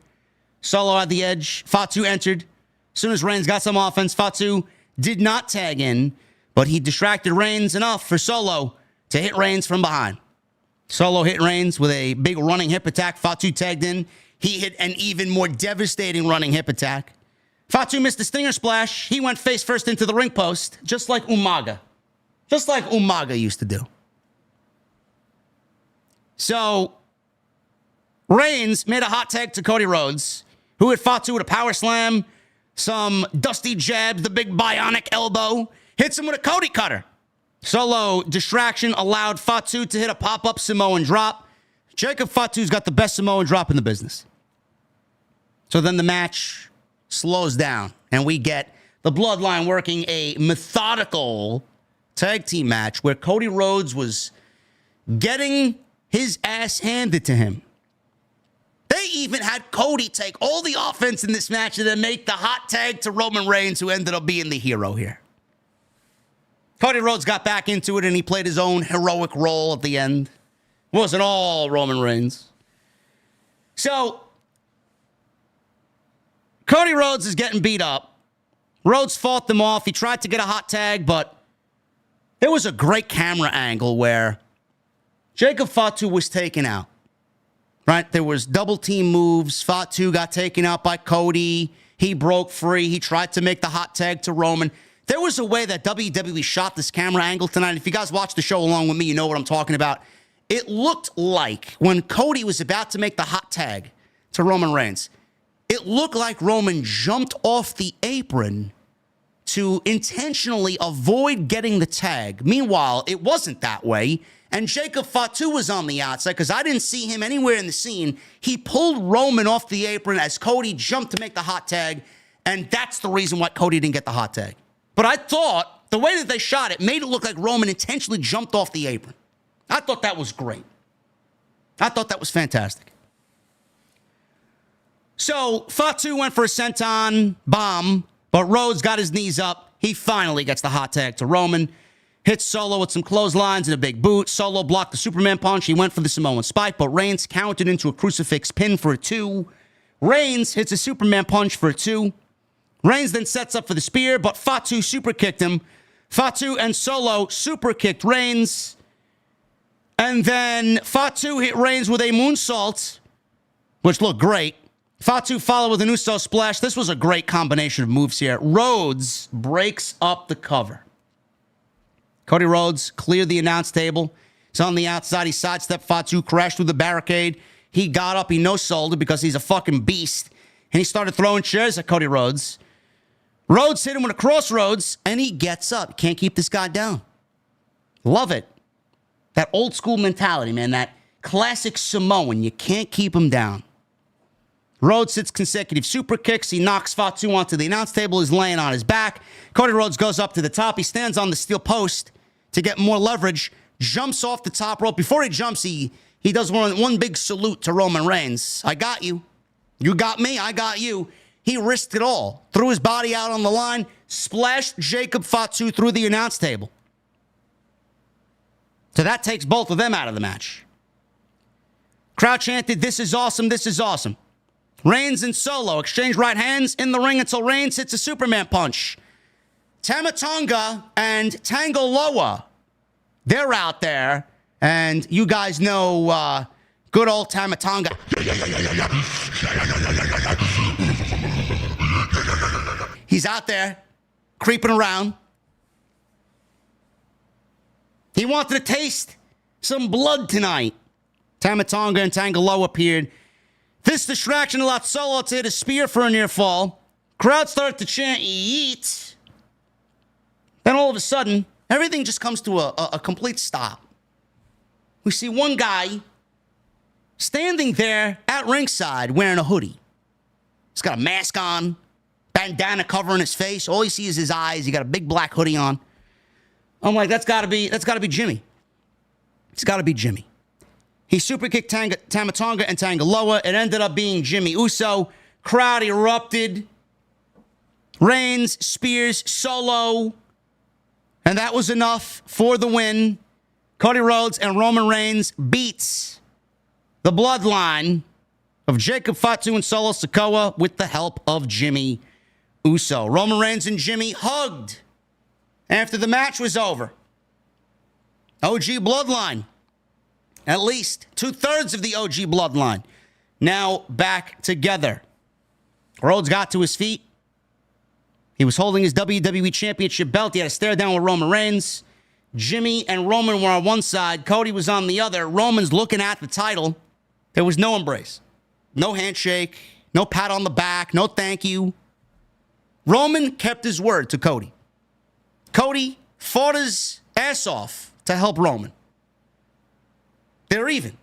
Solo at the edge. Fatu entered. As soon as Reigns got some offense, Fatu did not tag in, but he distracted Reigns enough for Solo to hit Reigns from behind. Solo hit Reigns with a big running hip attack. Fatu tagged in. He hit an even more devastating running hip attack. Fatu missed a stinger splash. He went face first into the ring post, just like Umaga. Just like Umaga used to do. So, Reigns made a hot tag to Cody Rhodes, who hit Fatu with a power slam, some dusty jabs, the big bionic elbow, hits him with a Cody cutter. Solo distraction allowed Fatu to hit a pop-up Samoan drop. Jacob Fatu's got the best Samoan drop in the business. So then the match slows down, and we get the Bloodline working a methodical tag team match where Cody Rhodes was getting his ass handed to him. They even had Cody take all the offense in this match and then make the hot tag to Roman Reigns, who ended up being the hero here. Cody Rhodes got back into it, and he played his own heroic role at the end. It wasn't all Roman Reigns. So, Cody Rhodes is getting beat up. Rhodes fought them off. He tried to get a hot tag, but there was a great camera angle where Jacob Fatu was taken out. Right? There was double team moves. Fatu got taken out by Cody. He broke free. He tried to make the hot tag to Roman. There was a way that WWE shot this camera angle tonight. If you guys watched the show along with me, you know what I'm talking about. It looked like when Cody was about to make the hot tag to Roman Reigns, it looked like Roman jumped off the apron to intentionally avoid getting the tag. Meanwhile, it wasn't that way. And Jacob Fatu was on the outside because I didn't see him anywhere in the scene. He pulled Roman off the apron as Cody jumped to make the hot tag. And that's the reason why Cody didn't get the hot tag. But I thought the way that they shot it made it look like Roman intentionally jumped off the apron. I thought that was great. I thought that was fantastic. So Fatu went for a senton bomb, but Rhodes got his knees up. He finally gets the hot tag to Roman. Hits Solo with some clotheslines and a big boot. Solo blocked the Superman punch. He went for the Samoan spike, but Reigns countered into a crucifix pin for a 2. Reigns hits a Superman punch for a 2. Reigns then sets up for the spear, but Fatu super kicked him. Fatu and Solo super kicked Reigns. And then Fatu hit Reigns with a moonsault, which looked great. Fatu followed with an Uso splash. This was a great combination of moves here. Rhodes breaks up the cover. Cody Rhodes cleared the announce table. He's on the outside. He sidestepped Fatu, crashed through the barricade. He got up. He no-sold it because he's a fucking beast. And he started throwing chairs at Cody Rhodes. Rhodes hit him with a crossroads, and he gets up. Can't keep this guy down. Love it. That old school mentality, man. That classic Samoan. You can't keep him down. Rhodes hits consecutive super kicks. He knocks Fatu onto the announce table. He's laying on his back. Cody Rhodes goes up to the top. He stands on the steel post to get more leverage. Jumps off the top rope. Before he jumps, he does one big salute to Roman Reigns. I got you. You got me. I got you. He risked it all. Threw his body out on the line. Splashed Jacob Fatu through the announce table. So that takes both of them out of the match. Crowd chanted, "This is awesome. This is awesome." Reigns and Solo exchange right hands in the ring until Reigns hits a Superman punch. Tama Tonga and Tangaloa, they're out there. And you guys know good old Tama Tonga. He's out there creeping around. He wanted to taste some blood tonight. Tama Tonga and Tangaloa appeared. This distraction allowed Solo to hit a spear for a near fall. Crowd started to chant, "Yeet." Then all of a sudden, everything just comes to a complete stop. We see one guy standing there at ringside wearing a hoodie. He's got a mask on, bandana covering his face. All you see is his eyes. He got a big black hoodie on. I'm like, that's gotta be Jimmy. It's gotta be Jimmy. He super kicked Tama Tonga and Tangaloa. It ended up being Jimmy Uso. Crowd erupted. Reigns spears Solo. And that was enough for the win. Cody Rhodes and Roman Reigns beats the bloodline of Jacob Fatu and Solo Sikoa with the help of Jimmy Uso. Roman Reigns and Jimmy hugged after the match was over. OG bloodline. At least 2/3 of the OG bloodline now back together. Rhodes got to his feet. He was holding his WWE Championship belt. He had to stare down with Roman Reigns. Jimmy and Roman were on one side. Cody was on the other. Roman's looking at the title. There was no embrace. No handshake. No pat on the back. No thank you. Roman kept his word to Cody. Cody fought his ass off to help Roman. They're even.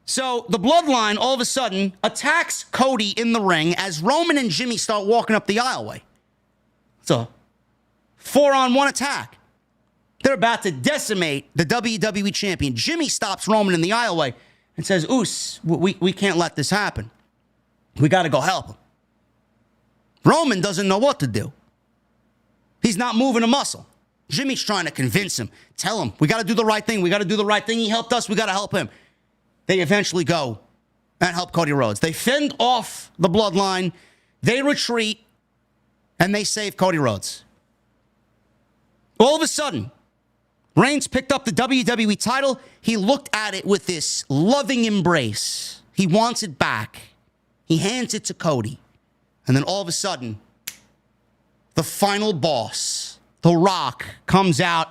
So the Bloodline all of a sudden attacks Cody in the ring as Roman and Jimmy start walking up the aisleway. It's a 4-on-1 attack. They're about to decimate the WWE champion. Jimmy stops Roman in the aisleway and says, "Oos, we can't let this happen. We got to go help him." Roman doesn't know what to do. He's not moving a muscle. Jimmy's trying to convince him. Tell him, we got to do the right thing. We got to do the right thing. He helped us. We got to help him. They eventually go and help Cody Rhodes. They fend off the Bloodline. They retreat. And they save Cody Rhodes. All of a sudden, Reigns picked up the WWE title. He looked at it with this loving embrace. He wants it back. He hands it to Cody. And then all of a sudden, the final boss, The Rock, comes out.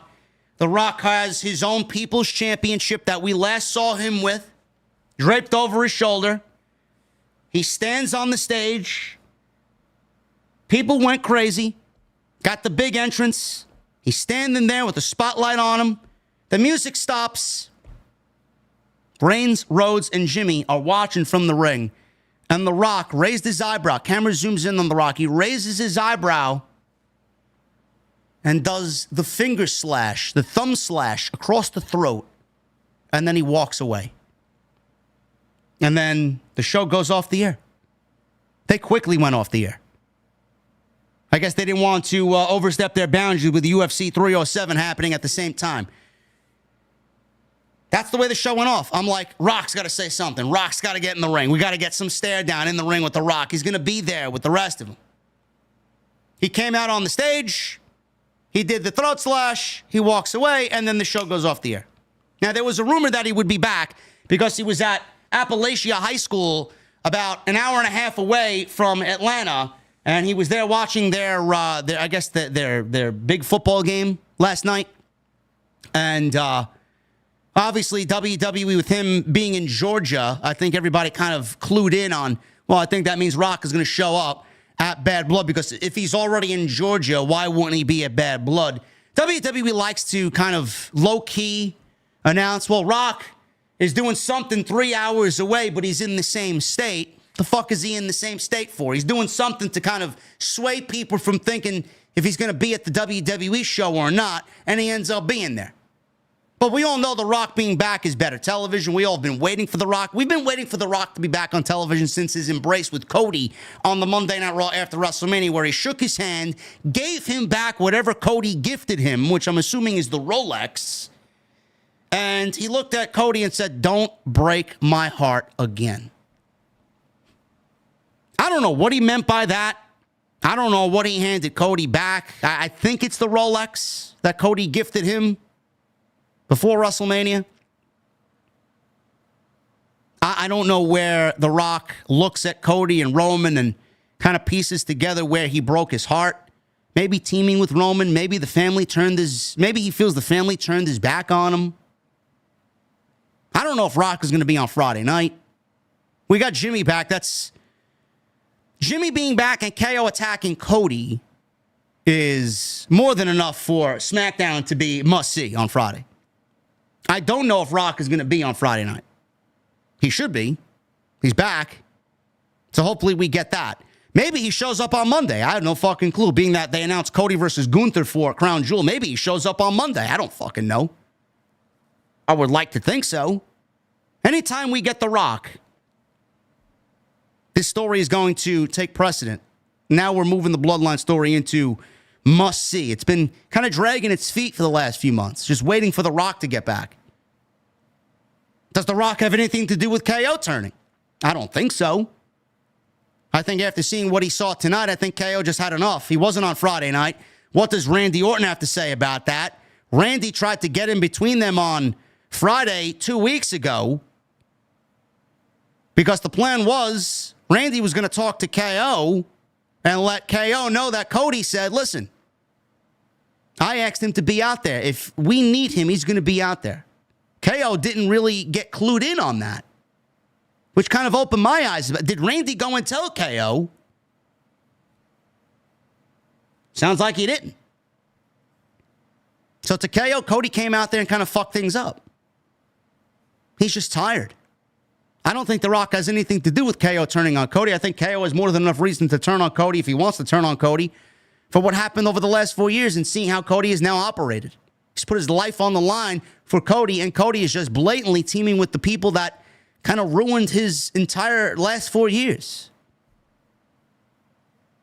The Rock has his own People's Championship that we last saw him with, draped over his shoulder. He stands on the stage. People went crazy. Got the big entrance. He's standing there with the spotlight on him. The music stops. Reigns, Rhodes, and Jimmy are watching from the ring. And The Rock raised his eyebrow. Camera zooms in on The Rock. He raises his eyebrow and does the finger slash, the thumb slash across the throat. And then he walks away. And then the show goes off the air. They quickly went off the air. I guess they didn't want to overstep their boundaries with the UFC 307 happening at the same time. That's the way the show went off. I'm like, Rock's got to say something. Rock's got to get in the ring. We got to get some stare down in the ring with The Rock. He's going to be there with the rest of them. He came out on the stage. He did the throat slash. He walks away, and then the show goes off the air. Now, there was a rumor that he would be back because he was at Appalachia High School about an hour and a half away from Atlanta, and he was there watching their big football game last night. And obviously, WWE, with him being in Georgia, I think everybody kind of clued in on, well, I think that means Rock is going to show up at Bad Blood, because if he's already in Georgia, why wouldn't he be at Bad Blood? WWE likes to kind of low-key announce, well, Rock is doing something 3 hours away, but he's in the same state. The fuck is he in the same state for? He's doing something to kind of sway people from thinking if he's going to be at the WWE show or not, and he ends up being there. But we all know The Rock being back is better television. We all have been waiting for The Rock. We've been waiting for The Rock to be back on television since his embrace with Cody on the Monday Night Raw after WrestleMania, where he shook his hand, gave him back whatever Cody gifted him, which I'm assuming is the Rolex. And he looked at Cody and said, "Don't break my heart again." I don't know what he meant by that. I don't know what he handed Cody back. I think it's the Rolex that Cody gifted him before WrestleMania. I don't know where The Rock looks at Cody and Roman and kind of pieces together where he broke his heart. Maybe teaming with Roman. Maybe he feels the family turned his back on him. I don't know if Rock is going to be on Friday night. We got Jimmy back. Jimmy being back and KO attacking Cody is more than enough for SmackDown to be must-see on Friday. I don't know if Rock is going to be on Friday night. He should be. He's back. So hopefully we get that. Maybe he shows up on Monday. I have no fucking clue, being that they announced Cody versus Gunther for Crown Jewel. Maybe he shows up on Monday. I don't fucking know. I would like to think so. Anytime we get The Rock, this story is going to take precedent. Now we're moving the Bloodline story into must-see. It's been kind of dragging its feet for the last few months, just waiting for The Rock to get back. Does The Rock have anything to do with KO turning? I don't think so. I think after seeing what he saw tonight, I think KO just had enough. He wasn't on Friday night. What does Randy Orton have to say about that? Randy tried to get in between them on Friday 2 weeks ago, because the plan was Randy was going to talk to KO and let KO know that Cody said, listen, I asked him to be out there. If we need him, he's going to be out there. KO didn't really get clued in on that, which kind of opened my eyes. Did Randy go and tell KO? Sounds like he didn't. So to KO, Cody came out there and kind of fucked things up. He's just tired. I don't think The Rock has anything to do with KO turning on Cody. I think KO has more than enough reason to turn on Cody if he wants to turn on Cody for what happened over the last 4 years and seeing how Cody is now operated. He's put his life on the line for Cody, and Cody is just blatantly teaming with the people that kind of ruined his entire last 4 years.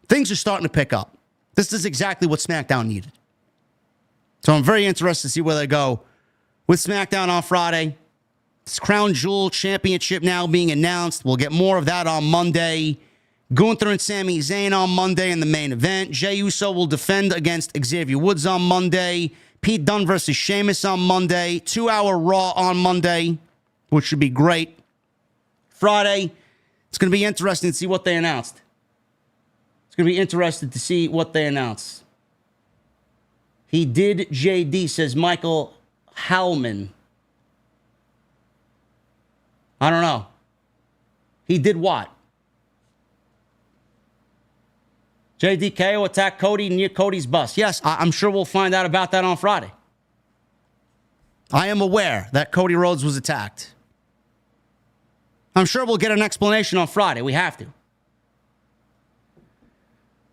Things are starting to pick up. This is exactly what SmackDown needed. So I'm very interested to see where they go with SmackDown on Friday. This Crown Jewel Championship now being announced. We'll get more of that on Monday. Gunther and Sami Zayn on Monday in the main event. Jey Uso will defend against Xavier Woods on Monday. Pete Dunne versus Sheamus on Monday. 2-hour Raw on Monday, which should be great. Friday, it's going to be interesting to see what they announced. It's going to be interesting to see what they announce. He did JD, says Michael Howman. I don't know. He did what? JDKO attacked Cody near Cody's bus. Yes, I'm sure we'll find out about that on Friday. I am aware that Cody Rhodes was attacked. I'm sure we'll get an explanation on Friday. We have to.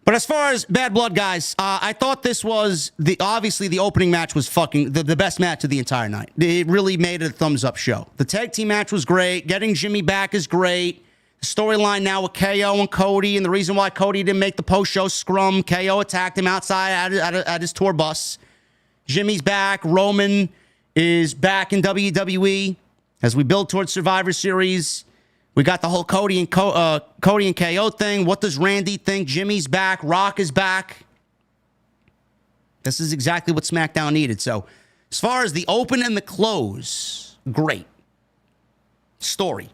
But as far as Bad Blood, guys, I thought this was obviously the opening match was fucking the best match of the entire night. It really made it a thumbs up show. The tag team match was great. Getting Jimmy back is great. The storyline now with KO and Cody, and the reason why Cody didn't make the post-show scrum, KO attacked him outside at his tour bus. Jimmy's back. Roman is back in WWE as we build towards Survivor Series. We got the whole Cody and KO thing. What does Randy think? Jimmy's back. Rock is back. This is exactly what SmackDown needed. So, as far as the open and the close, great. Story.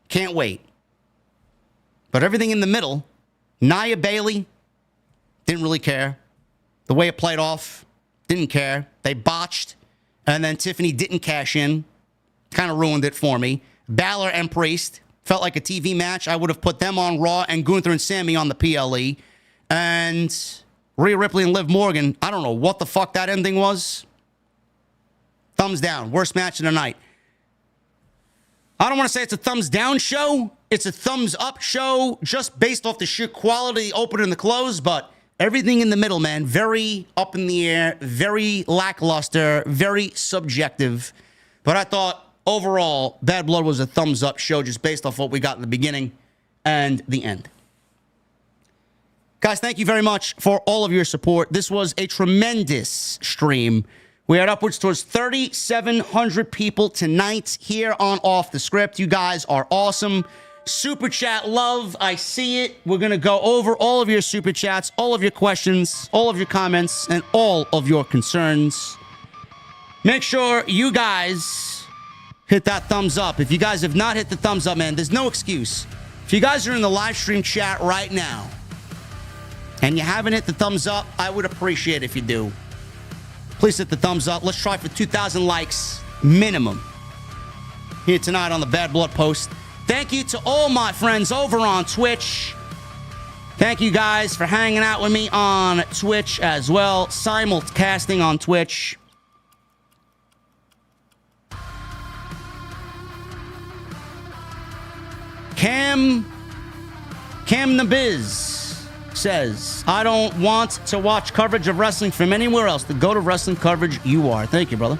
Can't wait. But everything in the middle, Nia Bayley, didn't really care. The way it played off, didn't care. They botched. And then Tiffany didn't cash in. Kind of ruined it for me. Balor and Priest felt like a TV match. I would have put them on Raw and Gunther and Sami on the PLE. And Rhea Ripley and Liv Morgan, I don't know what the fuck that ending was. Thumbs down. Worst match of the night. I don't want to say it's a thumbs down show. It's a thumbs up show just based off the sheer quality, the open and the close. But everything in the middle, man, very up in the air, very lackluster, very subjective. But I thought, overall, Bad Blood was a thumbs-up show just based off what we got in the beginning and the end. Guys, thank you very much for all of your support. This was a tremendous stream. We had upwards towards 3,700 people tonight here on Off the Script. You guys are awesome. Super chat love, I see it. We're going to go over all of your super chats, all of your questions, all of your comments, and all of your concerns. Make sure you guys hit that thumbs up. If you guys have not hit the thumbs up, man, there's no excuse. If you guys are in the live stream chat right now and you haven't hit the thumbs up, I would appreciate it if you do. Please hit the thumbs up. Let's try for 2,000 likes minimum here tonight on the Bad Blood Post. Thank you to all my friends over on Twitch. Thank you guys for hanging out with me on Twitch as well. Simulcasting on Twitch. Cam the Biz says, I don't want to watch coverage of wrestling from anywhere else. To go to wrestling coverage, you are. Thank you, brother.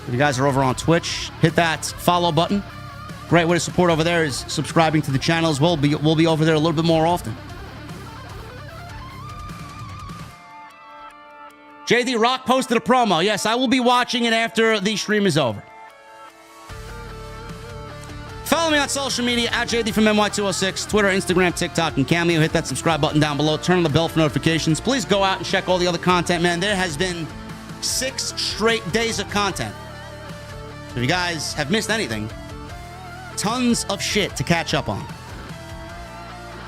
If you guys are over on Twitch, hit that follow button. Great way to support over there is subscribing to the channel as well. We'll be over there a little bit more often. JD Rock posted a promo. Yes, I will be watching it after the stream is over. Follow me on social media at JD from NY206, Twitter, Instagram, TikTok, and Cameo. Hit that subscribe button down below. Turn on the bell for notifications. Please go out and check all the other content, man. There has been 6 straight days of content. If you guys have missed anything, tons of shit to catch up on.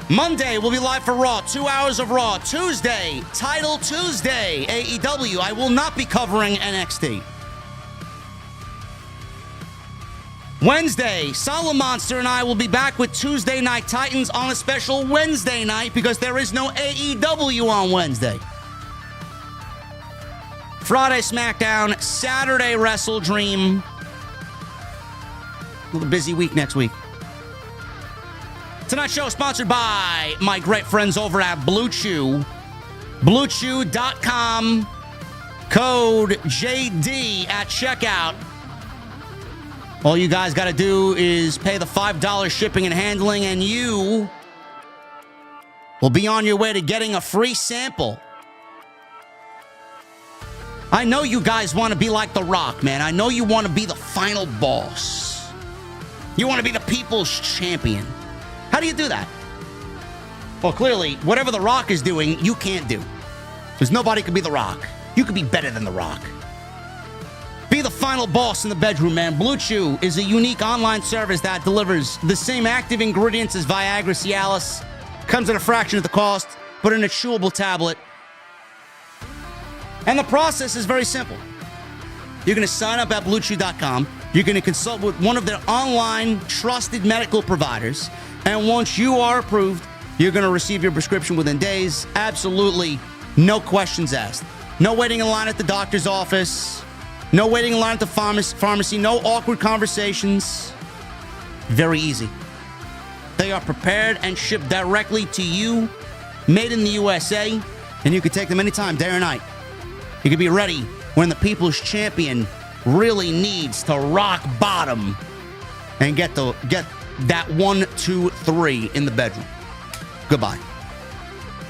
Monday, we'll be live for Raw. 2 hours of Raw. Tuesday, Title Tuesday, AEW. I will not be covering NXT. Wednesday, Solid Monster and I will be back with Tuesday Night Titans on a special Wednesday night because there is no AEW on Wednesday. Friday SmackDown, Saturday Wrestle Dream. A little busy week next week. Tonight's show is sponsored by my great friends over at Blue Chew. BlueChew.com. Code JD at checkout. All you guys got to do is pay the $5 shipping and handling, and you will be on your way to getting a free sample. I know you guys want to be like The Rock, man. I know you want to be the final boss. You want to be the people's champion. How do you do that? Well, clearly, whatever The Rock is doing, you can't do. Because nobody could be The Rock. You could be better than The Rock. Be the final boss in the bedroom, man. Blue Chew is a unique online service that delivers the same active ingredients as Viagra Cialis. Comes at a fraction of the cost, but in a chewable tablet. And the process is very simple. You're going to sign up at BlueChew.com. You're going to consult with one of their online trusted medical providers. And once you are approved, you're going to receive your prescription within days. Absolutely no questions asked. No waiting in line at the doctor's office. No waiting in line at the pharmacy. No awkward conversations. Very easy. They are prepared and shipped directly to you. Made in the USA. And you can take them anytime, day or night. You can be ready when the people's champion really needs to rock bottom and get that 1, 2, 3 in the bedroom. Goodbye.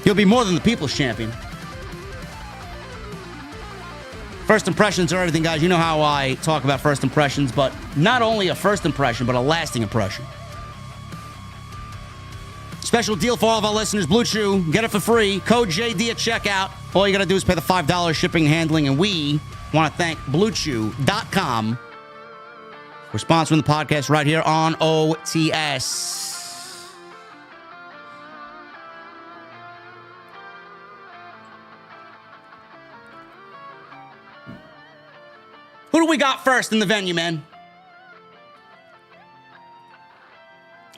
You'll be more than the people's champion. First impressions are everything, guys. You know how I talk about first impressions, but not only a first impression, but a lasting impression. Special deal for all of our listeners, Blue Chew. Get it for free. Code JD at checkout. All you got to do is pay the $5 shipping and handling, and we want to thank BlueChew.com for sponsoring the podcast right here on OTS. Who do we got first in the venue, man?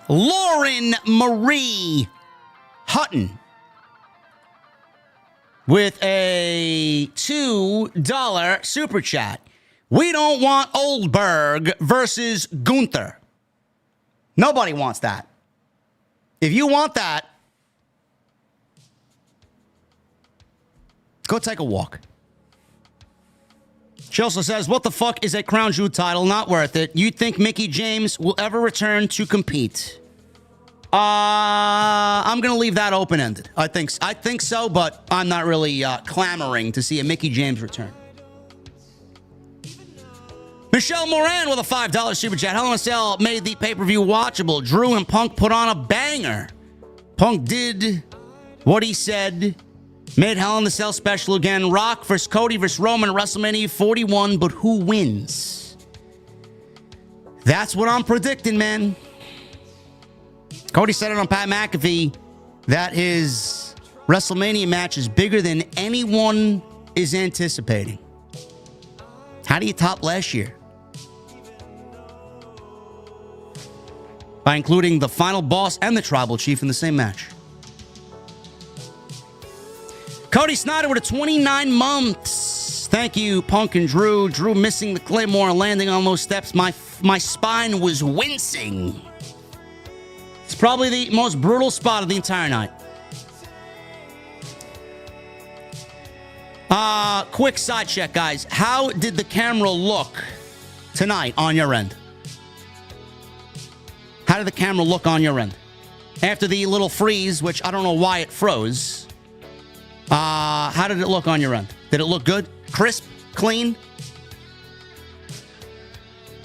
Lauren Marie Hutton with a $2 super chat. We don't want Oldberg versus Gunther. Nobody wants that. If you want that, go take a walk. She also says, what the fuck is a Crown Jewel title? Not worth it. You think Mickie James will ever return to compete? I'm going to leave that open-ended. I think so, but I'm not really clamoring to see a Mickie James return. Michelle Moran with a $5 super chat. Hell in a Cell made the pay-per-view watchable. Drew and Punk put on a banger. Punk did what he said. Made Hell in a Cell special again. Rock versus Cody versus Roman at WrestleMania 41, but who wins? That's what I'm predicting, man. Cody said it on Pat McAfee that his WrestleMania match is bigger than anyone is anticipating. How do you top last year? By including the final boss and the tribal chief in the same match. Cody Snyder with a 29 months. Thank you, Punk and Drew. Drew missing the Claymore and landing on those steps. My spine was wincing. It's probably the most brutal spot of the entire night. Quick side check, guys. How did the camera look tonight on your end? How did the camera look on your end? After the little freeze, which I don't know why it froze. How did it look on your end? Did it look good? Crisp? Clean?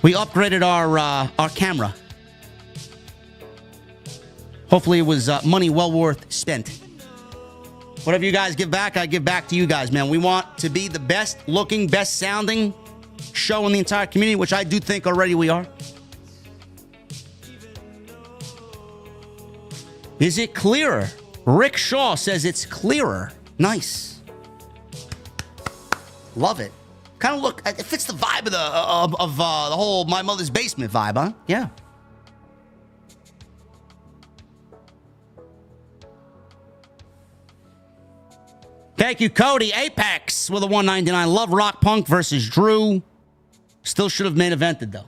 We upgraded our camera. Hopefully it was money well worth spent. Whatever you guys give back, I give back to you guys, man. We want to be the best looking, best sounding show in the entire community, which I do think already we are. Is it clearer? Rick Shaw says it's clearer. Nice. Love it. Kind of look, it fits the vibe of the whole My Mother's Basement vibe, huh? Yeah. Thank you, Cody. Apex with a 199. Love Rock Punk versus Drew. Still should have main evented, though.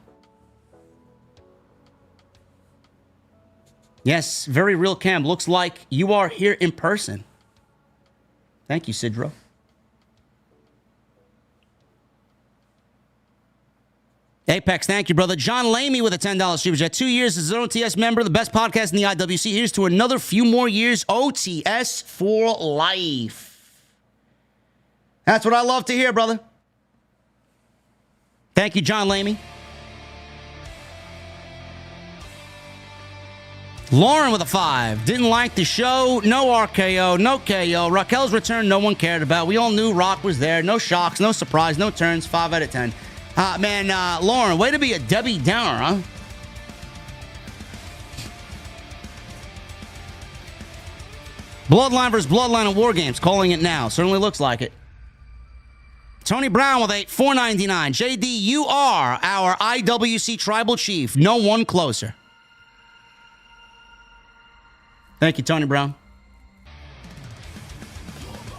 Yes, very real, Cam. Looks like you are here in person. Thank you, Sidro. Apex, thank you, brother. John Lamey with a $10 super chat. 2 years as an OTS member, the best podcast in the IWC. Here's to another few more years. OTS for life. That's what I love to hear, brother. Thank you, John Lamey. Lauren with a 5. Didn't like the show. No RKO, no KO. Raquel's return, no one cared about. We all knew Rock was there. No shocks, no surprise, no turns. 5 out of 10. Lauren, way to be a Debbie Downer, huh? Bloodline versus Bloodline in War Games. Calling it now. Certainly looks like it. Tony Brown with a $4.99. JD, you are our IWC Tribal Chief. No one closer. Thank you, Tony Brown.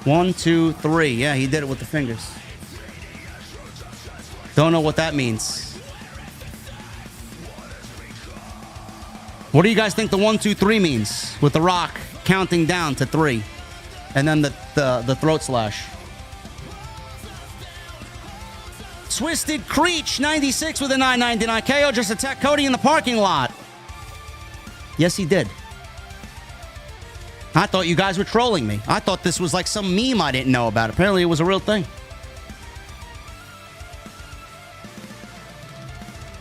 1, 2, 3. Yeah, he did it with the fingers. Don't know what that means. What do you guys think the 1, 2, 3 means? With The Rock counting down to 3. And then the throat slash. Twisted Creech, 96 with a 9.99. KO just attacked Cody in the parking lot. Yes, he did. I thought you guys were trolling me. I thought this was like some meme I didn't know about. Apparently, it was a real thing.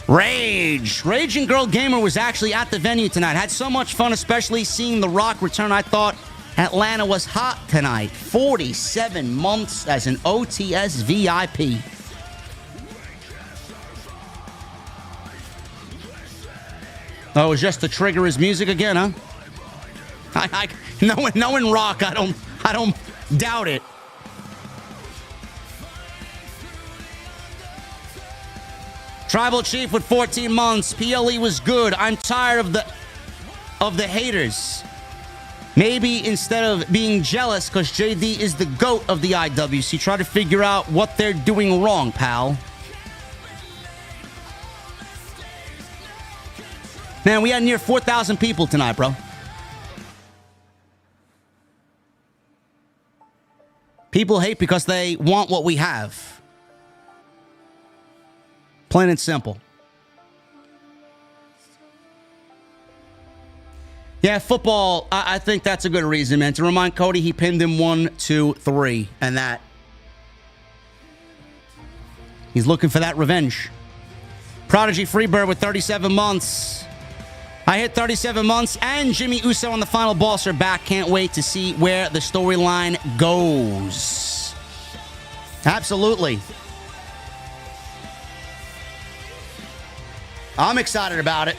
Rage. Raging Girl Gamer was actually at the venue tonight. Had so much fun, especially seeing The Rock return. I thought Atlanta was hot tonight. 47 months as an OTS VIP. Oh, it was just to trigger his music again, huh? Knowing Rock, I don't doubt it. Tribal Chief with 14 months. PLE was good. I'm tired of the haters. Maybe instead of being jealous because JD is the GOAT of the IWC, try to figure out what they're doing wrong, pal. Man, we had near 4,000 people tonight, bro. People hate because they want what we have. Plain and simple. Yeah, football, I think that's a good reason, man. To remind Cody, he pinned him 1, 2, 3, and that. He's looking for that revenge. Prodigy Freebird with 37 months. I hit 37 months, and Jimmy Uso and the Final Boss are back. Can't wait to see where the storyline goes. Absolutely. I'm excited about it.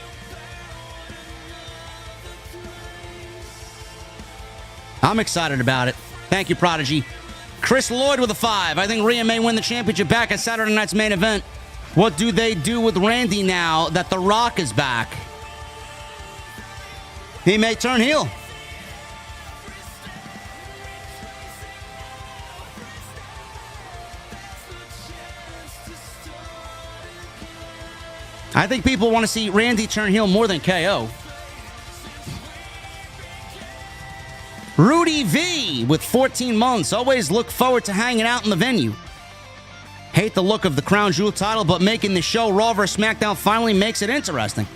I'm excited about it. Thank you, Prodigy. Chris Lloyd with a 5. I think Rhea may win the championship back at Saturday night's main event. What do they do with Randy now that The Rock is back? He may turn heel. I think people want to see Randy turn heel more than KO. Rudy V with 14 months. Always look forward to hanging out in the venue. Hate the look of the Crown Jewel title, but making the show Raw vs. SmackDown finally makes it interesting.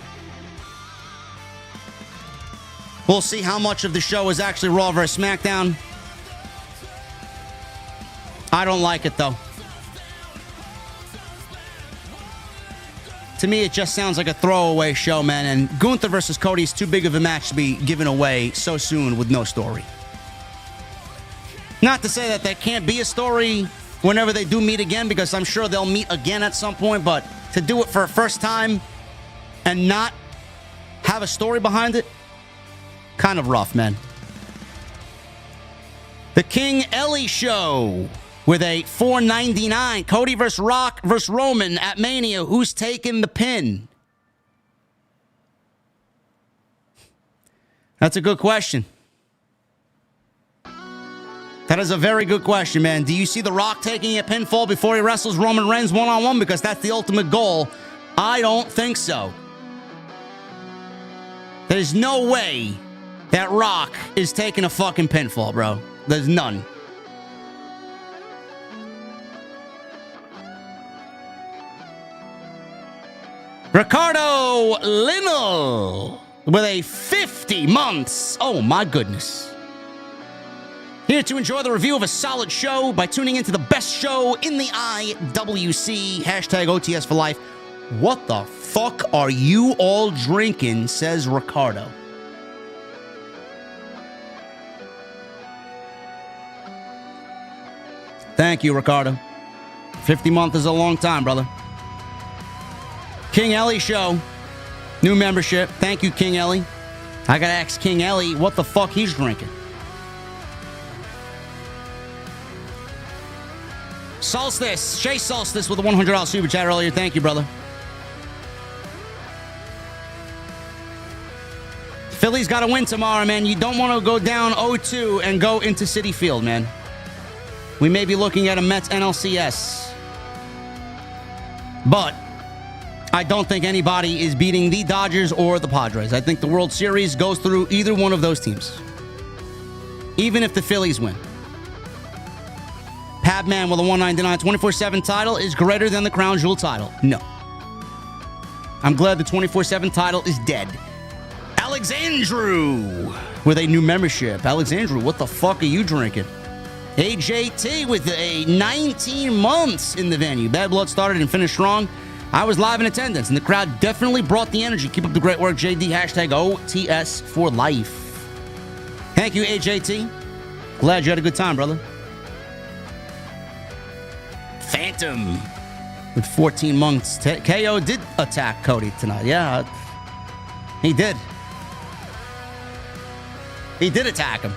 We'll see how much of the show is actually Raw vs. SmackDown. I don't like it, though. To me, it just sounds like a throwaway show, man. And Gunther versus Cody is too big of a match to be given away so soon with no story. Not to say that there can't be a story whenever they do meet again, because I'm sure they'll meet again at some point. But to do it for a first time and not have a story behind it, kind of rough, man. The King Ellie Show with a $4.99. Cody versus Rock versus Roman at Mania. Who's taking the pin? That's a good question. That That is a very good question, man. Do you see The Rock taking a pinfall before he wrestles Roman Reigns one-on-one? Because that's the ultimate goal. I don't think so. There's no way that Rock is taking a fucking pinfall, bro. There's none. Ricardo Linnell with a 50 months. Oh, my goodness. Here to enjoy the review of a solid show by tuning into the best show in the IWC. Hashtag OTS for life. What the fuck are you all drinking, says Ricardo. Thank you, Ricardo. 50 month is a long time, brother. King Ellie Show. New membership. Thank you, King Ellie. I gotta ask King Ellie what the fuck he's drinking. Solstice. Shay Solstice with a $100 super chat earlier. Thank you, brother. Philly's got to win tomorrow, man. You don't want to go down 0-2 and go into Citi Field, man. We may be looking at a Mets NLCS. But I don't think anybody is beating the Dodgers or the Padres. I think the World Series goes through either one of those teams. Even if the Phillies win. Pabman with a 199 24/7 title is greater than the Crown Jewel title. No. I'm glad the 24/7 title is dead. Alexandru with a new membership. Alexandru, what the fuck are you drinking? AJT with a 19 months in the venue. Bad Blood started and finished strong. I was live in attendance, and the crowd definitely brought the energy. Keep up the great work, JD. Hashtag OTS for life. Thank you, AJT. Glad you had a good time, brother. Phantom with 14 months. KO did attack Cody tonight. Yeah, he did. He did attack him.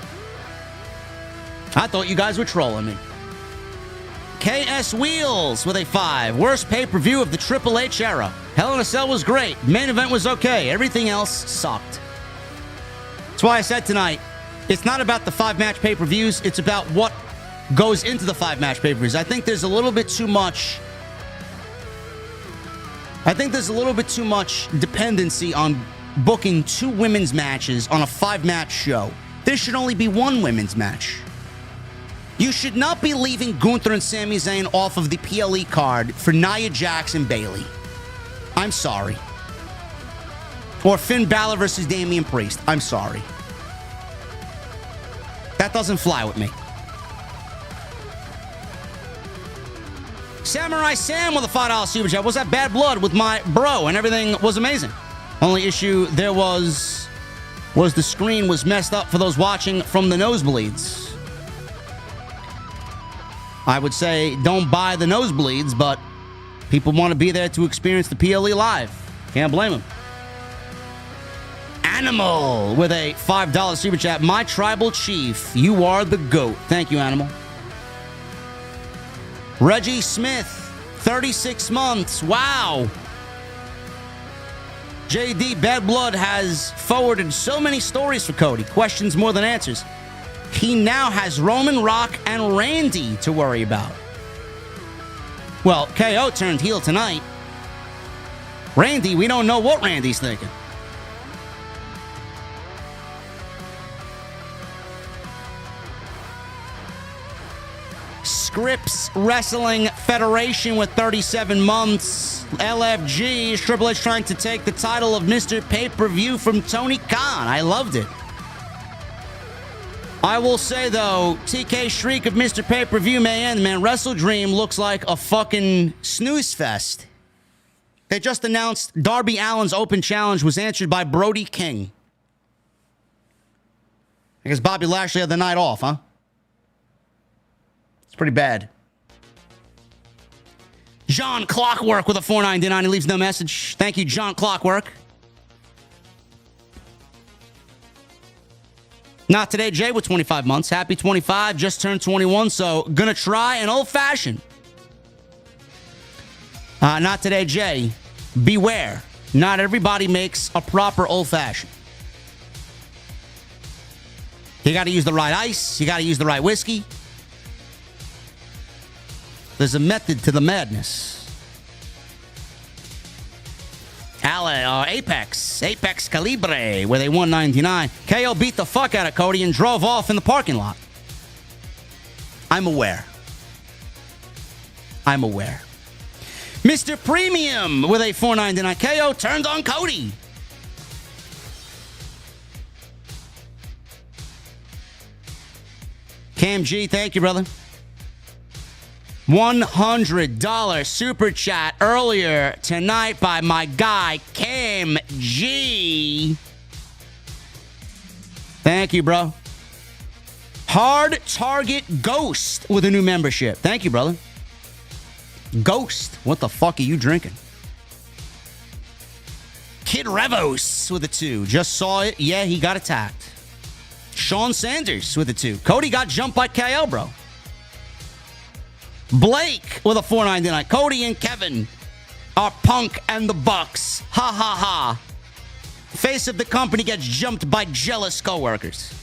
I thought you guys were trolling me. KS Wheels with a 5. Worst pay-per-view of the Triple H era. Hell in a Cell was great. Main event was okay. Everything else sucked. That's why I said tonight, it's not about the 5-match pay-per-views. It's about what goes into the 5-match pay-per-views. I think there's a little bit too much dependency on booking 2 women's matches on a 5-match show. There should only be 1 women's match. You should not be leaving Gunther and Sami Zayn off of the PLE card for Nia Jax and Bayley. I'm sorry. Or Finn Balor versus Damian Priest. I'm sorry. That doesn't fly with me. Samurai Sam with a $5 super chat. Was that Bad Blood with my bro, and everything was amazing. Only issue there was the screen was messed up for those watching from the nosebleeds. I would say don't buy the nosebleeds, but people want to be there to experience the PLE live. Can't blame them. Animal with a $5 super chat. My tribal chief, you are the GOAT. Thank you, Animal. Reggie Smith, 36 months. Wow. JD, Bad Blood has forwarded so many stories for Cody. Questions more than answers. He now has Roman, Rock, and Randy to worry about. Well, KO turned heel tonight. Randy, we don't know what Randy's thinking. Scripps Wrestling Federation with 37 months. LFG is Triple H trying to take the title of Mr. Pay-Per-View from Tony Khan. I loved it. I will say, though, TK streak of Mr. Pay-Per-View may end, man. Wrestle Dream looks like a fucking snooze fest. They just announced Darby Allin's open challenge was answered by Brody King. I guess Bobby Lashley had the night off, huh? It's pretty bad. John Clockwork with a $4.99. He leaves no message. Thank you, John Clockwork. Not today, Jay, with 25 months. Happy 25, just turned 21, so gonna try an old-fashioned. Not today, Jay. Beware. Not everybody makes a proper old-fashioned. You gotta use the right ice. You gotta use the right whiskey. There's a method to the madness. Apex Calibre, where they won 99. KO beat the fuck out of Cody and drove off in the parking lot. I'm aware. Mr. Premium with a $4.99. KO turned on Cody. Cam G, thank you, brother. $100 super chat earlier tonight by my guy, Cam G. Thank you, bro. Hard Target Ghost with a new membership. Thank you, brother. Ghost, what the fuck are you drinking? Kid Revos with a 2. Just saw it. Yeah, he got attacked. Sean Sanders with a 2. Cody got jumped by KO, bro. Blake with a $4.99. Cody and Kevin are Punk and the Bucks. Ha ha ha. Face of the company gets jumped by jealous coworkers.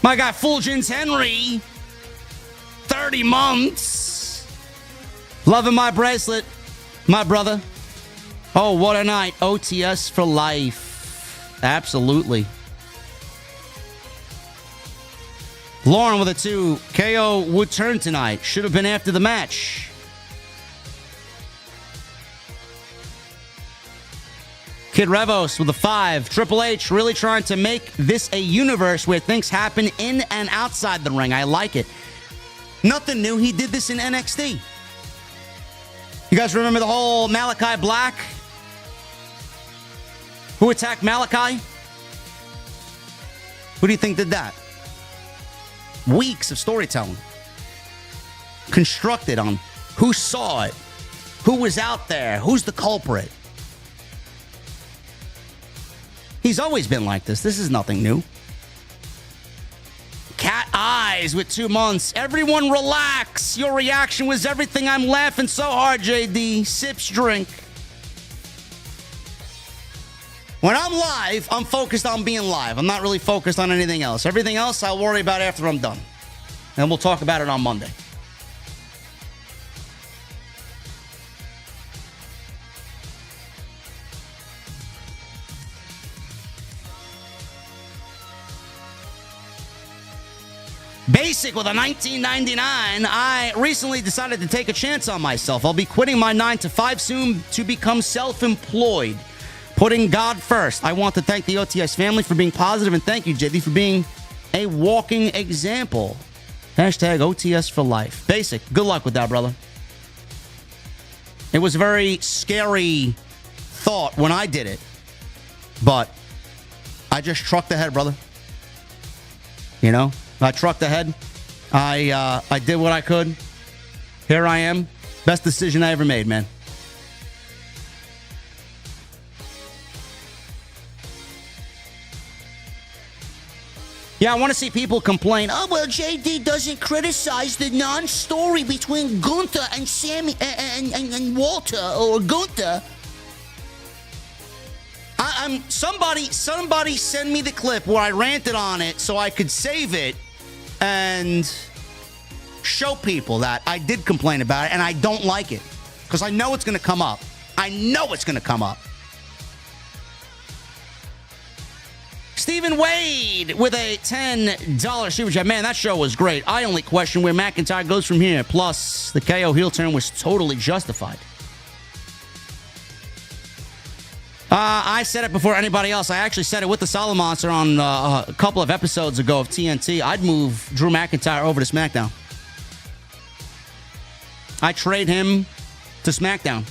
My guy Fulgence Henry, 30 months. Loving my bracelet, my brother. Oh, what a night. OTS for life. Absolutely. Lauren with a 2. KO would turn tonight. Should have been after the match. Kid Revos with a 5. Triple H really trying to make this a universe where things happen in and outside the ring. I like it. Nothing new. He did this in NXT. You guys remember the whole Malachi Black? Who attacked Malachi? Who do you think did that? Weeks of storytelling. Constructed on who saw it, who was out there, who's the culprit. He's always been like this. This is nothing new. Cat Eyes with 2 months. Everyone relax. Your reaction was everything. I'm laughing so hard, JD. Sips drink. When I'm live, I'm focused on being live. I'm not really focused on anything else. Everything else I'll worry about after I'm done. And we'll talk about it on Monday. Basic with a $19.99. I recently decided to take a chance on myself. I'll be quitting my 9-to-5 soon to become self-employed. Putting God first. I want to thank the OTS family for being positive, and thank you, JD, for being a walking example. Hashtag OTS for life. Basic. Good luck with that, brother. It was a very scary thought when I did it, but I just trucked ahead, brother. You know, I trucked ahead. I did what I could. Here I am. Best decision I ever made, man. Yeah, I want to see people complain. Oh, well, JD doesn't criticize the non-story between Gunther and Sammy and Walter or Gunther. Somebody send me the clip where I ranted on it so I could save it and show people that I did complain about it and I don't like it because I know it's going to come up. I know it's going to come up. Stephen Wade with a $10 super chat. Man, that show was great. I only question where McIntyre goes from here. Plus, the KO heel turn was totally justified. I said it before anybody else. I actually said it with the Solid Monster on a couple of episodes ago of TNT. I'd move Drew McIntyre over to SmackDown. I trade him to SmackDown.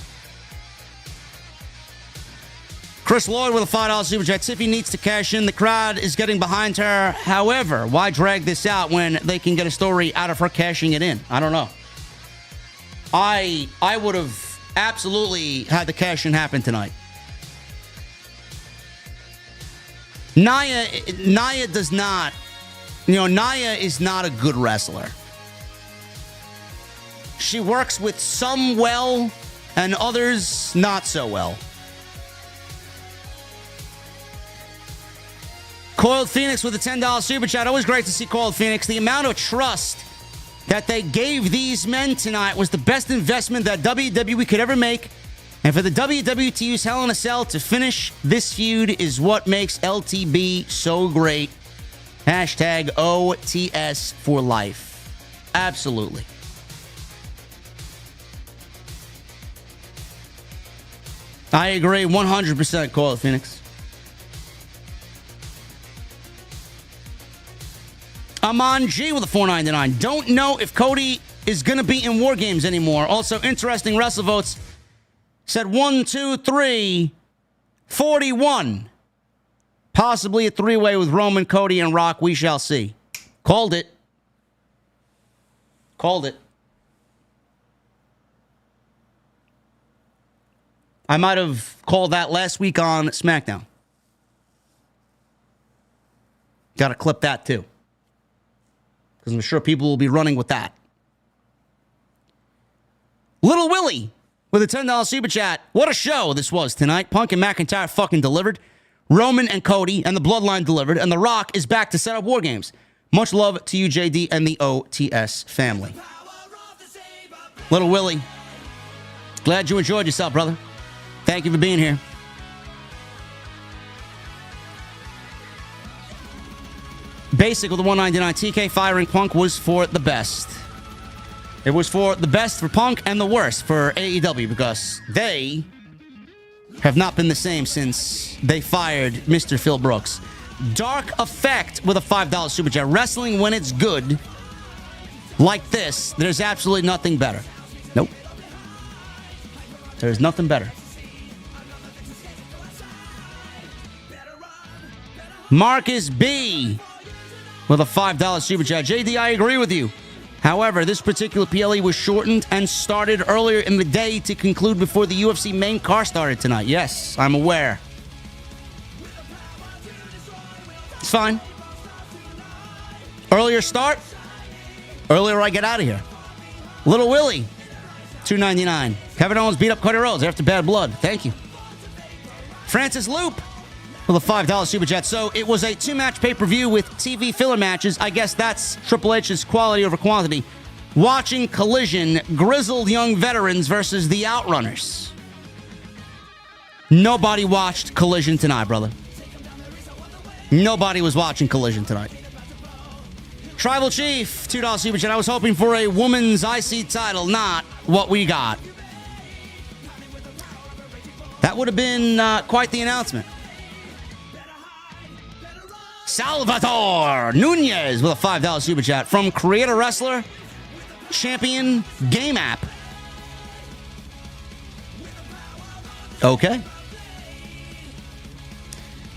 Chris Lloyd with a $5 super chat. Tiffy needs to cash in. The crowd is getting behind her. However, why drag this out when they can get a story out of her cashing it in? I don't know. I would have absolutely had the cash in happen tonight. Nia does not, Nia is not a good wrestler. She works with some well and others not so well. Coiled Phoenix with a $10 super chat. Always great to see Coiled Phoenix. The amount of trust that they gave these men tonight was the best investment that WWE could ever make. And for the WWE to use Hell in a Cell to finish this feud is what makes LTB so great. Hashtag OTS for life. Absolutely. I agree 100%, Coiled Phoenix. Amon G with a $4.99. Don't know if Cody is going to be in War Games anymore. Also, interesting WrestleVotes said 1, 2, 3, 41. Possibly a three-way with Roman, Cody, and Rock. We shall see. Called it. Called it. I might have called that last week on SmackDown. Got to clip that too. Because I'm sure people will be running with that. Little Willie with a $10 super chat. What a show this was tonight. Punk and McIntyre fucking delivered. Roman and Cody and the Bloodline delivered. And The Rock is back to set up War Games. Much love to you, JD, and the OTS family. Little Willie, glad you enjoyed yourself, brother. Thank you for being here. Basic with the $1.99 TK firing Punk was for the best. It was for the best for Punk and the worst for AEW because they have not been the same since they fired Mr. Phil Brooks. Dark Effect with a $5 super chat. Wrestling when it's good, like this, there's absolutely nothing better. Nope. There's nothing better. Marcus B with a $5 super chat. JD, I agree with you. However, this particular PLE was shortened and started earlier in the day to conclude before the UFC main card started tonight. Yes, I'm aware. It's fine. Earlier start, earlier I get out of here. Little Willie, $2.99. Kevin Owens beat up Cody Rhodes after Bad Blood. Thank you. Francis Loop with a $5 super chat. So it was a two-match pay-per-view with TV filler matches. I guess that's Triple H's quality over quantity. Watching Collision, grizzled young veterans versus the Outrunners. Nobody watched Collision tonight, brother. Nobody was watching Collision tonight. Tribal Chief, $2 super chat. I was hoping for a woman's IC title, not what we got. That would have been quite the announcement. Salvatore Nunez with a $5 super chat from Creator Wrestler Champion Game App. Okay.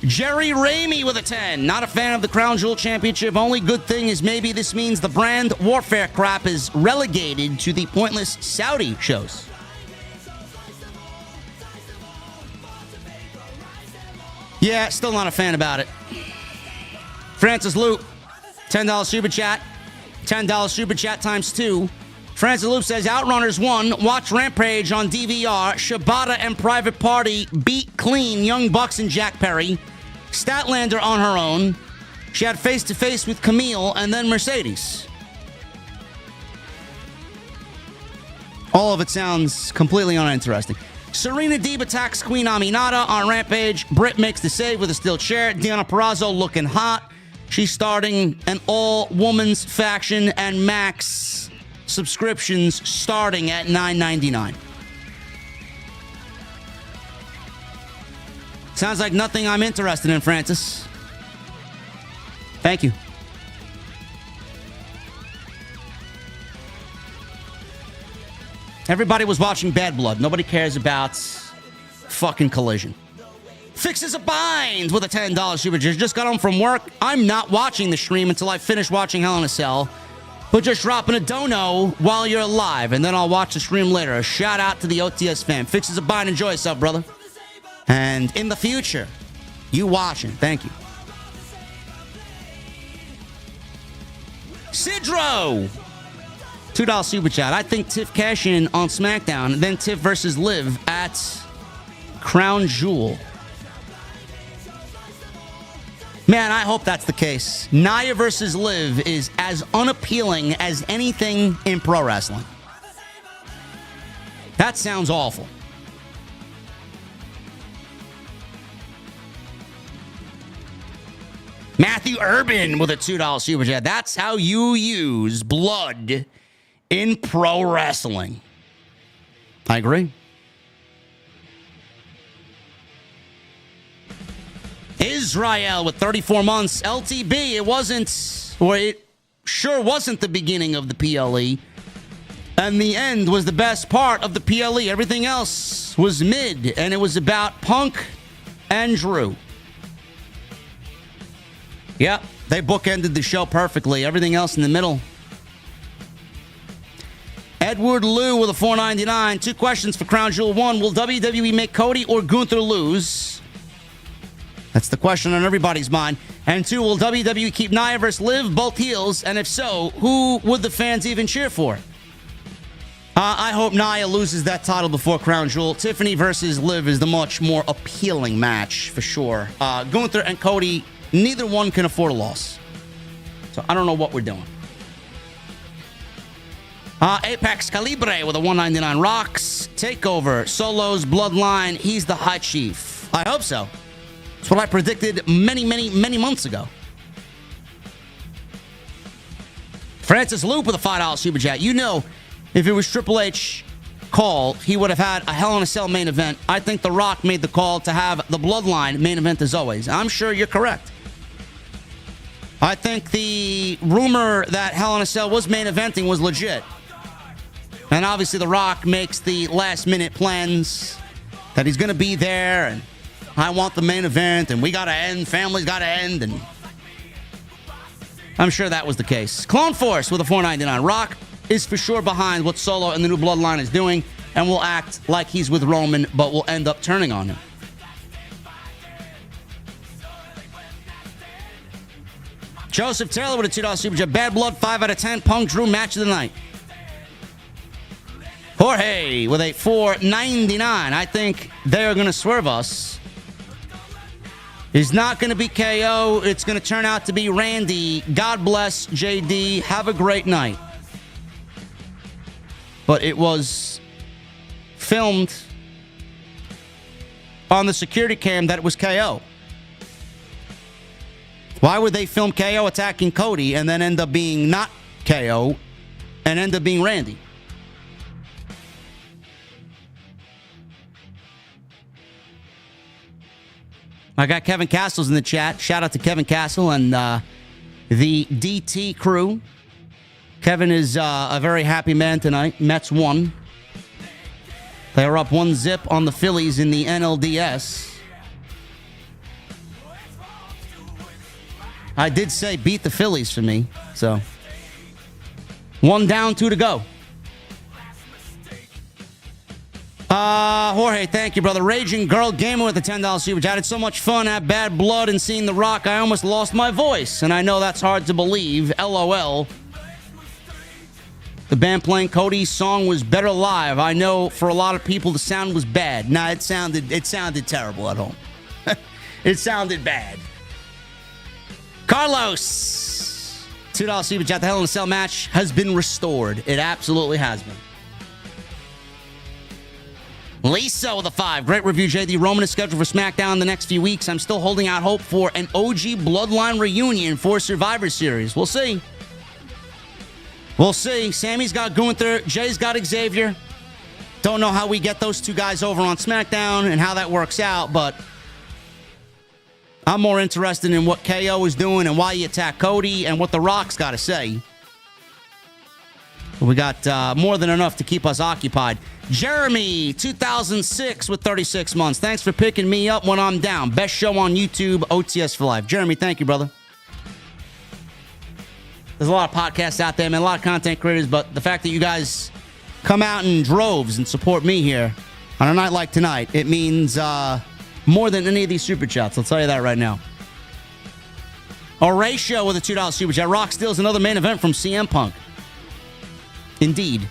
Jerry Ramey with a 10. Not a fan of the Crown Jewel Championship. Only good thing is maybe this means the brand warfare crap is relegated to the pointless Saudi shows. Yeah, still not a fan about it. Francis Loop, $10 super chat. $10 super chat times 2. Francis Loop says, Outrunners 1, watch Rampage on DVR. Shibata and Private Party beat clean Young Bucks and Jack Perry. Statlander on her own. She had face-to-face with Camille and then Mercedes. All of it sounds completely uninteresting. Serena Deeb attacks Queen Aminata on Rampage. Britt makes the save with a steel chair. Deonna Purrazzo looking hot. She's starting an all-women's faction and max subscriptions starting at $9.99. Sounds like nothing I'm interested in, Francis. Thank you. Everybody was watching Bad Blood. Nobody cares about fucking Collision. Fixes a bind with a $10 super chat. Just got home from work. I'm not watching the stream until I finish watching Hell in a Cell. But just dropping a dono while you're live, and then I'll watch the stream later. A shout out to the OTS fam. Fixes a bind. Enjoy yourself, brother. And in the future, you watching. Thank you. Sidro, $2 super chat. I think Tiff cash in on SmackDown, then Tiff versus Liv at Crown Jewel. Man, I hope that's the case. Nia versus Liv is as unappealing as anything in pro wrestling. That sounds awful. Matthew Urban with a $2 super chat. That's how you use blood in pro wrestling. I agree. Israel with 34 months. LTB, it sure wasn't the beginning of the PLE. And the end was the best part of the PLE. Everything else was mid, and it was about Punk and Drew. Yep, they bookended the show perfectly. Everything else in the middle. Edward Liu with a $4.99. 2 questions for Crown Jewel. 1, will WWE make Cody or Gunther lose? That's the question on everybody's mind. And 2, will WWE keep Nia versus Liv, both heels? And if so, who would the fans even cheer for? I hope Nia loses that title before Crown Jewel. Tiffany versus Liv is the much more appealing match, for sure. Gunther and Cody, neither one can afford a loss. So I don't know what we're doing. Apex Calibre with a $1.99. Rocks, Takeover, Solo's Bloodline. He's the High Chief. I hope so. That's what I predicted many months ago. Francis Loop with a $5 super chat. You know, if it was Triple H call, he would have had a Hell in a Cell main event. I think The Rock made the call to have the Bloodline main event as always. I'm sure you're correct. I think the rumor that Hell in a Cell was main eventing was legit. And obviously The Rock makes the last minute plans that he's going to be there and I want the main event and we got to end, family's got to end, and I'm sure that was the case. Clone Force with a $4.99. Rock is for sure behind what Solo and the new Bloodline is doing and will act like he's with Roman, but will end up turning on him. Joseph Taylor with a $2 super chat. Bad Blood, 5 out of 10. Punk Drew match of the night. Jorge with a $4.99. I think they are going to swerve us. It's not going to be KO. It's going to turn out to be Randy. God bless JD. Have a great night. But it was filmed on the security cam that it was KO. Why would they film KO attacking Cody and then end up being not KO and end up being Randy? I got Kevin Castles in the chat. Shout out to Kevin Castle and the DT crew. Kevin is a very happy man tonight. Mets won. They are up 1-0 on the Phillies in the NLDS. I did say beat the Phillies for me, so 1 down, 2 to go. Jorge, thank you, brother. Raging Girl Gamer with a $10 super chat. It's so much fun at Bad Blood and seeing The Rock. I almost lost my voice, and I know that's hard to believe. LOL. The band playing Cody's song was better live. I know for a lot of people the sound was bad. Nah, it sounded terrible at home. It sounded bad. Carlos, $2 super chat. The Hell in a Cell match has been restored. It absolutely has been. Lisa with a 5. Great review, JD. Roman is scheduled for SmackDown in the next few weeks. I'm still holding out hope for an OG Bloodline reunion for Survivor Series. We'll see. We'll see. Sammy's got Gunther. Jay's got Xavier. Don't know how we get those two guys over on SmackDown and how that works out, but I'm more interested in what KO is doing and why he attacked Cody and what The Rock's got to say. We got more than enough to keep us occupied. Jeremy, 2006 with 36 months. Thanks for picking me up when I'm down. Best show on YouTube, OTS for life. Jeremy, thank you, brother. There's a lot of podcasts out there, man, a lot of content creators, but the fact that you guys come out in droves and support me here on a night like tonight, it means more than any of these super chats. I'll tell you that right now. Horatio with a $2 super chat. Rock steals another main event from CM Punk. Indeed.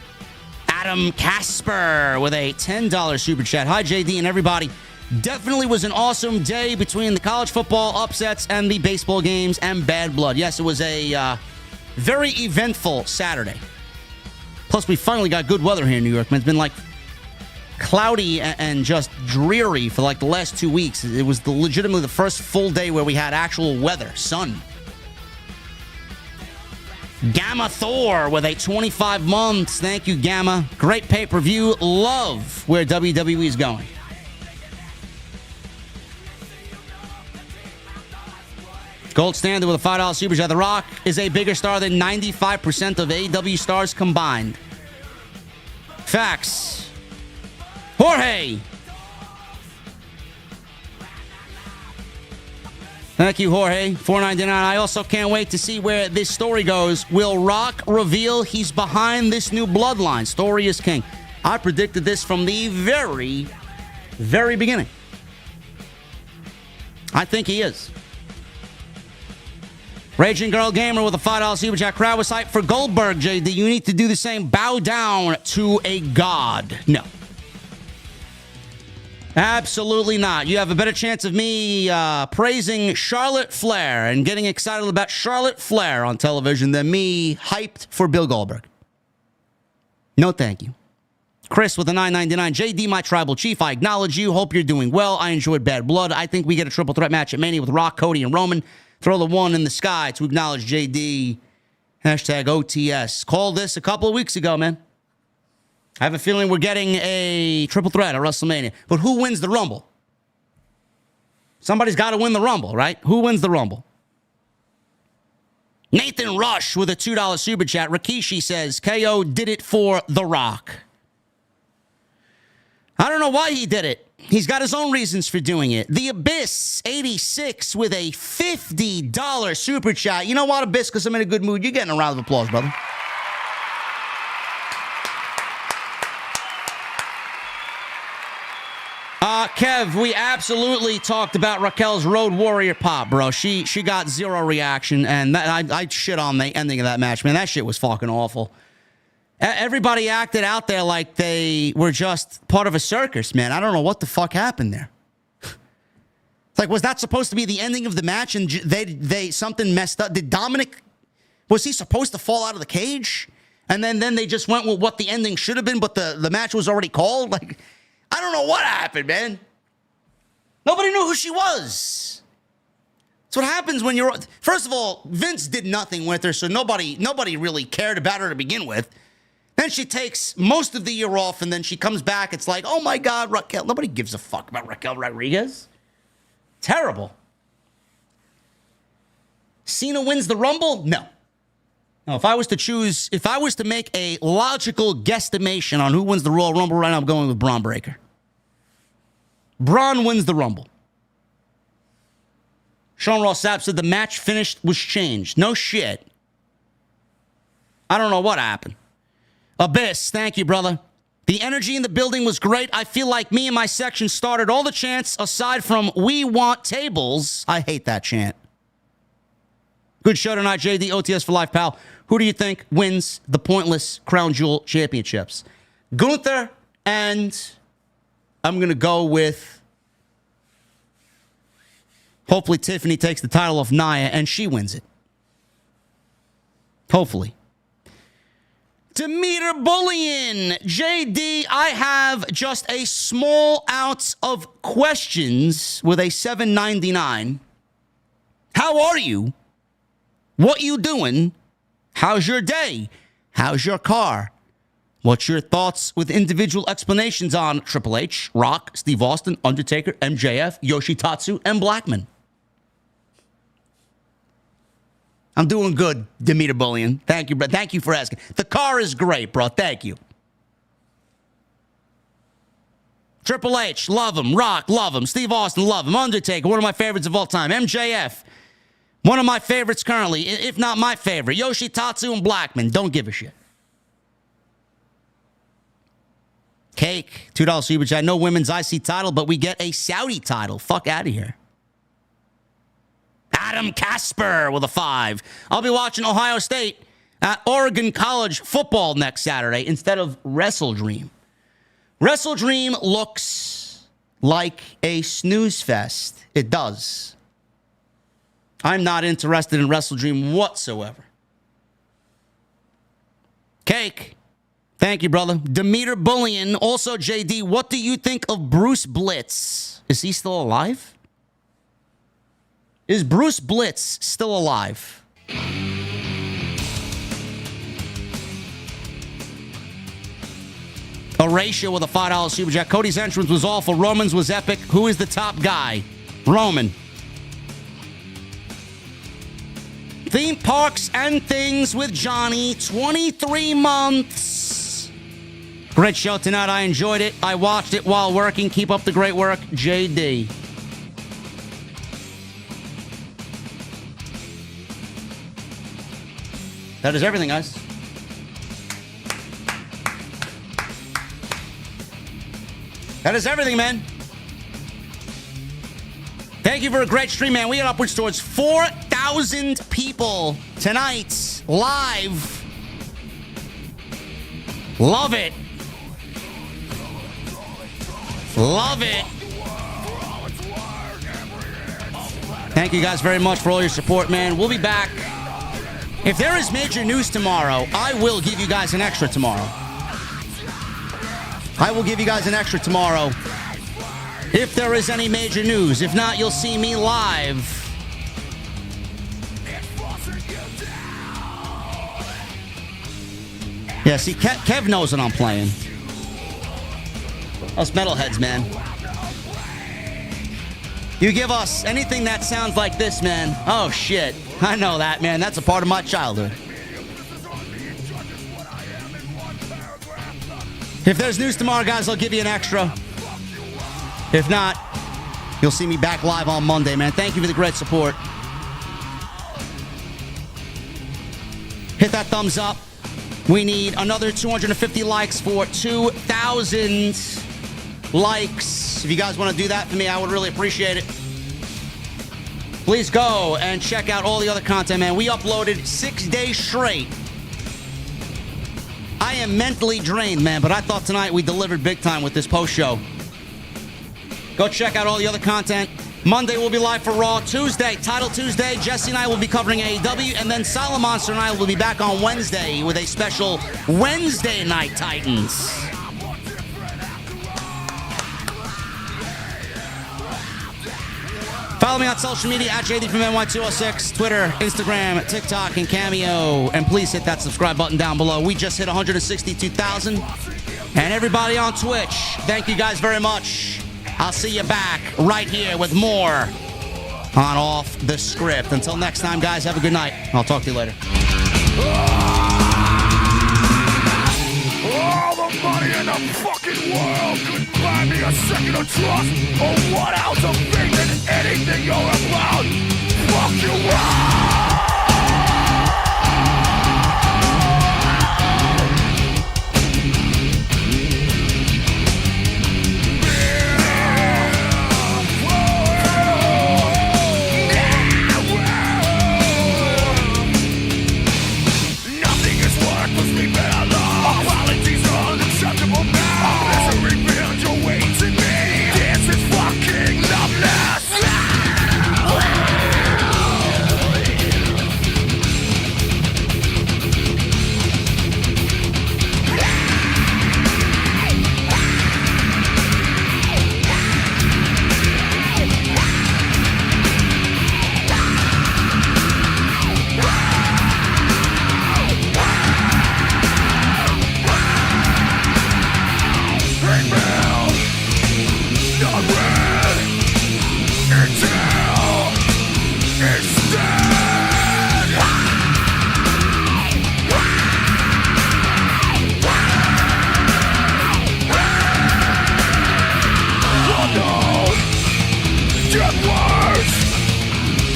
Adam Casper with a $10 super chat. Hi, JD and everybody. Definitely was an awesome day between the college football upsets and the baseball games and Bad Blood. Yes, it was a very eventful Saturday. Plus, we finally got good weather here in New York, man. It's been like cloudy and just dreary for like the last 2 weeks. It was legitimately the first full day where we had actual weather, sun. Gamma Thor with a 25 months. Thank you, Gamma. Great pay-per-view. Love where WWE is going. Gold Standard with a $5 super chat. The Rock is a bigger star than 95% of AEW stars combined. Facts. Jorge. Thank you, Jorge. $4.99. I also can't wait to see where this story goes. Will Rock reveal he's behind this new bloodline? Story is king. I predicted this from the very, very beginning. I think he is. Raging Girl Gamer with a $5 super chat. Crowd was hyped for Goldberg, JD. You need to do the same. Bow down to a god. No. Absolutely not. You have a better chance of me praising Charlotte Flair and getting excited about Charlotte Flair on television than me hyped for Bill Goldberg. No, thank you. Chris with a $9.99. JD, my tribal chief, I acknowledge you. Hope you're doing well. I enjoyed Bad Blood. I think we get a triple threat match at Mania with Rock, Cody, and Roman. Throw the one in the sky to acknowledge JD. Hashtag OTS. Called this a couple of weeks ago, man. I have a feeling we're getting a triple threat at WrestleMania. But who wins the Rumble? Somebody's got to win the Rumble, right? Who wins the Rumble? Nathan Rush with a $2 super chat. Rikishi says, KO did it for The Rock. I don't know why he did it. He's got his own reasons for doing it. The Abyss, 86, with a $50 super chat. You know what, Abyss? Because I'm in a good mood. You're getting a round of applause, brother. Kev, we absolutely talked about Raquel's Road Warrior pop, bro. She got zero reaction, and I shit on the ending of that match, man. That shit was fucking awful. Everybody acted out there like they were just part of a circus, man. I don't know what the fuck happened there. It's like, was that supposed to be the ending of the match and they something messed up? Did Dominik, was he supposed to fall out of the cage? And then they just went with what the ending should have been, but the match was already called? Like, I don't know what happened, man. Nobody knew who she was. That's what happens when you're... First of all, Vince did nothing with her, so nobody really cared about her to begin with. Then she takes most of the year off, and then she comes back. It's like, oh, my God, Raquel. Nobody gives a fuck about Raquel Rodriguez. Terrible. Cena wins the Rumble? No. No, if I was to make a logical guesstimation on who wins the Royal Rumble right now, I'm going with Braun Breaker. Braun wins the Rumble. Sean Ross Sapp said the match finished was changed. No shit. I don't know what happened. Abyss, thank you, brother. The energy in the building was great. I feel like me and my section started all the chants aside from "We want tables." I hate that chant. Good show tonight, JD. OTS for life, pal. Who do you think wins the pointless Crown Jewel championships? Gunther, and I'm going to go with... Hopefully Tiffany takes the title off Nia and she wins it. Hopefully. Demeter Bullion. JD, I have just a small ounce of questions with a $7.99. How are you? What you doing? How's your day? How's your car? What's your thoughts with individual explanations on Triple H, Rock, Steve Austin, Undertaker, MJF, Yoshitatsu, and Blackman? I'm doing good, Demeter Bullion. Thank you, bro. Thank you for asking. The car is great, bro. Thank you. Triple H, love him. Rock, love him. Steve Austin, love him. Undertaker, one of my favorites of all time. MJF, one of my favorites currently, if not my favorite. Yoshitatsu and Blackman, don't give a shit. Cake, $2 super chat. No women's IC title, but we get a Saudi title. Fuck out of here. Adam Casper with a 5. I'll be watching Ohio State at Oregon College football next Saturday instead of Wrestle Dream. Wrestle Dream looks like a snooze fest. It does. I'm not interested in Wrestle Dream whatsoever. Cake. Thank you, brother. Demeter Bullion. Also, JD, what do you think of Bruce Blitz? Is he still alive? Is Bruce Blitz still alive? Horatio with a $5 super chat. Cody's entrance was awful. Roman's was epic. Who is the top guy? Roman. Theme parks and things with Johnny. 23 months. Great show tonight. I enjoyed it. I watched it while working. Keep up the great work, JD. That is everything, guys. That is everything, man. Thank you for a great stream, man. We got upwards towards 4,000 people tonight, live. Love it. Love it. Thank you guys very much for all your support, man. We'll be back. If there is major news tomorrow, I will give you guys an extra tomorrow. I will give you guys an extra tomorrow if there is any major news. If not, you'll see me live. Yeah, see, Kev knows what I'm playing. Us metalheads, man. You give us anything that sounds like this, man. Oh, shit. I know that, man. That's a part of my childhood. If there's news tomorrow, guys, I'll give you an extra. If not, you'll see me back live on Monday, man. Thank you for the great support. Hit that thumbs up. We need another 250 likes for 2,000 likes. If you guys want to do that for me, I would really appreciate it. Please go and check out all the other content, man. We uploaded 6 days straight. I am mentally drained, man, but I thought tonight we delivered big time with this post show. Go check out all the other content. Monday we'll be live for Raw. Tuesday, Title Tuesday, Jesse and I will be covering AEW, and then Silent Monster and I will be back on Wednesday with a special Wednesday Night Titans. Follow me on social media at JD from NY206, Twitter, Instagram, TikTok, and Cameo. And please hit that subscribe button down below. We just hit 162,000. And everybody on Twitch, thank you guys very much. I'll see you back right here with more on Off the Script. Until next time, guys, have a good night. I'll talk to you later. All the money in the fucking world could buy me a second of trust or 1 ounce of faith in anything you're about. Fuck you all!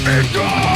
It goes!